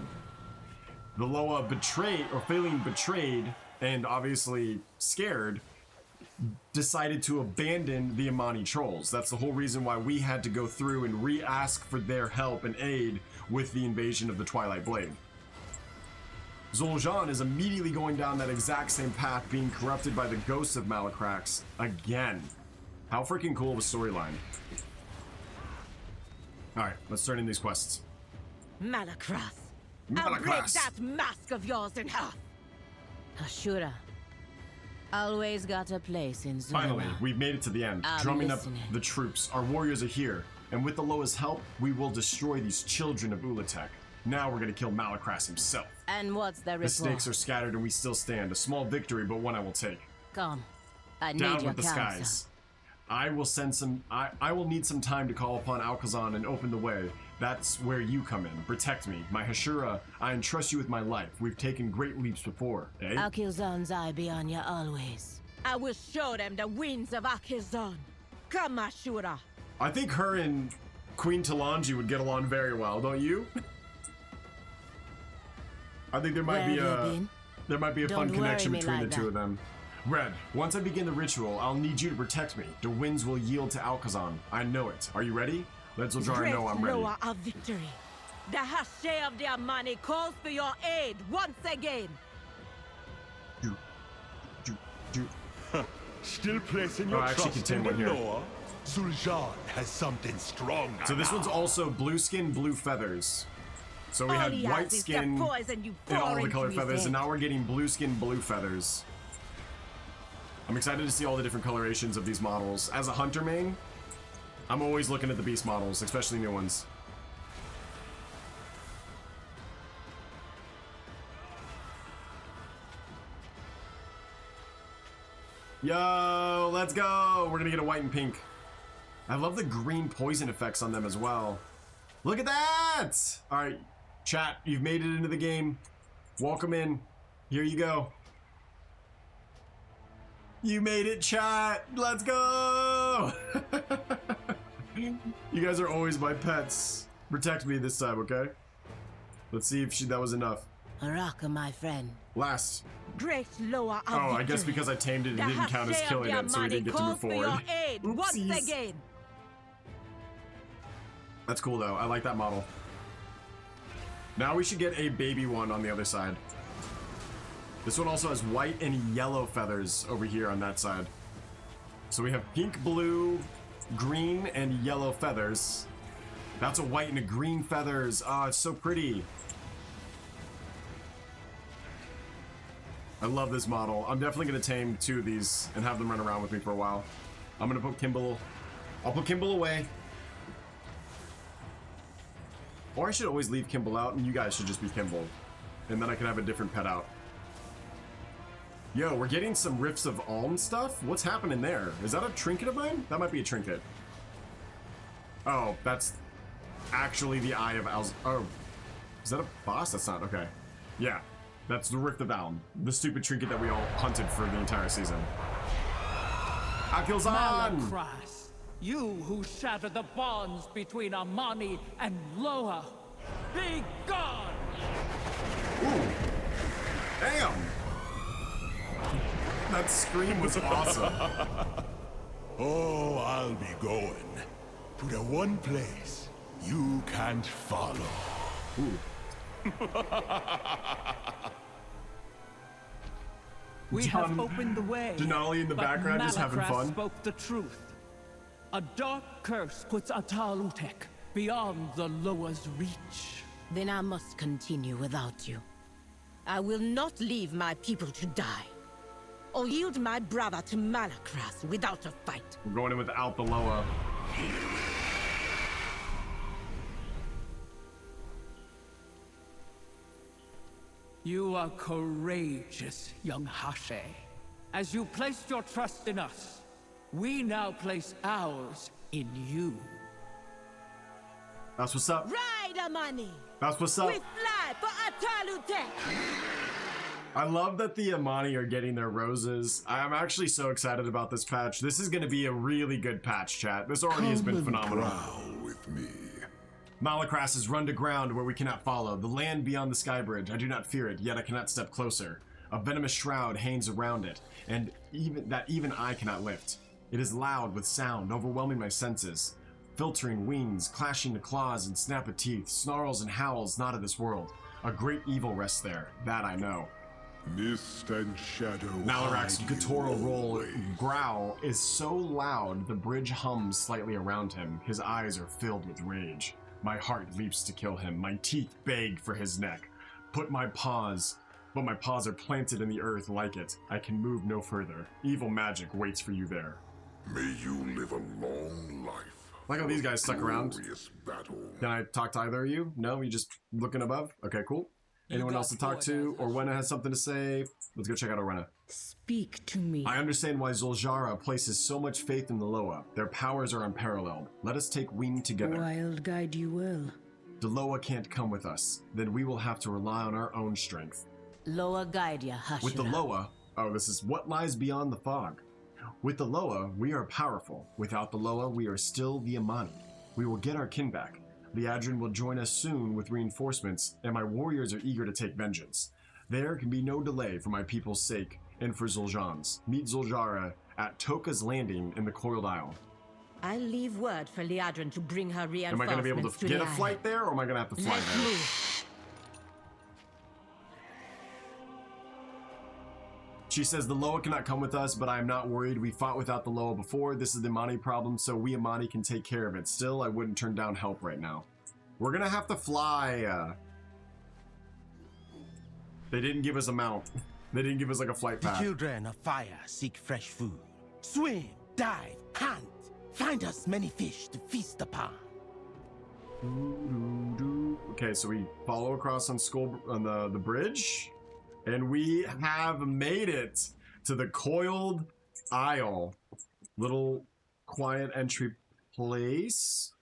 The Loa betrayed, or feeling betrayed, and obviously scared, decided to abandon the Amani trolls. That's the whole reason why we had to go through and re-ask for their help and aid with the invasion of the Twilight Blade. Zul'Jin is immediately going down that exact same path, being corrupted by the ghosts of Malacrax again. How freaking cool of a storyline. Alright, let's turn in these quests. Malacras. I'll break that mask of yours in half. Ashura. Always got a place in Zul'Jin. Finally, we've made it to the end, drumming up the troops. Our warriors are here, and with the Loa's help, we will destroy these children of Ulatek. Now we're gonna kill Malacras himself. And what's the report? The stakes are scattered and we still stand. A small victory, but one I will take. Come. I need Down your with the counsel. skies. I will send some. I will need some time to call upon Alcazan and open the way. That's where you come in. Protect me. My Hashura, I entrust you with my life. We've taken great leaps before, eh? Alcazan's eye be on you always. I will show them the winds of Alcazan. Come, Ashura. I think her and Queen Talanji would get along very well, don't you? I think there might be a fun connection between the two of them. Red, once I begin the ritual, I'll need you to protect me. The winds will yield to Alcazan. I know it. Are you ready? Let Zul'Jin know I'm ready. Loa of victory. The Hashe of the Amani calls for your aid once again. Still placing your trust in the Loa? Zul'Jin has something strong. So this one's also blue skin, blue feathers. So we had white skin and all the color feathers, and now we're getting blue skin, blue feathers. I'm excited to see all the different colorations of these models. As a hunter main, I'm always looking at the beast models, especially new ones. Yo, let's go! We're gonna get a white and pink. I love the green poison effects on them as well. Look at that! Alright, chat, you've made it into the game. Welcome in. Here you go. You made it, chat! Let's go! You guys are always my pets. Protect me this time, okay? Let's see if that was enough. Araka, my friend. Last. Great Loa of I guess because I tamed it, it didn't count as killing it, so we didn't get to move forward. Once again. That's cool though. I like that model. Now we should get a baby one on the other side. This one also has white and yellow feathers over here on that side. So we have pink, blue, green, and yellow feathers. That's a white and a green feathers. Ah, it's so pretty. I love this model. I'm definitely gonna tame 2 of these and have them run around with me for a while. I'm gonna put Kimball. I'll put Kimball away. Or I should always leave Kimball out and you guys should just be Kimball. And then I can have a different pet out. Yo, we're getting some Rifts of Alm stuff. What's happening there? Is that a trinket of mine? That might be a trinket. Oh, that's actually the Eye of Alz. Oh, is that a boss? That's not. Okay. Yeah, that's the Rift of Alm. The stupid trinket that we all hunted for the entire season. Akilzan! Malakras, you who shatter the bonds between Amani and Loa. Be gone! Ooh. Damn! That scream was awesome. Oh, I'll be going to the one place you can't follow. Ooh. We have opened the way. Denali in the background just having fun. Spoke the truth. A dark curse puts Atalutek beyond the Loa's reach. Then I must continue without you. I will not leave my people to die, or yield my brother to Malakras without a fight. We're going in without the Loa. You are courageous, young Hashe. As you placed your trust in us, we now place ours in you. That's what's up. Ride, Amani! That's what's up. We fly for Atalutek! I love that the Amani are getting their roses. I'm actually so excited about this patch. This is going to be a really good patch, chat. This already has been phenomenal. With me. Malakras has run to ground where we cannot follow. The land beyond the sky bridge. I do not fear it, yet I cannot step closer. A venomous shroud hangs around it, and even I cannot lift. It is loud with sound, overwhelming my senses. Filtering wings, clashing to claws and snap of teeth, snarls and howls not of this world. A great evil rests there, that I know. Mist and shadow. Malarak's guttural growl is so loud the bridge hums slightly around him. His eyes are filled with rage. My heart leaps to kill him. My teeth beg for his neck. But my paws are planted in the earth like it. I can move no further. Evil magic waits for you there. May you live a long life. Like how these guys stuck around. Can I talk to either of you? No, you just looking above? Okay, cool. Anyone else to talk to? Orwenna has something to say. Let's go check out Orwenna. Speak to me. I understand why Zul'jara places so much faith in the Loa. Their powers are unparalleled. Let us take wing together. Wild guide you will. The Loa can't come with us. Then we will have to rely on our own strength. Loa guide ya, Hashira. With the Loa, this is what lies beyond the fog. With the Loa, we are powerful. Without the Loa, we are still the Amani. We will get our kin back. Liadrin will join us soon with reinforcements, and my warriors are eager to take vengeance. There can be no delay for my people's sake and for Zul'jan's. Meet Zul'jara at Toka's Landing in the Coiled Isle. I leave word for Liadrin to bring her reinforcements. Am I going to be able to get a flight there, or am I going to have to fly Let's there? move. She says the Loa cannot come with us, but I am not worried. We fought without the Loa before. This is the Amani problem, so we Amani can take care of it. Still, I wouldn't turn down help right now. We're gonna have to fly. They didn't give us a mount. They didn't give us like a flight path. The children of fire seek fresh food. Swim, dive, hunt. Find us many fish to feast upon. Okay, so we follow across on the bridge. And we have made it to the Coiled Isle. Little quiet entry place.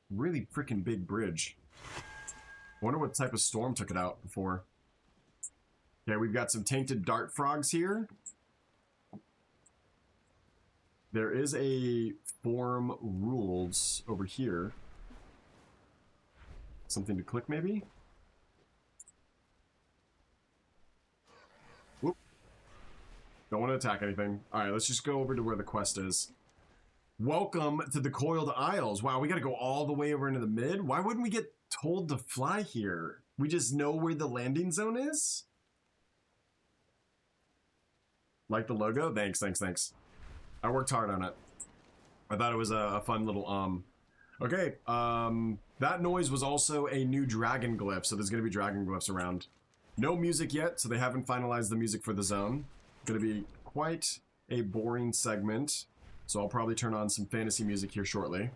Really freaking big bridge. I wonder what type of storm took it out before. Okay, we've got some tainted dart frogs here. There is a form rules over here. Something to click maybe? Don't want to attack anything. Alright, let's just go over to where the quest is. Welcome to the Coiled Isles. Wow, we gotta go all the way over into the mid? Why wouldn't we get told to fly here? We just know where the landing zone is? Like the logo? Thanks. I worked hard on it. I thought it was a fun little, Okay, that noise was also a new dragon glyph, so there's gonna be dragon glyphs around. No music yet, so they haven't finalized the music for the zone. Gonna be quite a boring segment, so I'll probably turn on some fantasy music here shortly.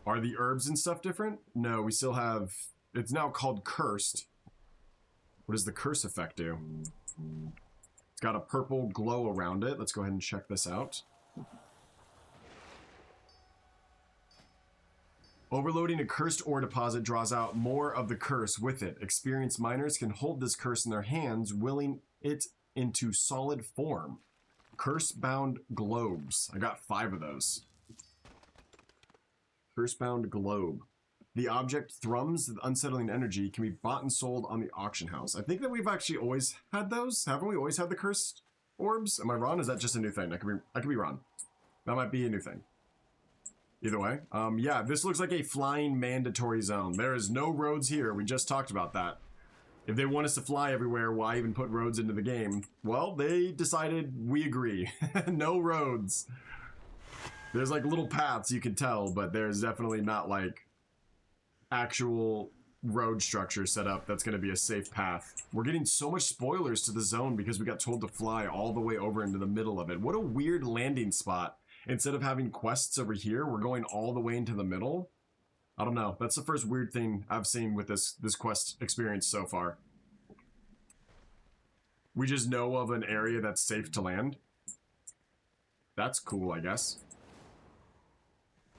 Are the herbs and stuff different? No, we still have... It's now called Cursed. What does the curse effect do? It's got a purple glow around it. Let's go ahead and check this out. Overloading a cursed ore deposit draws out more of the curse with it. Experienced miners can hold this curse in their hands, willing it into solid form. Curse-bound globes. I got 5 of those. Curse-bound globe. The object thrums with unsettling energy, can be bought and sold on the auction house. I think that we've actually always had those. Haven't we always had the cursed orbs? Am I wrong? Is that just a new thing? I could be wrong. That might be a new thing. Either way, yeah, this looks like a flying mandatory zone. There is no roads here. We just talked about that. If they want us to fly everywhere, why even put roads into the game? Well, they decided we agree. No roads. There's like little paths you can tell, but there's definitely not like actual road structure set up that's going to be a safe path. We're getting so much spoilers to the zone because we got told to fly all the way over into the middle of it. What a weird landing spot. Instead of having quests over here, we're going all the way into the middle. I don't know. That's the first weird thing I've seen with this quest experience so far. We just know of an area that's safe to land. That's cool, I guess.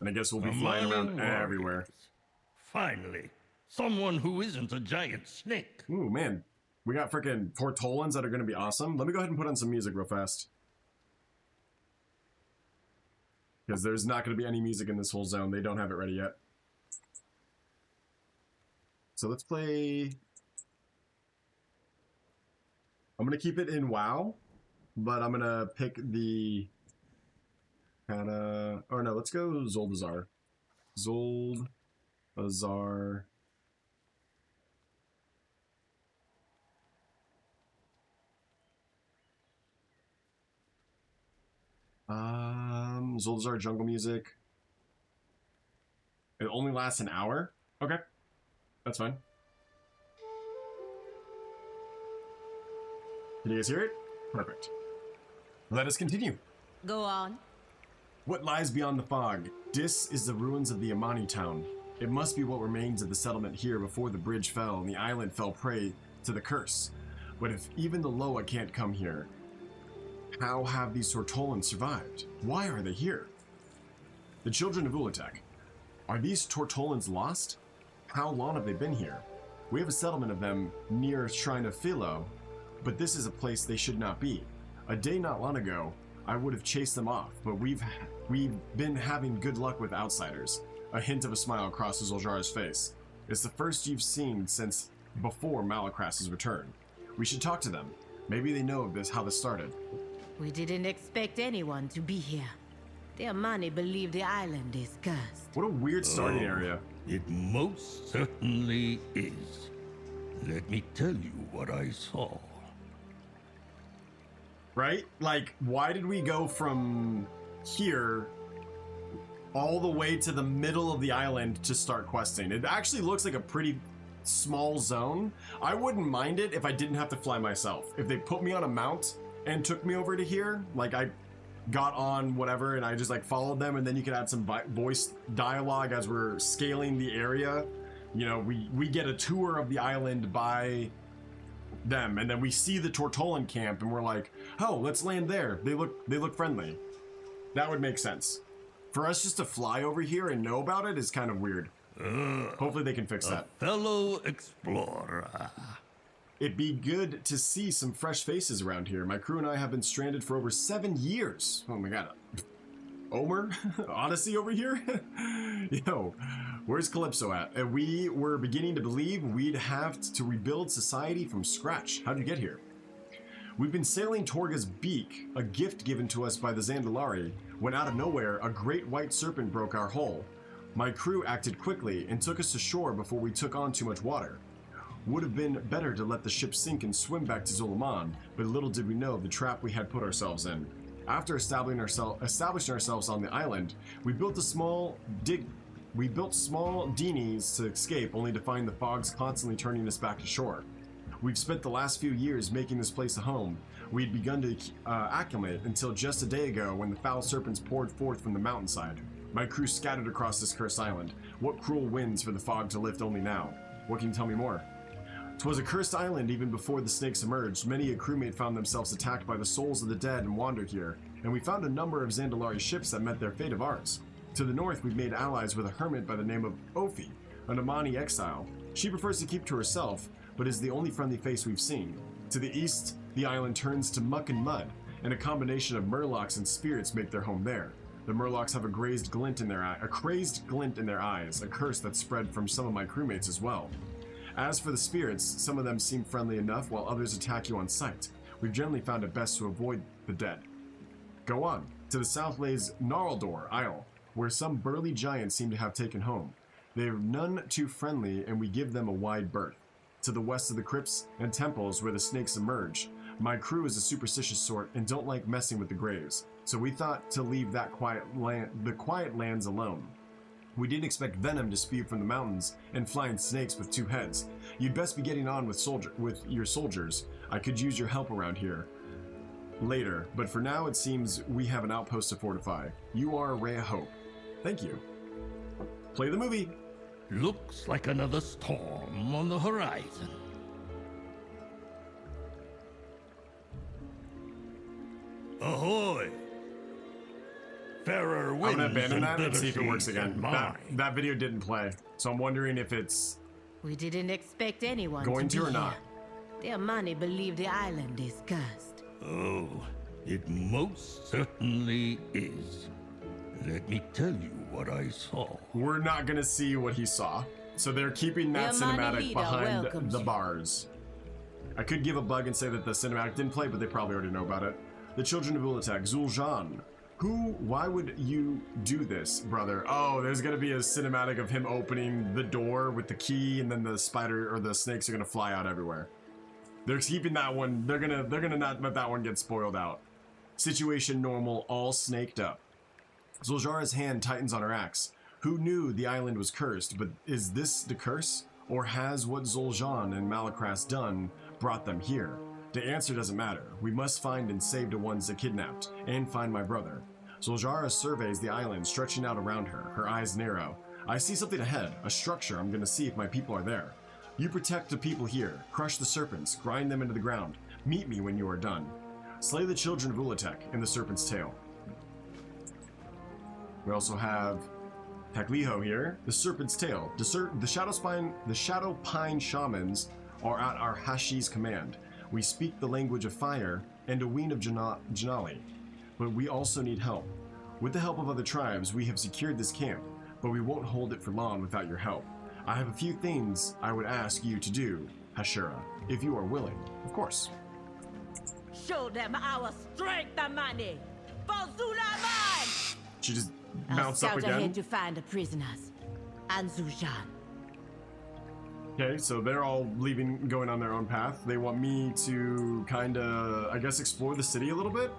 And I guess we'll be flying around everywhere. Finally, someone who isn't a giant snake. Ooh, man. We got freaking Tortolans that are going to be awesome. Let me go ahead and put on some music real fast. Because there's not going to be any music in this whole zone. They don't have it ready yet. So let's play... I'm going to keep it in WoW, but I'm going to pick the... Or no, let's go Zoldazar. Zoldazar. Zoldazar jungle music. It only lasts an hour? Okay. That's fine. Can you guys hear it? Perfect. Let us continue. Go on. What lies beyond the fog? Dis is the ruins of the Amani town. It must be what remains of the settlement here before the bridge fell and the island fell prey to the curse. But if even the Loa can't come here, how have these Tortolans survived? Why are they here? The children of Ulatek. Are these Tortolans lost? How long have they been here? We have a settlement of them near Shrine of Philo, but this is a place they should not be. A day not long ago, I would have chased them off, but we've been having good luck with outsiders. A hint of a smile crosses Zoljara's face. It's the first you've seen since before Malacras's return. We should talk to them. Maybe they know of this, how this started. We didn't expect anyone to be here. The Amani believe the island is cursed. What a weird starting area. It most certainly is. Let me tell you what I saw. Right? Like, why did we go from here all the way to the middle of the island to start questing? It actually looks like a pretty small zone. I wouldn't mind it if I didn't have to fly myself. If they put me on a mount and took me over to here, like I got on whatever and I just like followed them, and then you could add some voice dialogue as we're scaling the area. You know, we get a tour of the island by them, and then we see the Tortolan camp and we're like, oh, let's land there. They look friendly. That would make sense. For us just to fly over here and know about it is kind of weird. Hopefully they can fix that. Fellow explorer. It'd be good to see some fresh faces around here. My crew and I have been stranded for over 7 years. Oh my god. Omer? Odyssey over here? Yo, where's Calypso at? And we were beginning to believe we'd have to rebuild society from scratch. How'd you get here? We've been sailing Torga's beak, a gift given to us by the Zandalari, when out of nowhere, a great white serpent broke our hull. My crew acted quickly and took us to shore before we took on too much water. Would have been better to let the ship sink and swim back to Zulaman, but little did we know the trap we had put ourselves in. After establishing ourselves on the island, we built small dinghies to escape, only to find the fogs constantly turning us back to shore. We've spent the last few years making this place a home. We'd begun to acclimate until just a day ago when the foul serpents poured forth from the mountainside. My crew scattered across this cursed island. What cruel winds for the fog to lift only now? What can you tell me more? 'Twas a cursed island even before the snakes emerged. Many a crewmate found themselves attacked by the souls of the dead and wandered here, and we found a number of Zandalari ships that met their fate of ours. To the north, we've made allies with a hermit by the name of Ophi, an Amani exile. She prefers to keep to herself, but is the only friendly face we've seen. To the east, the island turns to muck and mud, and a combination of murlocs and spirits make their home there. The murlocs have a crazed glint in their eyes, a curse that spread from some of my crewmates as well. As for the spirits, some of them seem friendly enough, while others attack you on sight. We've generally found it best to avoid the dead. Go on. To the south lays Gnarldor Isle, where some burly giants seem to have taken home. They are none too friendly, and we give them a wide berth. To the west of the crypts and temples where the snakes emerge. My crew is a superstitious sort and don't like messing with the graves, so we thought to leave the quiet lands alone. We didn't expect venom to spew from the mountains and flying snakes with two heads. You'd best be getting on with your soldiers. I could use your help around here later, but for now it seems we have an outpost to fortify. You are a ray of hope. Thank you. Play the movie. Looks like another storm on the horizon. Ahoy! Fairer winds. I'm gonna abandon that and see if it works again. That video didn't play, so I'm wondering if it's We didn't expect anyone going to to be or not. here. The Amani believe the island is cursed. Oh, it most certainly is. Let me tell you what I saw. We're not gonna see what he saw, so they're keeping that cinematic behind the bars. I could give a bug and say that the cinematic didn't play, but they probably already know about it. The children of Ulatek, Zul'Jan. Why would you do this, brother? Oh, there's gonna be a cinematic of him opening the door with the key, and then the spider or the snakes are gonna fly out everywhere. They're keeping that one. They're gonna not let that one get spoiled out. Situation normal, all snaked up. Zul'Jara's hand tightens on her axe. Who knew the island was cursed? But is this the curse, or has what Zul'Jan and Malakras done brought them here? The answer doesn't matter. We must find and save the ones that kidnapped, and find my brother. Zul'Jara surveys the island, stretching out around her, her eyes narrow. I see something ahead, a structure. I'm gonna see if my people are there. You protect the people here, crush the serpents, grind them into the ground. Meet me when you are done. Slay the children of Ulatek in the serpent's tail. We also have Takliho here, the serpent's tail. The Shadow Pine shamans are at our Hashi's command. We speak the language of fire and a ween of Janali, but we also need help. With the help of other tribes, we have secured this camp, but we won't hold it for long without your help. I have a few things I would ask you to do, Hashira, if you are willing, of course. Show them our strength, Amani! For Zulaman! She just mounts up again. Ahead to find the prisoners and Zul'Jan. Okay, so they're all leaving, going on their own path. They want me to kind of, I guess, explore the city a little bit.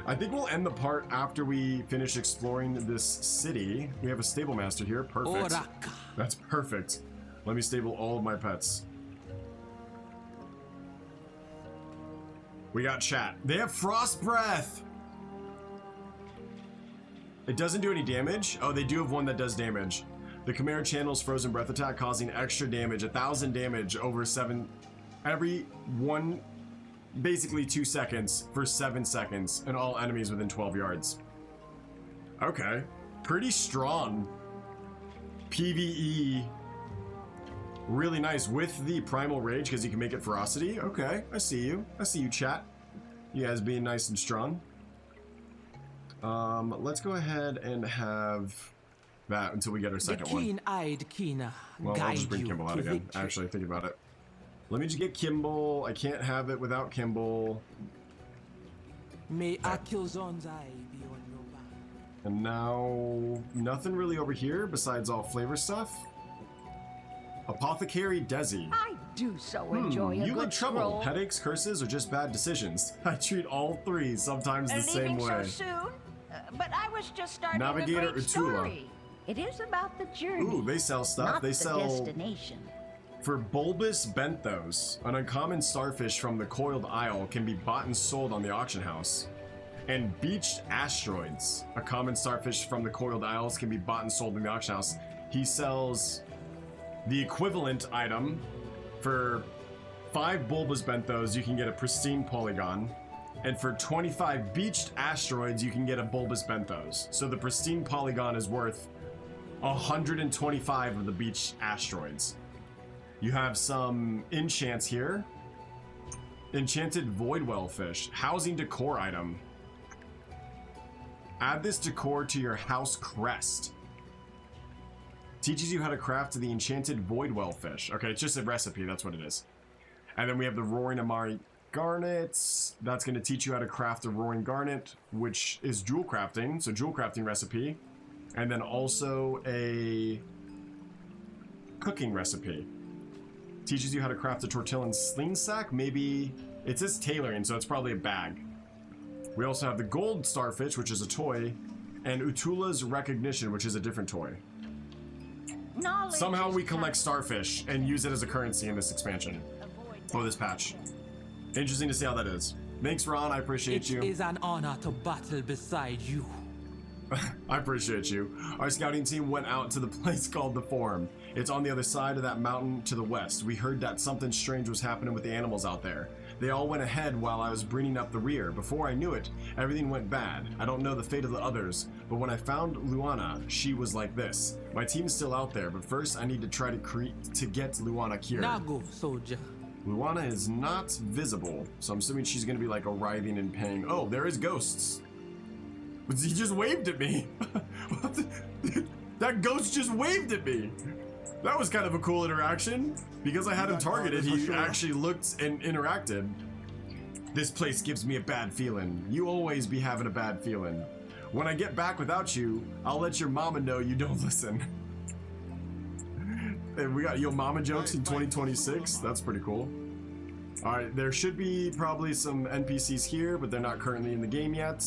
I think we'll end the part after we finish exploring this city. We have a stable master here. Perfect. Oraka. That's perfect. Let me stable all of my pets. We got chat. They have frost breath. It doesn't do any damage. Oh, they do have one that does damage. The Chimera channels frozen breath attack, causing extra damage, 1,000 damage over every basically 2 seconds for 7 seconds, and all enemies within 12 yards. Okay, pretty strong. PvE, really nice with the primal rage because you can make it ferocity. Okay, I see you. I see you, chat. You guys being nice and strong. Let's go ahead and have that until we get our second one. Keen-eyed Kina. Well, I'll just bring Kimball out again. Actually, think about it. Let me just get Kimball. I can't have it without Kimball. May Akilzon's eye be on your back. And now, nothing really over here besides all flavor stuff. Apothecary Desi. I do so enjoy a you good look trouble. scroll. Headaches, curses, or just bad decisions? I treat all three sometimes the same way. Leaving so soon? But I was just starting Navigator a great Utula. story. It is about the journey. Ooh, they sell stuff. Not They the sell destination. For bulbous benthos, an uncommon starfish from the Coiled Isle can be bought and sold on the auction house. And beached asteroids, a common starfish from the Coiled Isles, can be bought and sold in the auction house. He sells the equivalent item for 5 bulbous benthos, you can get a pristine polygon. And for 25 beached asteroids, you can get a bulbous benthos. So the pristine polygon is worth 125 of the beached asteroids. You have some enchants here. Enchanted voidwell fish. Housing decor item. Add this decor to your house crest. Teaches you how to craft the enchanted voidwell fish. Okay, it's just a recipe, that's what it is. And then we have the roaring amari garnets. That's going to teach you how to craft a roaring garnet, which is jewel crafting, so jewel crafting recipe. And then also a cooking recipe. Teaches you how to craft a tortilla sling sack. Maybe it says tailoring, so it's probably a bag. We also have the gold starfish, which is a toy, and Utula's recognition, which is a different toy. Somehow we collect starfish and use it as a currency in this expansion, or this patch. Interesting to see how that is. Thanks, Ron. I appreciate you. It is an honor to battle beside you. I appreciate you. Our scouting team went out to the place called the Forum. It's on the other side of that mountain to the west. We heard that something strange was happening with the animals out there. They all went ahead while I was bringing up the rear. Before I knew it, everything went bad. I don't know the fate of the others, but when I found Luana, she was like this. My team's still out there, but first I need to try to get Luana cured. Now go, soldier. Luana is not visible, so I'm assuming she's gonna be like arriving and paying. Oh, there is ghosts. But he just waved at me. That ghost just waved at me. That was kind of a cool interaction. Because I had him targeted, he actually looked and interacted. This place gives me a bad feeling. You always be having a bad feeling. When I get back without you, I'll let your mama know you don't listen. And we got yo mama jokes in 2026. That's pretty cool. All right, there should be probably some NPCs here, but they're not currently in the game yet.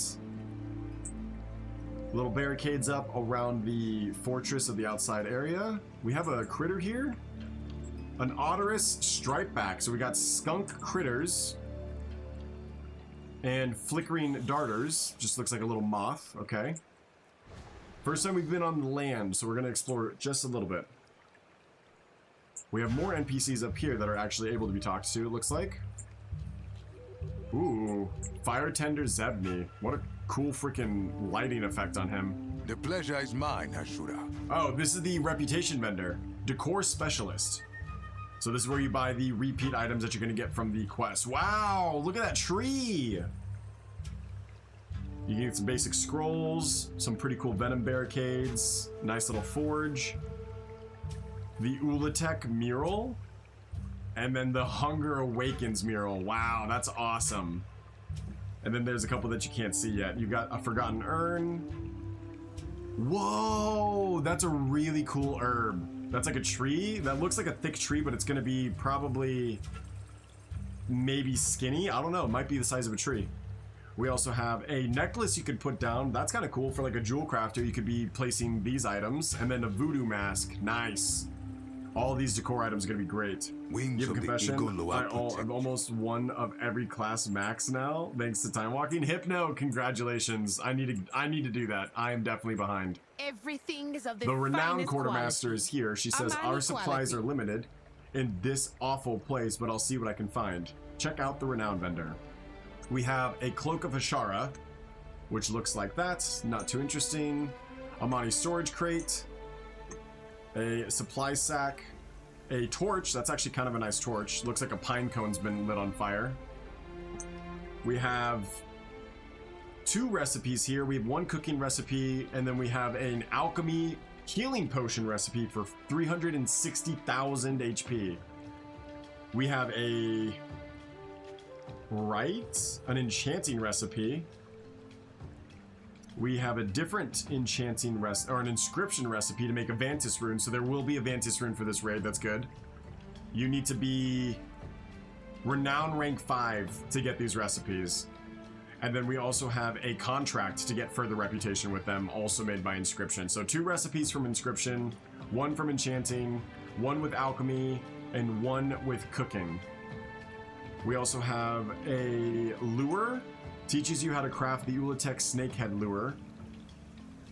Little barricades up around the fortress of the outside area. We have a critter here. An Otterus stripeback. So we got skunk critters. And flickering darters. Just looks like a little moth. Okay. First time we've been on the land, so we're going to explore just a little bit. We have more NPCs up here that are actually able to be talked to, it looks like. Ooh. Fire Tender Zebni. What a cool freaking lighting effect on him. The pleasure is mine, Ashura. Oh, this is the reputation vendor. Decor specialist. So this is where you buy the repeat items that you're going to get from the quest. Wow, look at that tree. You can get some basic scrolls, some pretty cool venom barricades, nice little forge. The Ulatek mural. And then the Hunger Awakens mural. Wow, that's awesome. And then there's a couple that you can't see yet. You've got a Forgotten Urn. Whoa, that's a really cool herb. That's like a tree. That looks like a thick tree, but it's gonna be probably maybe skinny. I don't know, it might be the size of a tree. We also have a necklace you could put down. That's kind of cool for like a jewel crafter. You could be placing these items. And then a voodoo mask, nice. All these decor items are gonna be great. Wings Give of confession, I'm almost one of every class max now, thanks to time walking. Hypno, congratulations. I need to do that. I am definitely behind. Everything is of The renowned quartermaster is here. She says our supplies are limited in this awful place, but I'll see what I can find. Check out the renowned vendor. We have a cloak of Ashara, which looks like that. Not too interesting. Amani storage crate. A supply sack, a torch. That's actually kind of a nice torch. Looks like a pine cone's been lit on fire. We have 2 recipes here. We have 1 cooking recipe, and then we have an alchemy healing potion recipe for 360,000 HP. We have an enchanting recipe. We have a different enchanting an inscription recipe to make a Vantis rune, so there will be a Vantis rune for this raid. That's good. You need to be renown rank 5 to get these recipes. And then we also have a contract to get further reputation with them, also made by Inscription. So 2 recipes from Inscription, 1 from enchanting, 1 with alchemy, and 1 with cooking. We also have a lure. Teaches you how to craft the Ulatek snakehead lure.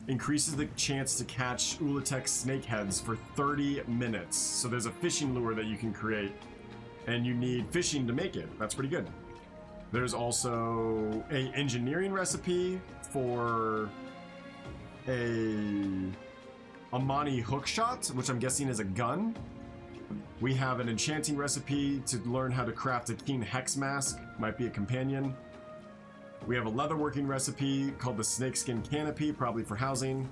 Increases the chance to catch Ulatek snakeheads for 30 minutes. So there's a fishing lure that you can create. and you need fishing to make it. That's pretty good. There's also a engineering recipe for a Amani hookshot, which I'm guessing is a gun. We have an enchanting recipe to learn how to craft a keen hex mask, might be a companion. We have a leatherworking recipe called the snakeskin canopy, probably for housing.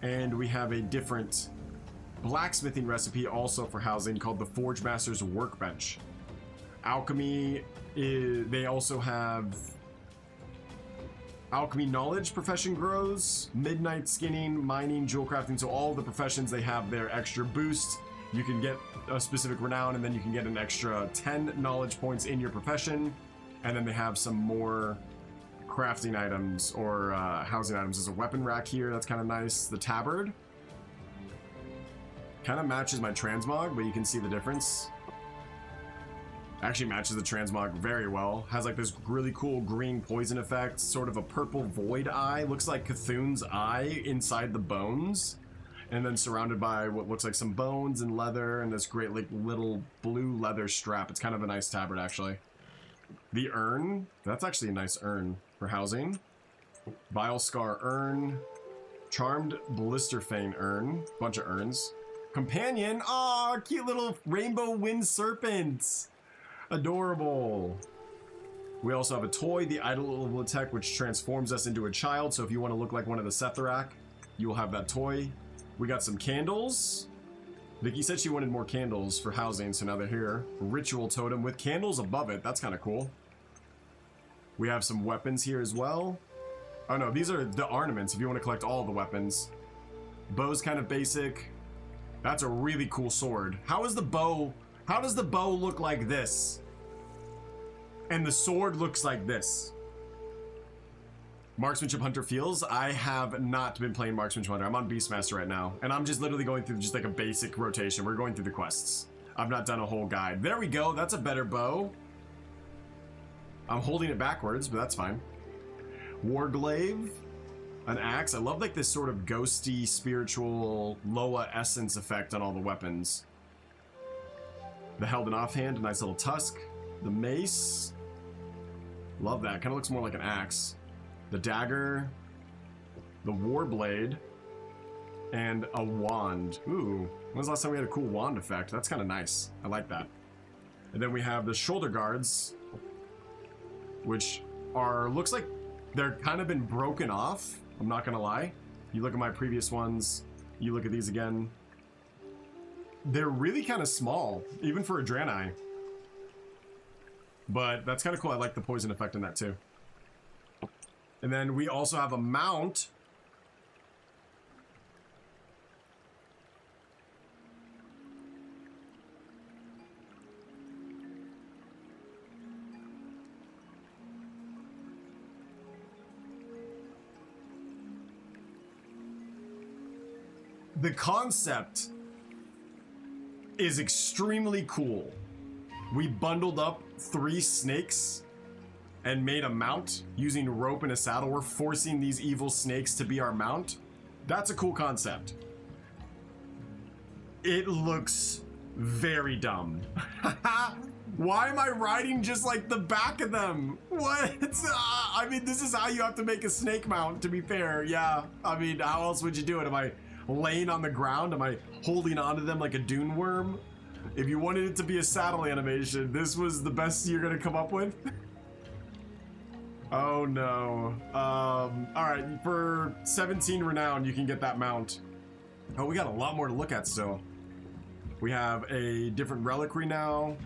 And we have a different blacksmithing recipe also for housing called the Forge Master's Workbench. Alchemy they also have alchemy knowledge profession grows, midnight skinning, mining, jewel crafting. So all the professions, they have their extra boost. You can get a specific renown, and then you can get an extra 10 knowledge points in your profession. And then they have some more crafting items or housing items. There's a weapon rack here, that's kind of nice. The tabard kind of matches my transmog, but you can see the difference. Actually matches the transmog very well. Has like this really cool green poison effect, sort of a purple void eye. Looks like Cthulhu's eye inside the bones, and then surrounded by what looks like some bones and leather and this great like little blue leather strap. It's kind of a nice tabard actually. The urn, that's actually a nice urn for housing. Vile Scar urn, Charmed Blisterfane urn, bunch of urns. Companion, aw, cute little rainbow wind serpent. Adorable. We also have a toy, the Idol Tech, which transforms us into a child. So if you want to look like one of the Setharak, you will have that toy. We got some candles. Vicky said she wanted more candles for housing, so now they're here. Ritual totem with candles above it. That's kind of cool. We have some weapons here as well. Oh no, these are the ornaments if you want to collect all the weapons. Bow's kind of basic. That's a really cool sword. How does the bow look like this? And the sword looks like this. Marksmanship Hunter feels. I have not been playing Marksmanship Hunter. I'm on Beastmaster right now. And I'm just literally going through just like a basic rotation. We're going through the quests. I've not done a whole guide. There we go. That's a better bow. I'm holding it backwards, but that's fine. Warglaive. An axe. I love like this sort of ghosty, spiritual, Loa essence effect on all the weapons. The held in offhand, a nice little tusk. The mace. Love that. Kind of looks more like an axe. The dagger. The warblade. And a wand. Ooh. When was the last time we had a cool wand effect? That's kind of nice. I like that. And then we have the shoulder guards, which are, looks like they're kind of been broken off. I'm not gonna lie. You look at my previous ones, you look at these again. They're really kind of small, even for a Draenei. But that's kind of cool. I like the poison effect in that too. And then we also have a mount. The concept is extremely cool. We bundled up 3 snakes and made a mount using rope and a saddle. We're forcing these evil snakes to be our mount. That's a cool concept. It looks very dumb. Why am I riding just like the back of them? What? I mean, this is how you have to make a snake mount, to be fair. Yeah, I mean, how else would you do it? Am I laying on the ground? Am I holding onto them like a dune worm? If you wanted it to be a saddle animation, this was the best you're gonna come up with? Oh no. All right, for 17 renown, you can get that mount. Oh, we got a lot more to look at still. We have a different reliquary now.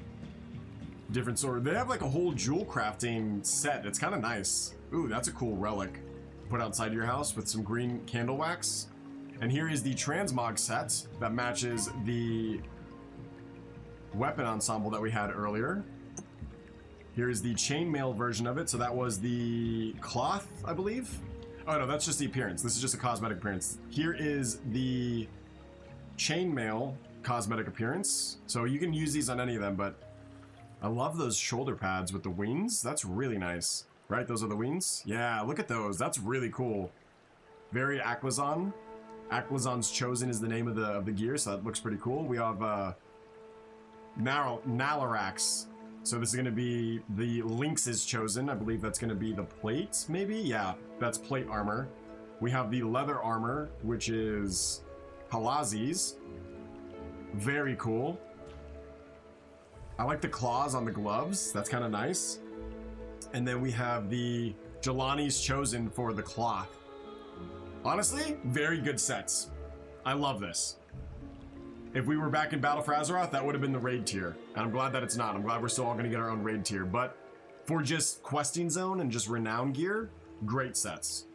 Different sword. They have like a whole jewel crafting set. It's kind of nice. Ooh, that's a cool relic. Put outside your house with some green candle wax. And here is the transmog set that matches the weapon ensemble that we had earlier. Here is the chainmail version of it. So that was the cloth, I believe. Oh no, that's just the appearance. This is just a cosmetic appearance. Here is the chainmail cosmetic appearance. So you can use these on any of them, but I love those shoulder pads with the wings. That's really nice. Right, those are the wings? Yeah, look at those. That's really cool. Very Nalarax. So this is going to be the Lynx's chosen. I believe that's going to be the plate, maybe? Yeah, that's plate armor. We have the leather armor, which is Halazi's. Very cool. I like the claws on the gloves. That's kind of nice. And then we have the Jelani's chosen for the cloth. Honestly, very good sets. I love this. If we were back in Battle for Azeroth, that would have been the raid tier. And I'm glad that it's not. I'm glad we're still all going to get our own raid tier. But for just questing zone and just renown gear, great sets.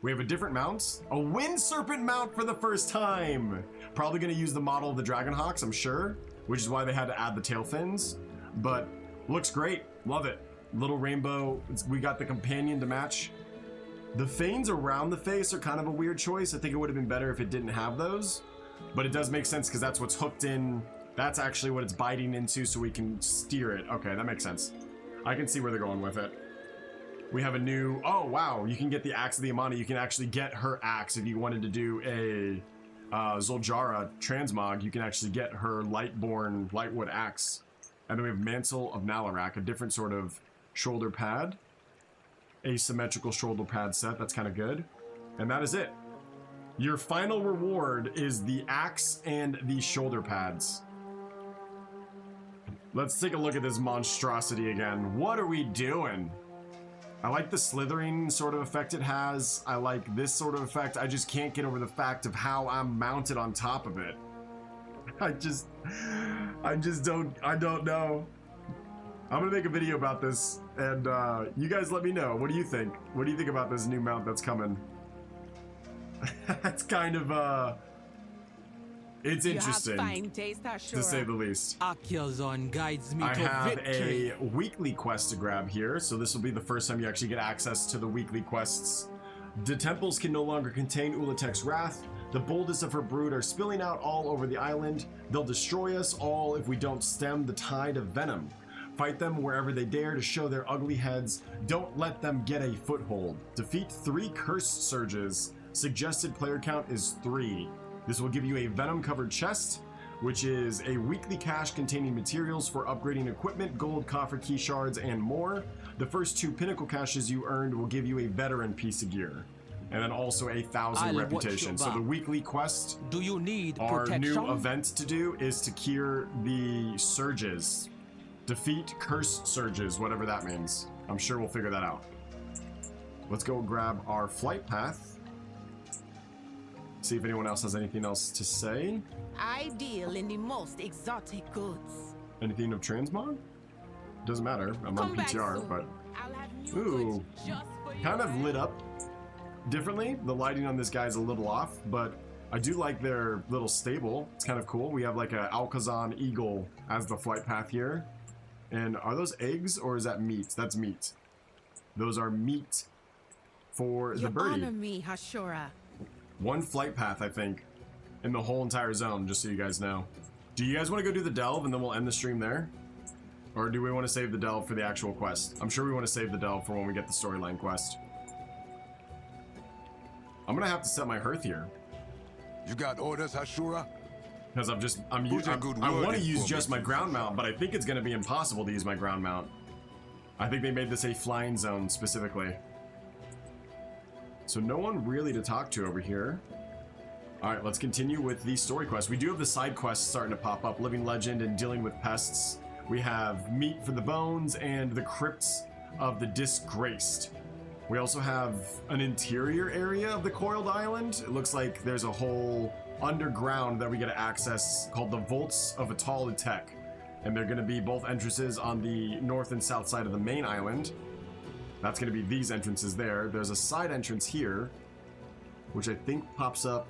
We have a different mount. A Wind Serpent mount for the first time. Probably going to use the model of the Dragonhawks, I'm sure. Which is why they had to add the tail fins. But looks great. Love it. Little rainbow. We got the companion to match. The fanes around the face are kind of a weird choice. I think it would have been better if it didn't have those. But it does make sense because that's what's hooked in. That's actually what it's biting into so we can steer it. Okay, that makes sense. I can see where they're going with it. We have a new... Oh, wow. You can get the Axe of the Amani. You can actually get her axe if you wanted to do a Zul'Jara transmog. You can actually get her Lightborn Lightwood axe. And then we have Mantle of Nalarak, a different sort of shoulder pad. Asymmetrical shoulder pad set. That's kind of good. And that is it. Your final reward is the axe and the shoulder pads. Let's take a look at this monstrosity again. What are we doing? I like the slithering sort of effect it has. I like this sort of effect. I just can't get over the fact of how I'm mounted on top of it. I don't know. I'm gonna make a video about this and you guys let me know. What do you think? What do you think about this new mount that's coming? It's kind of it's interesting, to say the least. Akiazon guides me I to have victory. a weekly quest to grab here, so this will be the first time you actually get access to the weekly quests. The temples can no longer contain Ulatek's wrath. The boldest of her brood are spilling out all over the island. They'll destroy us all if we don't stem the tide of venom. Fight them wherever they dare to show their ugly heads. Don't let them get a foothold. Defeat 3 cursed surges. Suggested player count is 3. This will give you a venom-covered chest, which is a weekly cache containing materials for upgrading equipment, gold, coffer, key shards, and more. The first 2 pinnacle caches you earned will give you a veteran piece of gear, and then also 1,000 reputation. So the weekly quest, do you need our protection? new event to do is to cure the surges. Defeat cursed surges, whatever that means. I'm sure we'll figure that out. Let's go grab our flight path. See if anyone else has anything else to say. I deal in the most exotic goods. Anything of transmog? Doesn't matter. I'm on PTR, but ooh, kind of lit up differently. The lighting on this guy's a little off, but I do like their little stable. It's kind of cool. We have like a Alcazan eagle as the flight path here. And are those eggs or is that meat? That's meat. Those are meat for the birdie. Honor me, Hashura. 1 flight path, I think, in the whole entire zone, just so you guys know. Do you guys want to go do the delve and then we'll end the stream there? Or do we want to save the delve for the actual quest? I'm sure we want to save the delve for when we get the storyline quest. I'm gonna have to set my hearth here. You got orders, Hashura? Because I want to use just my ground mount, but I think it's gonna be impossible to use my ground mount. I think they made this a flying zone specifically. So no one really to talk to over here. All right, let's continue with the story quest. We do have the side quests starting to pop up. Living Legend and Dealing with Pests. We have Meat for the Bones and the Crypts of the Disgraced. We also have an interior area of the Coiled Island. It looks like there's a whole underground that we get to access called the Vaults of Atal Utek. And they're going to be both entrances on the north and south side of the main island. That's going to be these entrances there. There's a side entrance here, which I think pops up.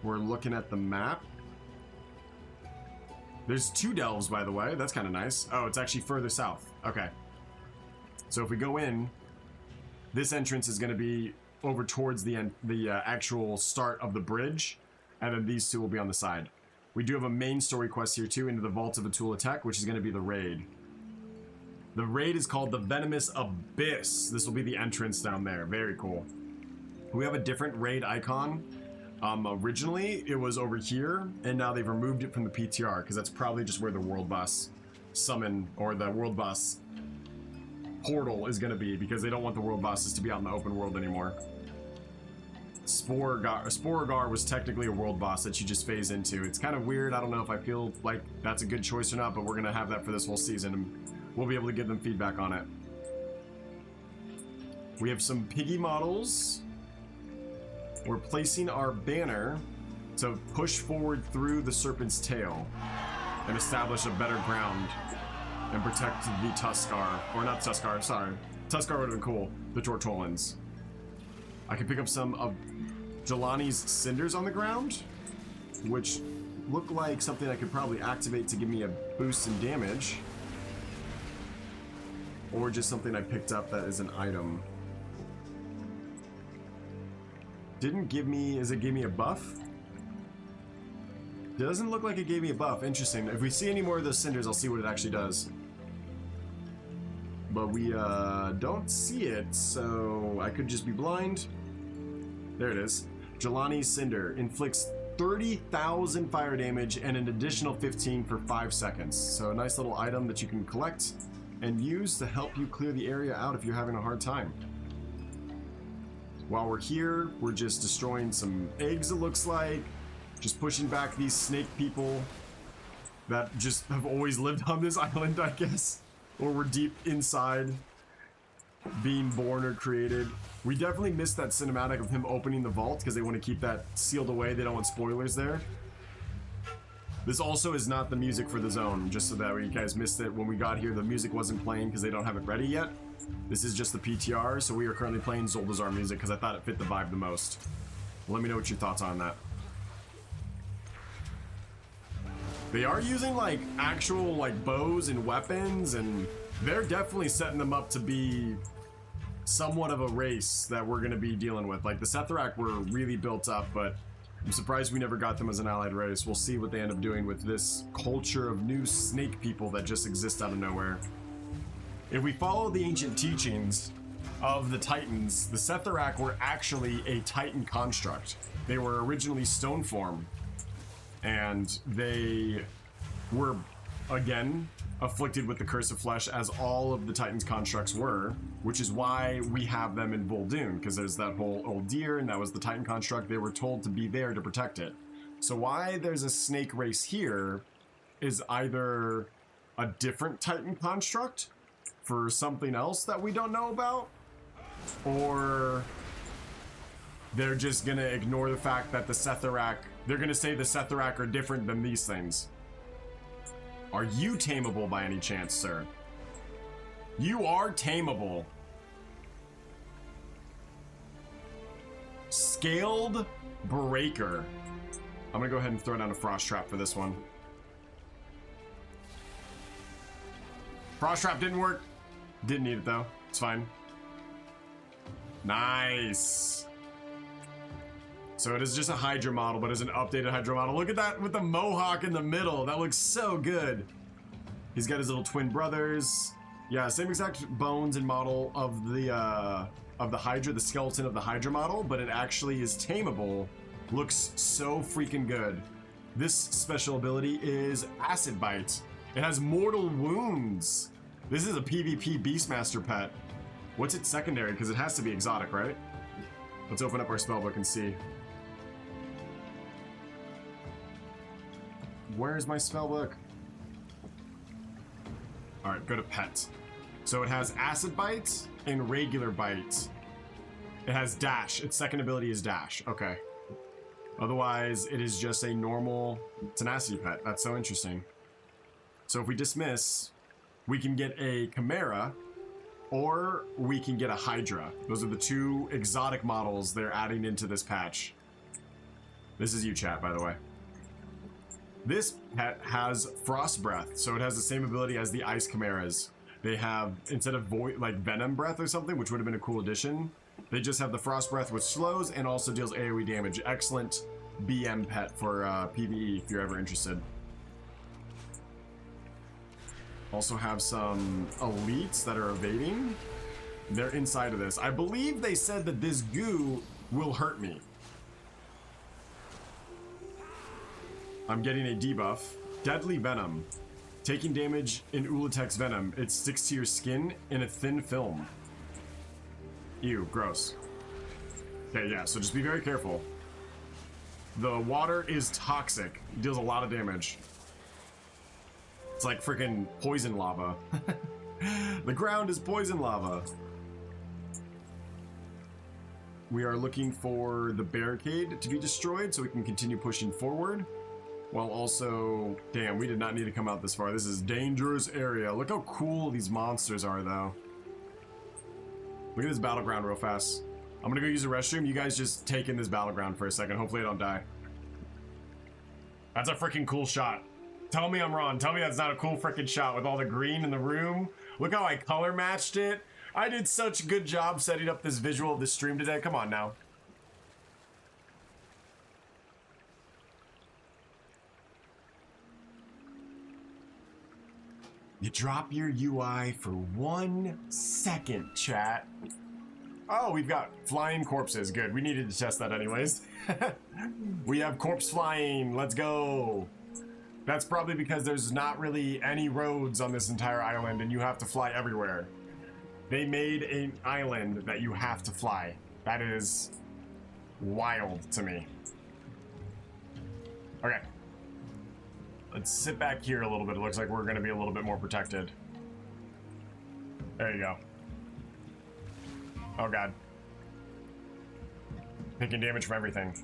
We're looking at the map. There's 2 delves, by the way. That's kind of nice. Oh, it's actually further south. Okay. So if we go in, this entrance is going to be over towards the end, the actual start of the bridge, and then these 2 will be on the side. We do have a main story quest here too, into the Vaults of Atul Utek, which is going to be the raid. The raid is called the Venomous Abyss. This will be the entrance down there. Very cool. We have a different raid icon Originally, it was over here, and now they've removed it from the PTR, because that's probably just where the world boss summon, or the world boss portal is going to be, because they don't want the world bosses to be out in the open world anymore. Sporagar was technically a world boss that you just phase into. It's kind of weird. I don't know if I feel like that's a good choice or not, but we're going to have that for this whole season, and we'll be able to give them feedback on it. We have some piggy models. We're placing our banner to push forward through the serpent's tail and establish a better ground and protect the Tuskar, or not Tuskar, sorry. Tuskar would have been cool, the Tortolans. I can pick up some of Jelani's cinders on the ground, which look like something I could probably activate to give me a boost in damage. Or just something I picked up that is an item. Didn't give me, it gave me a buff? Doesn't look like it gave me a buff. Interesting. If we see any more of those cinders, I'll see what it actually does. But we don't see it, so I could just be blind. There it is. Jelani's Cinder inflicts 30,000 fire damage and an additional 15 for 5 seconds. So a nice little item that you can collect and use to help you clear the area out if you're having a hard time. While we're here, we're just destroying some eggs, it looks like. Just pushing back these snake people that just have always lived on this island, I guess. Or we're deep inside being born or created. We definitely missed that cinematic of him opening the vault because they want to keep that sealed away. They don't want spoilers there. This also is not the music for the zone, just so that you guys missed it. When we got here, the music wasn't playing because they don't have it ready yet. This is just the PTR, so we are currently playing Zuldazar music because I thought it fit the vibe the most. Let me know what your thoughts are on that. They are using like actual like bows and weapons, and they're definitely setting them up to be somewhat of a race that we're going to be dealing with. Like the Setharak were really built up, but I'm surprised we never got them as an allied race. We'll see what they end up doing with this culture of new snake people that just exist out of nowhere. If we follow the ancient teachings of the Titans, the Setharak were actually a Titan construct. They were originally stone form, and they were, again, afflicted with the curse of flesh, as all of the Titans constructs were, which is why we have them in Vol'dun, because there's that whole old deer, and that was the Titan construct. They were told to be there to protect it. So why there's a snake race here is either a different Titan construct for something else that we don't know about, or they're just gonna ignore the fact that the Setharak, they're gonna say the Setharak are different than these things. Are you tameable by any chance, sir? You are tameable. Scaled Breaker. I'm gonna go ahead and throw down a Frost Trap for this one. Frost Trap didn't work. Didn't need it though. It's fine. Nice. So it is just a Hydra model, but it's an updated Hydra model. Look at that with the mohawk in the middle. That looks so good. He's got his little twin brothers. Yeah, same exact bones and model of the Hydra, the skeleton of the Hydra model, but it actually is tameable. Looks so freaking good. This special ability is Acid Bite. It has mortal wounds. This is a PvP Beastmaster pet. What's its secondary? Because it has to be exotic, right? Let's open up our spellbook and see. Where's my spellbook? All right, go to pet. So it has Acid Bite and Regular Bite. It has Dash. Its second ability is Dash. Okay. Otherwise, it is just a normal Tenacity pet. That's so interesting. So if we dismiss, we can get a Chimera, or we can get a Hydra. Those are the two exotic models they're adding into this patch. This is you, chat, by the way. This pet has Frost Breath, so it has the same ability as the Ice Chimeras. They have, instead of Venom Breath or something, which would have been a cool addition, they just have the Frost Breath, which slows and also deals AoE damage. Excellent BM pet for PvE if you're ever interested. Also have some elites that are evading. They're inside of this. I believe they said that this goo will hurt me. I'm getting a debuff. Deadly Venom. Taking damage in Ulatek's venom, it sticks to your skin in a thin film. Ew, gross. Okay, yeah, so just be very careful. The water is toxic. It deals a lot of damage. It's like freaking poison lava. The ground is poison lava. We are looking for the barricade to be destroyed so we can continue pushing forward. While also, damn, we did not need to come out this far. This is a dangerous area. Look how cool these monsters are, though. Look at this battleground real fast. I'm gonna go use the restroom. You guys just take in this battleground for a second. Hopefully I don't die. That's a freaking cool shot. Tell me I'm wrong. Tell me that's not a cool freaking shot with all the green in the room. Look how I color matched it. I did such a good job setting up this visual of the stream today. Come on now. You drop your UI for 1 second, chat. Oh, we've got flying corpses. Good. We needed to test that anyways. We have corpse flying. Let's go. That's probably because there's not really any roads on this entire island and you have to fly everywhere. They made an island that you have to fly. That is wild to me. Okay. Let's sit back here a little bit. It looks like we're going to be a little bit more protected. There you go. Oh god. Taking damage from everything.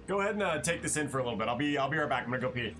Go ahead and take this in for a little bit. I'll be right back. I'm gonna go pee.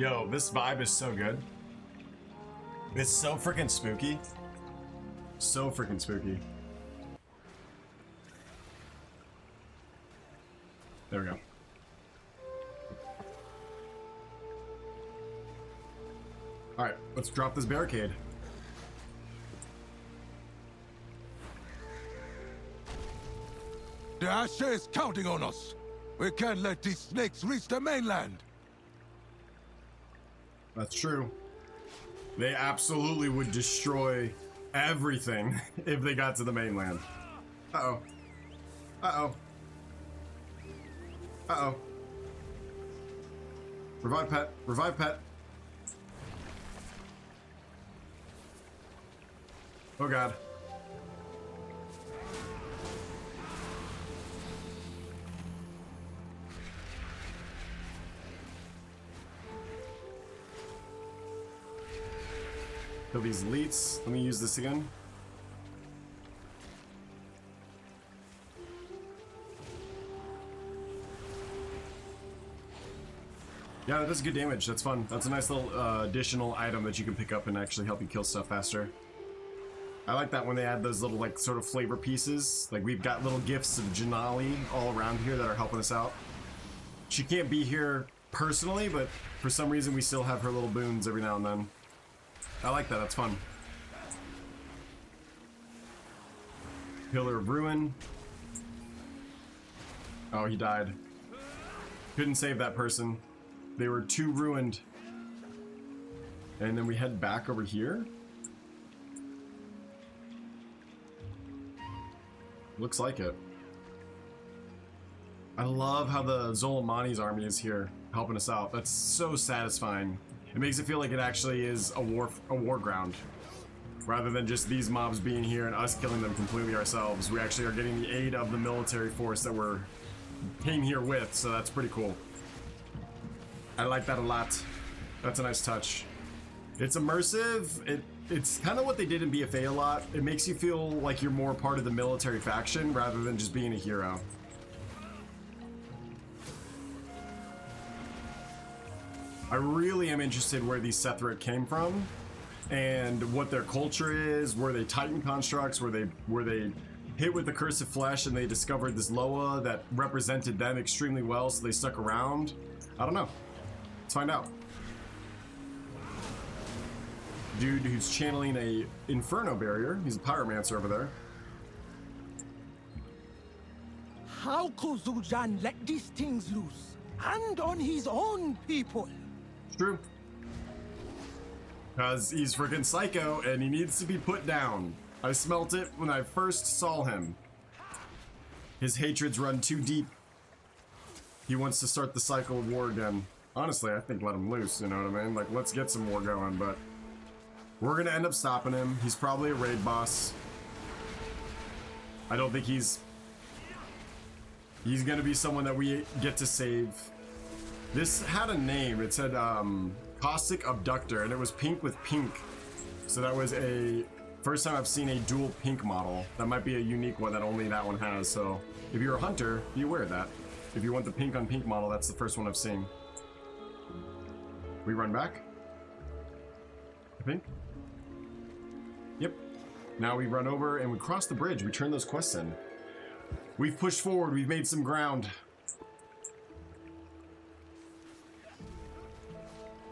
Yo, this vibe is so good. It's so freaking spooky. So freaking spooky. There we go. Alright, let's drop this barricade. The Ashe is counting on us. We can't let these snakes reach the mainland. That's true. They absolutely would destroy everything if they got to the mainland. Uh-oh. Uh-oh. Uh-oh. Revive pet. Revive pet. Oh god. Kill these elites. Let me use this again. Yeah, that does good damage. That's fun. That's a nice little additional item that you can pick up and actually help you kill stuff faster. I like that when they add those little, like, sort of flavor pieces. Like, we've got little gifts of Janali all around here that are helping us out. She can't be here personally, but for some reason we still have her little boons every now and then. I like that. That's fun. Pillar of Ruin. Oh, he died. Couldn't save that person. They were too ruined. And then we head back over here. Looks like it. I love how the Zolomani's army is here helping us out. That's so satisfying. It makes it feel like it actually is a war ground. Rather than just these mobs being here and us killing them completely ourselves. We actually are getting the aid of the military force that we're came here with, so that's pretty cool. I like that a lot. That's a nice touch. It's immersive. It's kind of what they did in BFA a lot. It makes you feel like you're more part of the military faction rather than just being a hero. I really am interested where these Sethric came from and what their culture is, were they Titan constructs, were they hit with the Curse of Flesh and they discovered this Loa that represented them extremely well, so they stuck around. I don't know. Let's find out. Dude who's channeling a Inferno barrier. He's a pyromancer over there. How could Zul'Jin let these things loose? And on his own people? It's true. Because he's freaking psycho and he needs to be put down. I smelt it when I first saw him. His hatreds run too deep. He wants to start the cycle of war again. Honestly, I think let him loose, you know what I mean? Like, let's get some war going, but we're gonna end up stopping him. He's probably a raid boss. I don't think he's gonna be someone that we get to save. This had a name. It said Caustic Abductor, and it was pink with pink. So that was a first time I've seen a dual pink model. That might be a unique one that only that one has. So if you're a hunter, be aware of that. If you want the pink on pink model, that's the first one I've seen. We run back, I think. Yep. Now we run over and we cross the bridge. We turn those quests in. We've pushed forward. We've made some ground.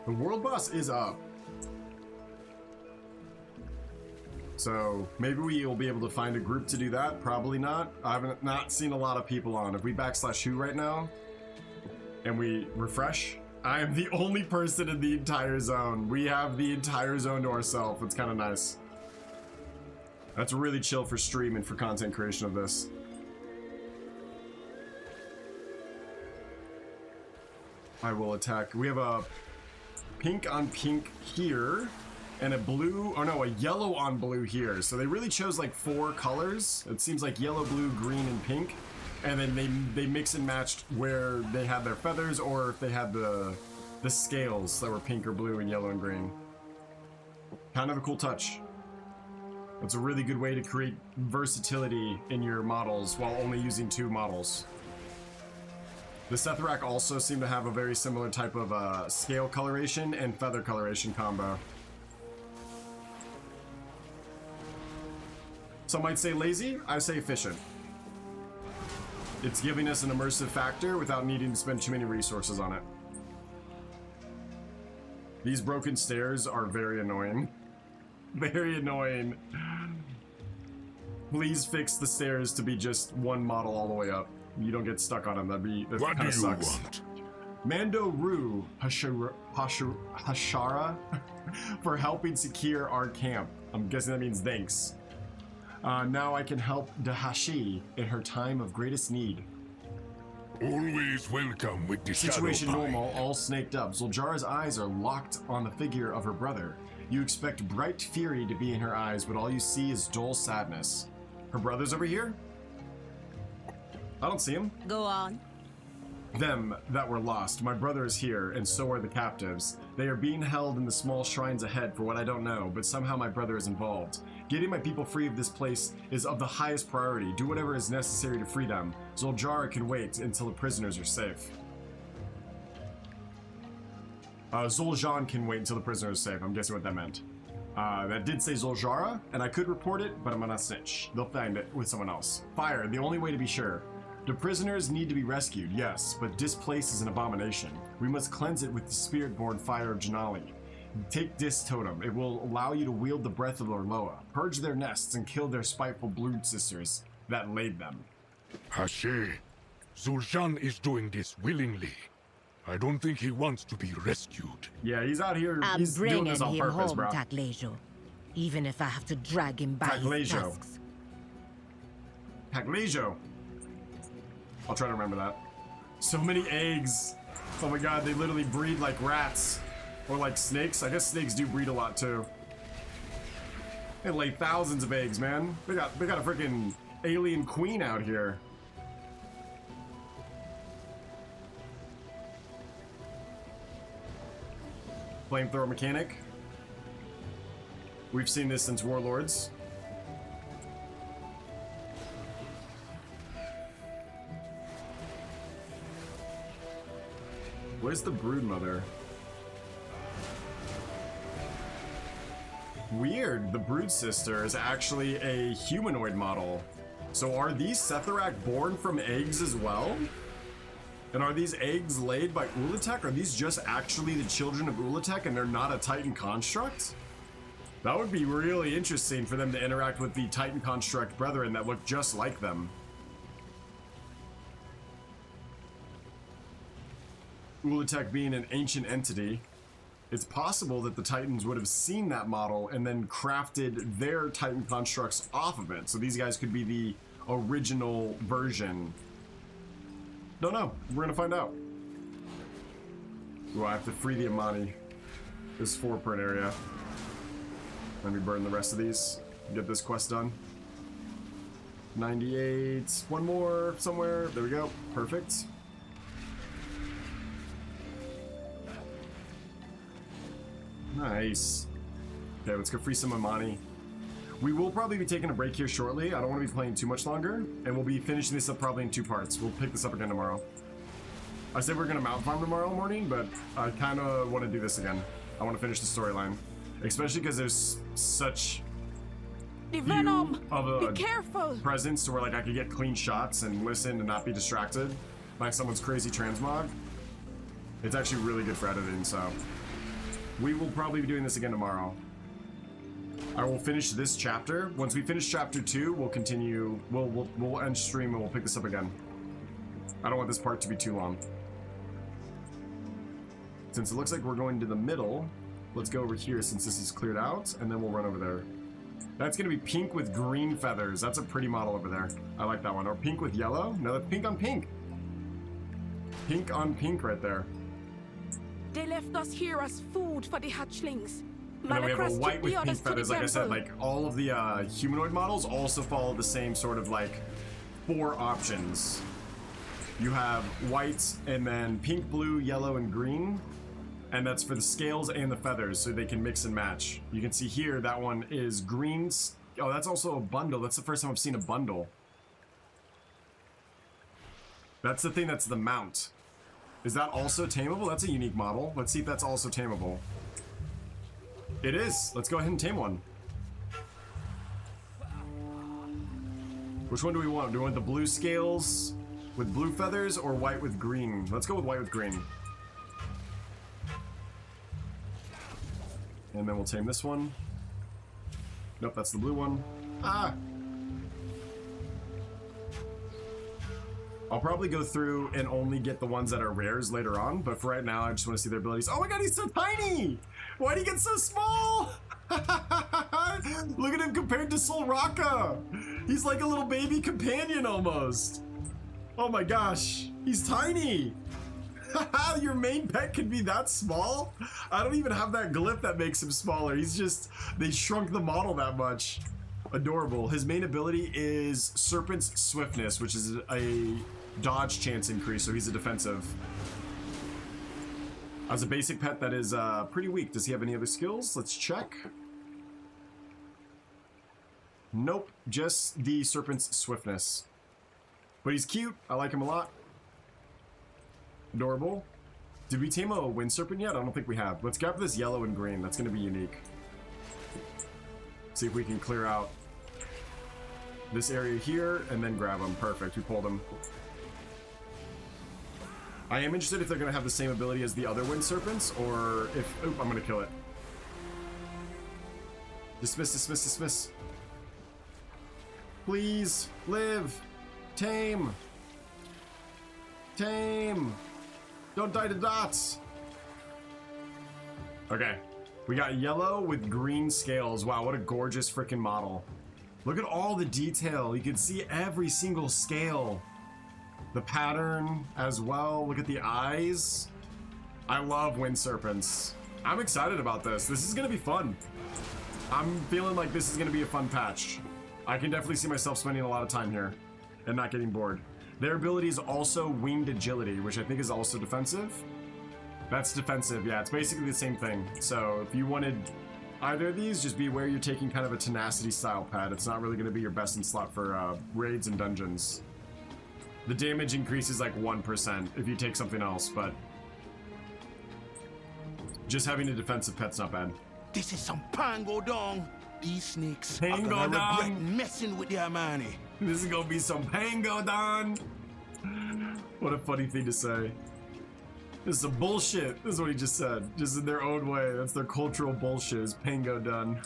The world boss is up. So maybe we will be able to find a group to do that. Probably not. I haven't not seen a lot of people on. If we backslash who right now and we refresh, I am the only person in the entire zone. We have the entire zone to ourselves. It's kind of nice. That's really chill for stream and for content creation of this. I will attack. We have a pink on pink here and a blue, or no, a yellow on blue here. So they really chose like 4 colors. It seems like yellow, blue, green, and pink. And then they mix and matched where they had their feathers or if they had the scales that were pink or blue and yellow and green. Kind of a cool touch. It's a really good way to create versatility in your models while only using 2 models. The Sethrak also seem to have a very similar type of scale coloration and feather coloration combo. Some might say lazy, I say efficient. It's giving us an immersive factor without needing to spend too many resources on it. These broken stairs are very annoying. Very annoying. Please fix the stairs to be just one model all the way up. You don't get stuck on them. That kind of sucks. Want? Mando Ru Hashara for helping secure our camp. I'm guessing that means thanks. Now I can help Dahashi in her time of greatest need. Always welcome with the Situation shadow normal, all snaked up. Zuljara's eyes are locked on the figure of her brother. You expect bright fury to be in her eyes, but all you see is dull sadness. Her brother's over here? I don't see him. Go on. Them that were lost. My brother is here, and so are the captives. They are being held in the small shrines ahead for what I don't know, but somehow my brother is involved. Getting my people free of this place is of the highest priority. Do whatever is necessary to free them. Zuljara can wait until the prisoners are safe. Zul'Jin can wait until the prisoner is safe. I'm guessing what that meant. That did say Zuljara, and I could report it, but I'm gonna snitch. They'll find it with someone else. Fire, the only way to be sure. The prisoners need to be rescued, yes, but this place is an abomination. We must cleanse it with the spirit-born fire of Janali. Take this totem. It will allow you to wield the breath of Orloa, purge their nests, and kill their spiteful blood sisters that laid them. Hache, Zul'Jin is doing this willingly. I don't think he wants to be rescued. Yeah, he's out here. I'm He's doing bringing this on him purpose, home, bro. Taglejo. Even if I have to drag him by his tusks. Taglejo. I'll try to remember that. So many eggs. Oh my god, they literally breed like rats. Or like snakes. I guess snakes do breed a lot too. They lay thousands of eggs, man. They got a freaking alien queen out here. Flamethrower mechanic. We've seen this since Warlords. Where's the Broodmother? Weird, the Brood Sister is actually a humanoid model. So are these Sethrak born from eggs as well? And are these eggs laid by Ulatek? Are these just actually the children of Ulatek and they're not a Titan construct? That would be really interesting for them to interact with the Titan construct brethren that look just like them. Ulatek being an ancient entity, it's possible that the Titans would have seen that model and then crafted their Titan constructs off of it. So these guys could be the original version. Don't know. We're gonna find out. Ooh, I have to free the Amani. There's 4 per an area. Let me burn the rest of these. Get this quest done. 98. One more somewhere. There we go. Perfect. Nice. Okay, let's go free some Amani. We will probably be taking a break here shortly. I don't want to be playing too much longer, and we'll be finishing this up probably in 2 parts. We'll pick this up again tomorrow. I said we're going to mount farm tomorrow morning, but I kind of want to do this again. I want to finish the storyline, especially because there's such The venom! of Be careful! presence to where like I could get clean shots and listen and not be distracted by someone's crazy transmog. It's actually really good for editing, so we will probably be doing this again tomorrow. I will finish this chapter. Once we finish chapter 2, we'll continue. We'll end stream and we'll pick this up again. I don't want this part to be too long. Since it looks like we're going to the middle, let's go over here since this is cleared out, and then we'll run over there. That's gonna be pink with green feathers. That's a pretty model over there. I like that one. Or pink with yellow. No, that's pink on pink. Pink on pink right there. They left us here as food for the hatchlings. And then we have a white with pink feathers. Like I said, like all of the humanoid models also follow the same sort of like 4 options. You have white and then pink, blue, yellow, and green. And that's for the scales and the feathers, so they can mix and match. You can see here, that one is green. Oh, that's also a bundle. That's the first time I've seen a bundle. That's the thing that's the mount. Is that also tameable? That's a unique model. Let's see if that's also tameable. It is. Let's go ahead and tame one. Which one do we want? Do we want the blue scales with blue feathers or white with green? Let's go with white with green. And then we'll tame this one. Nope, that's the blue one. Ah! I'll probably go through and only get the ones that are rares later on, but for right now, I just want to see their abilities. Oh my god, he's so tiny! Why'd he get so small? Look at him compared to Solraka! He's like a little baby companion almost. Oh my gosh, he's tiny! Your main pet could be that small? I don't even have that glyph that makes him smaller. He's just, they shrunk the model that much. Adorable. His main ability is Serpent's Swiftness, which is a dodge chance increase, so he's a defensive. As a basic pet, that is pretty weak. Does he have any other skills? Let's check. Nope, just the Serpent's Swiftness. But he's cute. I like him a lot. Adorable. Did we tame a Wind Serpent yet? I don't think we have. Let's grab this yellow and green. That's going to be unique. See if we can clear out this area here and then grab them. Perfect. We pulled them. I am interested if they're going to have the same ability as the other Wind Serpents, or if... Oop, I'm going to kill it. Dismiss, dismiss, dismiss. Please, live. Tame. Tame. Don't die to dots. Okay. We got yellow with green scales. Wow, what a gorgeous freaking model. Look at all the detail. You can see every single scale. The pattern as well. Look at the eyes. I love Wind Serpents. I'm excited about this. This is going to be fun. I'm feeling like this is going to be a fun patch. I can definitely see myself spending a lot of time here and not getting bored. Their ability is also Winged Agility, which I think is also defensive. That's defensive, yeah, it's basically the same thing. So if you wanted either of these, just be aware you're taking kind of a tenacity style pet. It's not really going to be your best in slot for raids and dungeons. The damage increases like 1% if you take something else, but just having a defensive pet's not bad. This is some pango dong. These snakes Pango are gonna regret dong. messing with their money. This is gonna be some pango don. What a funny thing to say. This is some bullshit. This is what he just said. Just in their own way. That's their cultural bullshit, is pango done.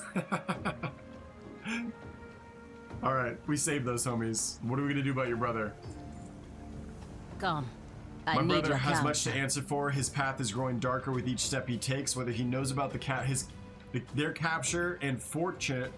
Alright, we saved those homies. What are we gonna do about your brother? Come. My brother has much to answer for. His path is growing darker with each step he takes, whether he knows about their capture and fortune.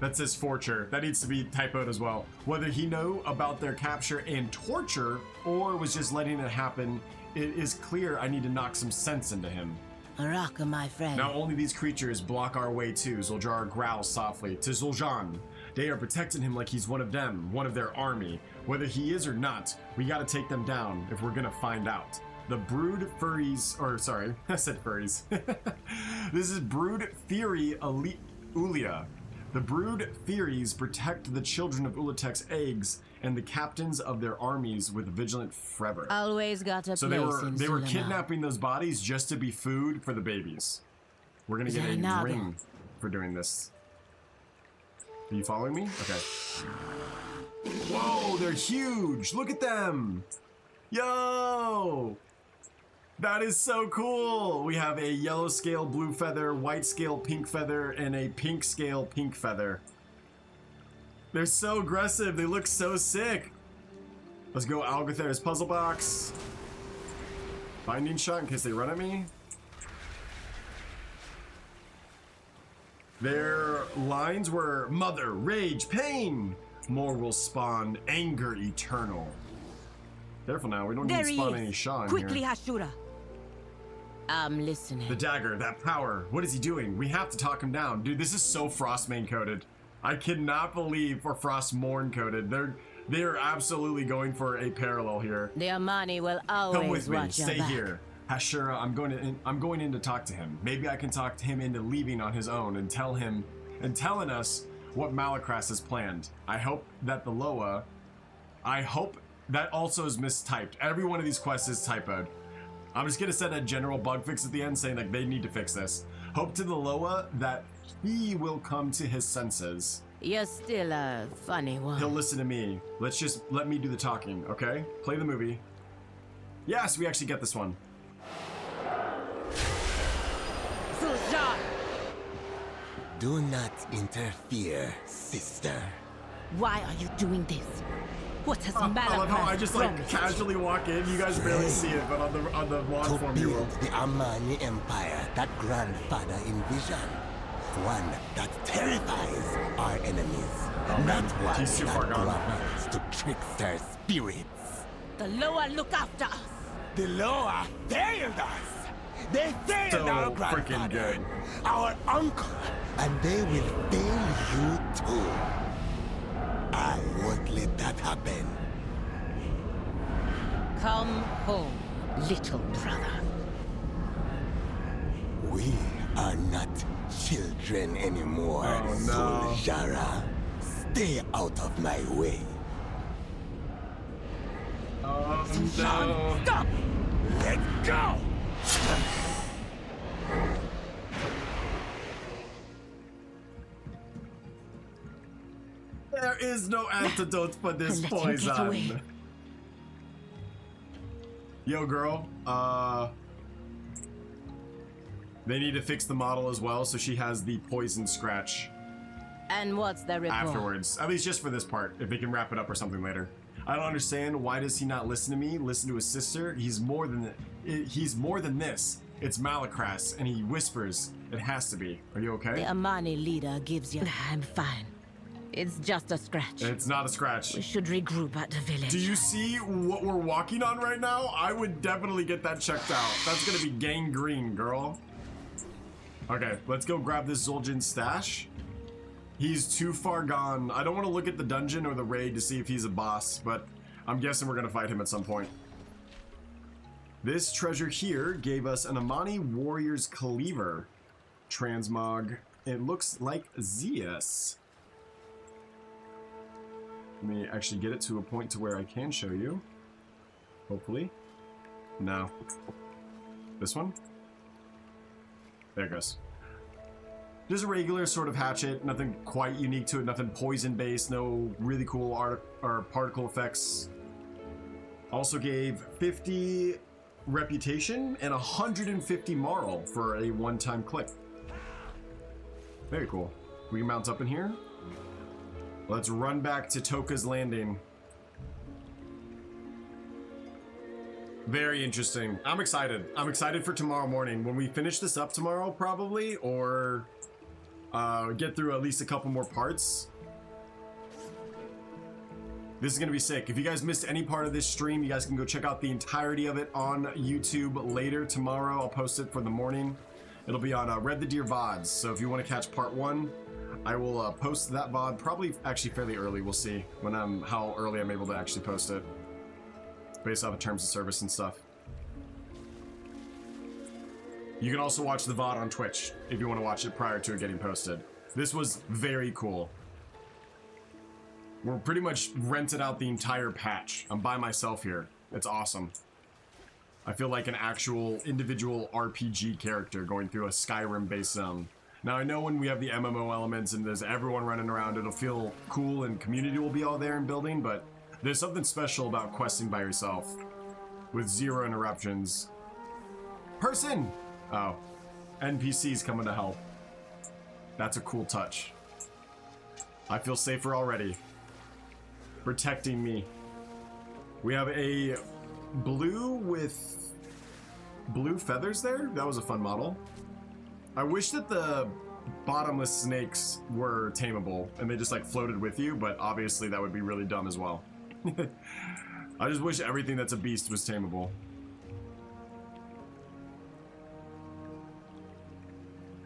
That says forture. That needs to be typoed as well. Whether he know about their capture and torture or was just letting it happen, it is clear I need to knock some sense into him. Araka, my friend. Now only these creatures block our way too. Zuljar growls softly. To Zuljan. They are protecting him like he's one of them, one of their army. Whether he is or not, we gotta take them down if we're gonna find out. The Brood Furries, or sorry, I said furries. This is Brood Fury Ulia. The Brood Furies protect the children of Ulatek's eggs and the captains of their armies with vigilant fervor. Always got a so place they were kidnapping those bodies just to be food for the babies. We're gonna get a ring for doing this. Are you following me? Okay. Whoa, they're huge! Look at them! Yo! That is so cool! We have a yellow scale blue feather, white scale pink feather, and a pink scale pink feather. They're so aggressive, they look so sick! Let's go Algothair's puzzle box. Binding shot in case they run at me. Their lines were mother, rage, pain. More will spawn anger eternal. Careful now, we don't need to spawn any Shaw in Quickly, here. Hashura. I'm listening. The dagger, that power. What is he doing? We have to talk him down. Dude, this is so Frostmane coded. I cannot believe, or Frostmourne coded. They're absolutely going for a parallel here. The Amani will always come with me. watch Stay your back. here. Hashura, I'm going in to talk to him. Maybe I can talk him into leaving on his own and telling us what Malakras has planned. I hope That also is mistyped. Every one of these quests is typoed. I'm just gonna send a general bug fix at the end saying like they need to fix this. Hope to the Loa that he will come to his senses. You're still a funny one. He'll listen to me. Let me do the talking, okay? Play the movie. Yes, we actually get this one. Zul'Jin! Do not interfere, sister. Why are you doing this? What has I love how I just like promised? casually walk in. You guys barely see it, but on the long form you will. The Amani Empire that grandfather envisioned. One that terrifies our enemies. Not one that governs to trickster spirits. The Loa look after us. The Loa failed us. They failed our grandfather, our uncle, and they will fail you too. I won't let that happen. Come home, little brother. We are not children anymore, Zul'Jin. Stay out of my way. No. Stop! Let go! There is no antidote for this poison. Yo, girl. They need to fix the model as well, so she has the poison scratch. And what's the report? Afterwards. At least just for this part, if they can wrap it up or something later. I don't understand. Why does he not listen to me? Listen to his sister? He's more than this. It's Malakras, and he whispers. It has to be. Are you okay? The Amani leader gives you... I'm fine. It's just a scratch. It's not a scratch. We should regroup at the village. Do you see what we're walking on right now? I would definitely get that checked out. That's gonna be gangrene, girl. Okay, let's go grab this Zul'Jin stash. He's too far gone. I don't want to look at the dungeon or the raid to see if he's a boss, but I'm guessing we're gonna fight him at some point. This treasure here gave us an Amani Warrior's Cleaver. Transmog. It looks like Zeus. Let me actually get it to a point to where I can show you. Hopefully. No. This one? There it goes. Just a regular sort of hatchet, nothing quite unique to it, nothing poison based, no really cool art or particle effects. Also gave 50 reputation and 150 moral for a one-time click. Very cool. We can mount up in here. Let's run back to Toka's Landing. Very interesting. I'm excited. I'm excited for tomorrow morning. When we finish this up tomorrow, probably, or get through at least a couple more parts. This is gonna be sick. If you guys missed any part of this stream, you guys can go check out the entirety of it on YouTube later tomorrow. I'll post it for the morning. It'll be on Redthedeer VODs. So if you want to catch part 1, I will post that VOD probably actually fairly early. We'll see when how early I'm able to actually post it, based off of terms of service and stuff. You can also watch the VOD on Twitch if you want to watch it prior to it getting posted. This was very cool. We're pretty much rented out the entire patch. I'm by myself here. It's awesome. I feel like an actual individual RPG character going through a Skyrim-based zone. Now I know when we have the MMO elements and there's everyone running around, it'll feel cool and community will be all there and building, but there's something special about questing by yourself with 0 interruptions. Person! Oh, NPCs coming to help. That's a cool touch. I feel safer already. Protecting me. We have a blue with blue feathers there. That was a fun model. I wish that the bottomless snakes were tameable and they just like floated with you, but obviously that would be really dumb as well. I just wish everything that's a beast was tameable.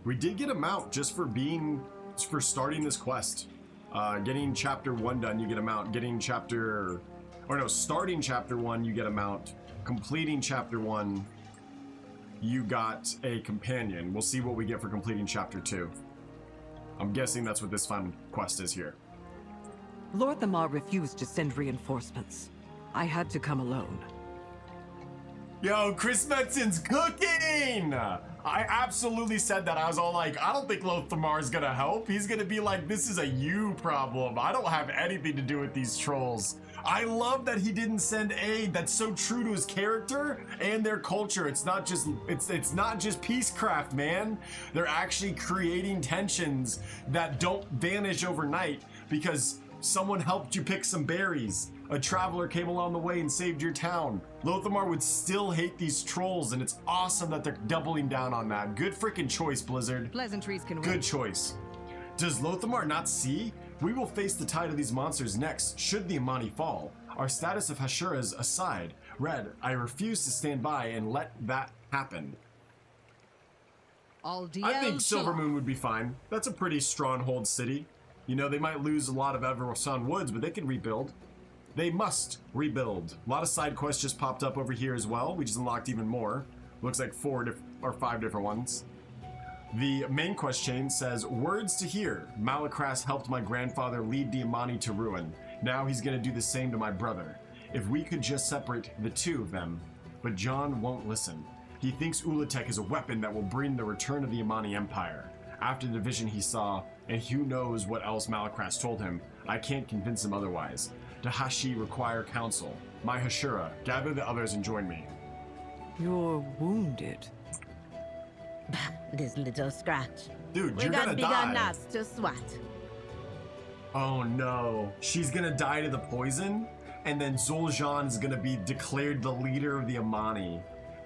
We did get a mount just for starting this quest. Getting chapter 1 done, you get a mount. Starting chapter 1, you get a mount. Completing chapter 1, you got a companion. We'll see what we get for completing chapter 2. I'm guessing that's what this final quest is here. Lord Thamar refused to send reinforcements. I had to come alone. Yo, Chris Metson's cooking! I absolutely said that. I was all like, I don't think Lothamar's gonna help. He's gonna be like, this is a you problem. I don't have anything to do with these trolls. I love that he didn't send aid. That's so true to his character and their culture. It's not just peacecraft, man. They're actually creating tensions that don't vanish overnight because someone helped you pick some berries. A traveler came along the way and saved your town. Lothamar would still hate these trolls, and it's awesome that they're doubling down on that. Good freaking choice, Blizzard. Pleasantries can win. Good choice. Does Lothamar not see? We will face the tide of these monsters next, should the Amani fall. Our status of Hashuras aside, Red, I refuse to stand by and let that happen. I think Silvermoon would be fine. That's a pretty stronghold city. You know, they might lose a lot of Everson Woods, but they can rebuild. They must rebuild. A lot of side quests just popped up over here as well. We just unlocked even more. Looks like 4 or 5 different ones. The main quest chain says, words to hear. Malakras helped my grandfather lead the Amani to ruin. Now he's gonna do the same to my brother. If we could just separate the two of them. But John won't listen. He thinks Ulatek is a weapon that will bring the return of the Amani Empire. After the vision he saw, and who knows what else Malakras told him, I can't convince him otherwise. Dahashi require counsel. My Hashura, gather the others and join me. You're wounded. This little scratch. Dude, we you're got gonna bigger die. nuts to swat. Oh no. She's gonna die to the poison, and then Zul'Jin is gonna be declared the leader of the Amani.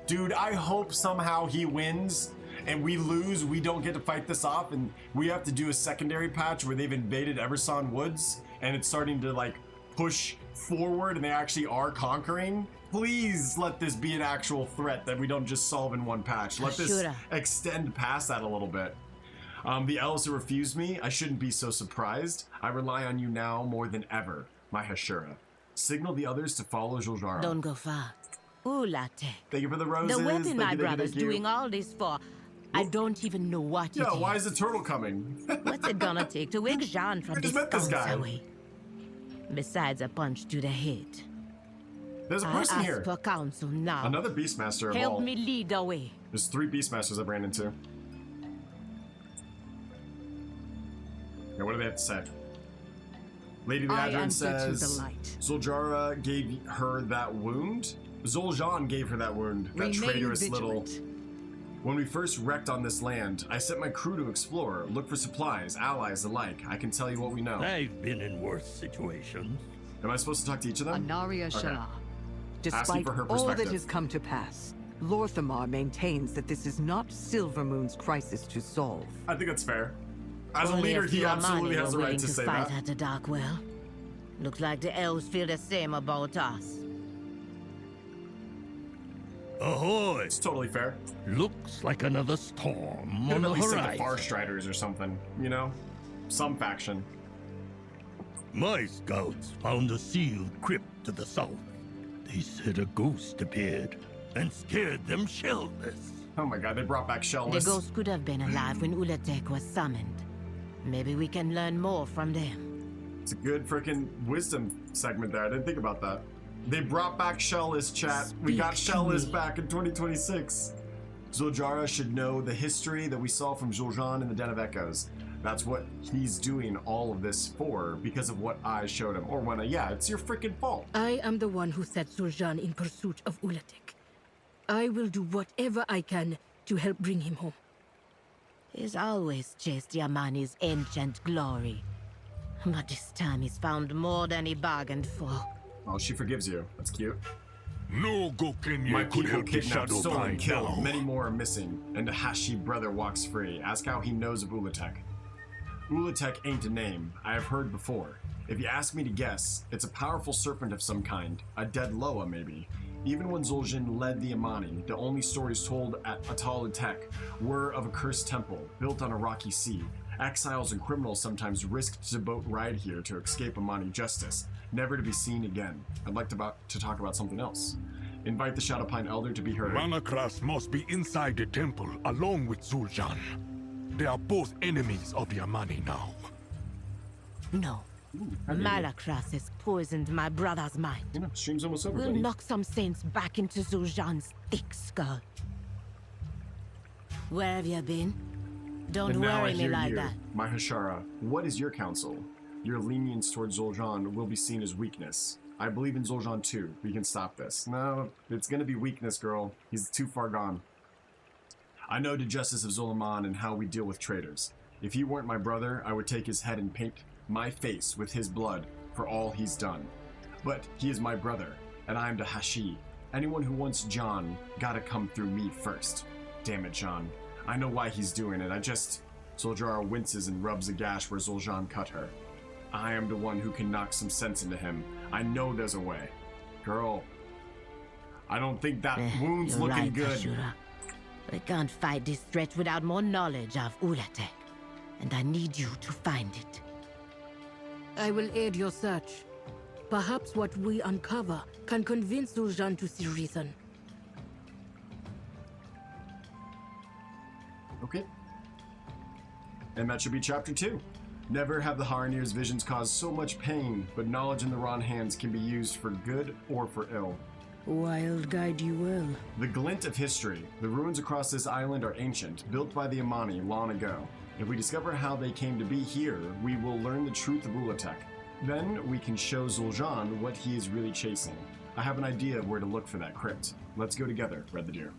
Dude, I hope somehow he wins, and we lose, we don't get to fight this off, and we have to do a secondary patch where they've invaded Everson Woods, and it's starting to like push forward and they actually are conquering. Please let this be an actual threat that we don't just solve in one patch. Let this extend past that a little bit. The elves who refused me, I shouldn't be so surprised. I rely on you now more than ever, my Hashura. Signal the others to follow Zul'Jin. Don't go far. Ulatek. Thank you for the roses. The weapon my brother's thank you. doing all this for, I don't even know what it is. Yeah, why is the turtle coming? What's it gonna take to wake Jean from this away? Besides a punch to the head. There's a person here. I ask for counsel now. Another Beastmaster of all. Help me lead the way. There's 3 Beastmasters I ran into. Now, what do they have to say? Lady Leandrin says Zul'Jin gave her that wound. Zul'Jin gave her that wound. That traitorous little. When we first wrecked on this land, I sent my crew to explore, look for supplies, allies alike. I can tell you what we know. I've been in worse situations. Am I supposed to talk to each of them? Anaria Okay. Shalah. Despite all that has come to pass, Lorthamar maintains that this is not Silvermoon's crisis to solve. I think that's fair. As a leader, he absolutely has the right to say that. At the Darkwell. Looks like the elves feel the same about us. Ahoy! It's totally fair. Looks like another storm Could on the at least send the horizon. Farstriders or something, you know? Some faction. My scouts found a sealed crypt to the south. They said a ghost appeared and scared them shellless. Oh my god, they brought back shellless. The ghost could have been alive when Ulatek was summoned. Maybe we can learn more from them. It's a good freaking wisdom segment there. I didn't think about that. They brought back shellless, chat. We got shellless back in 2026. Zul'Jin should know the history that we saw from Zul'Jin in the Den of Echoes. That's what he's doing all of this for, because of what I showed him. Or when yeah, it's your freaking fault. I am the one who set Zul'Jin in pursuit of Ulatek. I will do whatever I can to help bring him home. He's always chased Yamani's ancient glory. But this time he's found more than he bargained for. Oh, she forgives you. That's cute. No Gokenya My could people help the kidnapped, Shadow stolen, Pine killed. now. Many more are missing, and the Hashi brother walks free. Ask how he knows of Ulatek. Ulatek ain't a name I have heard before. If you ask me to guess, it's a powerful serpent of some kind, a dead Loa maybe. Even when Zul'Jin led the Amani, the only stories told at Atal Utek were of a cursed temple built on a rocky sea. Exiles and criminals sometimes risked to boat ride here to escape Amani justice, never to be seen again. I'd like to talk about something else. Invite the Shadowpine Elder to be heard. Malakras must be inside the temple, along with Zul'Jin. They are both enemies of the Amani now. No, Malacras has poisoned my brother's mind. You know, stream's almost over, We'll buddy. knock some sense back into Zul'Jan's thick skull. Where have you been? Don't And now I worry me hear like you, that. my Hashara. What is your counsel? Your lenience towards Zul'Jan will be seen as weakness. I believe in Zul'Jan too. We can stop this. No, it's gonna be weakness, girl. He's too far gone. I know the justice of Zul'Aman and how we deal with traitors. If he weren't my brother, I would take his head and paint my face with his blood for all he's done. But he is my brother, and I am the Hashi. Anyone who wants John gotta come through me first. Damn it, John. I know why he's doing it. Zul'Jara winces and rubs a gash where Zul'Jan cut her. I am the one who can knock some sense into him. I know there's a way. Girl, I don't think that wound's You're looking right, good. Ashura. We can't fight this threat without more knowledge of Ulatek. And I need you to find it. I will aid your search. Perhaps what we uncover can convince Zul'Jan to see reason. Okay. And that should be chapter 2. Never have the Haranir's visions caused so much pain, but knowledge in the wrong hands can be used for good or for ill. Wild guide you will. The glint of history. The ruins across this island are ancient, built by the Amani long ago. If we discover how they came to be here, we will learn the truth of Ulatek. Then we can show Zul'Jan what he is really chasing. I have an idea of where to look for that crypt. Let's go together, Redthedeer.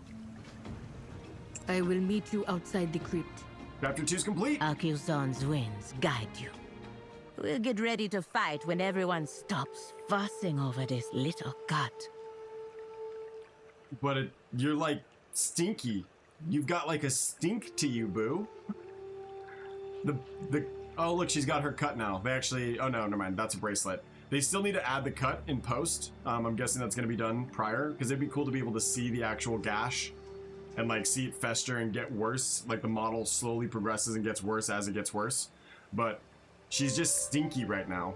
I will meet you outside the crypt. Chapter 2 is complete. Akuzon's winds guide you. We'll get ready to fight when everyone stops fussing over this little cut. But you're like stinky. You've got like a stink to you, boo. Oh look, she's got her cut now. They actually, oh no, never mind. That's a bracelet. They still need to add the cut in post. I'm guessing that's gonna be done prior, because it'd be cool to be able to see the actual gash and like see it fester and get worse. Like the model slowly progresses and gets worse as it gets worse. But she's just stinky right now.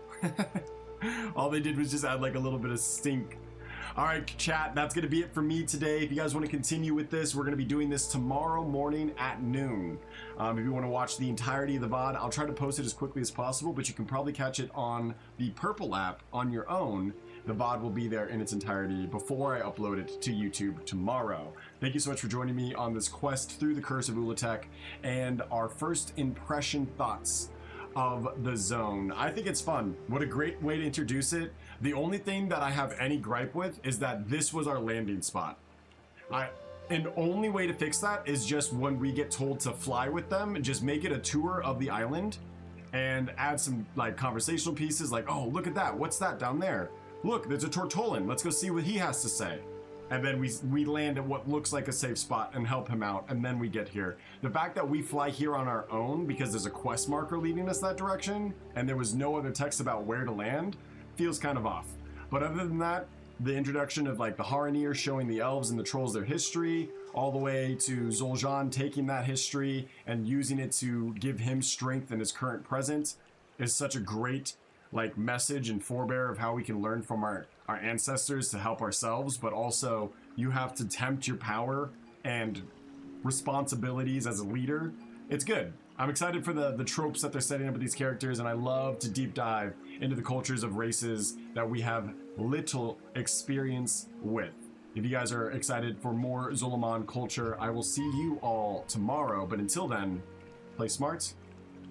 All they did was just add like a little bit of stink. All right, chat, that's going to be it for me today. If you guys want to continue with this, we're going to be doing this tomorrow morning at noon. If you want to watch the entirety of the VOD, I'll try to post it as quickly as possible, but you can probably catch it on the Purple app on your own. The VOD will be there in its entirety before I upload it to YouTube tomorrow. Thank you so much for joining me on this quest through the Curse of Ulatek and our first impression thoughts of the zone. I think it's fun. What a great way to introduce it. The only thing that I have any gripe with is that this was our landing spot. And the only way to fix that is just when we get told to fly with them, just make it a tour of the island and add some like conversational pieces like, oh, look at that. What's that down there? Look, there's a Tortolan. Let's go see what he has to say. And then we land at what looks like a safe spot and help him out, and then we get here. The fact that we fly here on our own because there's a quest marker leading us that direction, and there was no other text about where to land, feels kind of off. But other than that, the introduction of like the Haranir showing the elves and the trolls their history, all the way to Zul'Jan taking that history and using it to give him strength in his current present, is such a great like message and forebear of how we can learn from our ancestors to help ourselves, but also you have to tempt your power and responsibilities as a leader. It's good. I'm excited for the tropes that they're setting up with these characters, and I love to deep dive into the cultures of races that we have little experience with. If you guys are excited for more Zul'Aman culture, I will see you all tomorrow, but until then, play smart,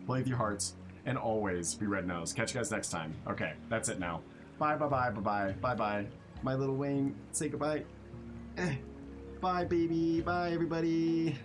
play with your hearts, and always be red-nosed. Catch you guys next time. Okay, that's it now. Bye, bye, bye, bye, bye, bye, bye. My little Wayne, say goodbye. Bye, baby. Bye, everybody.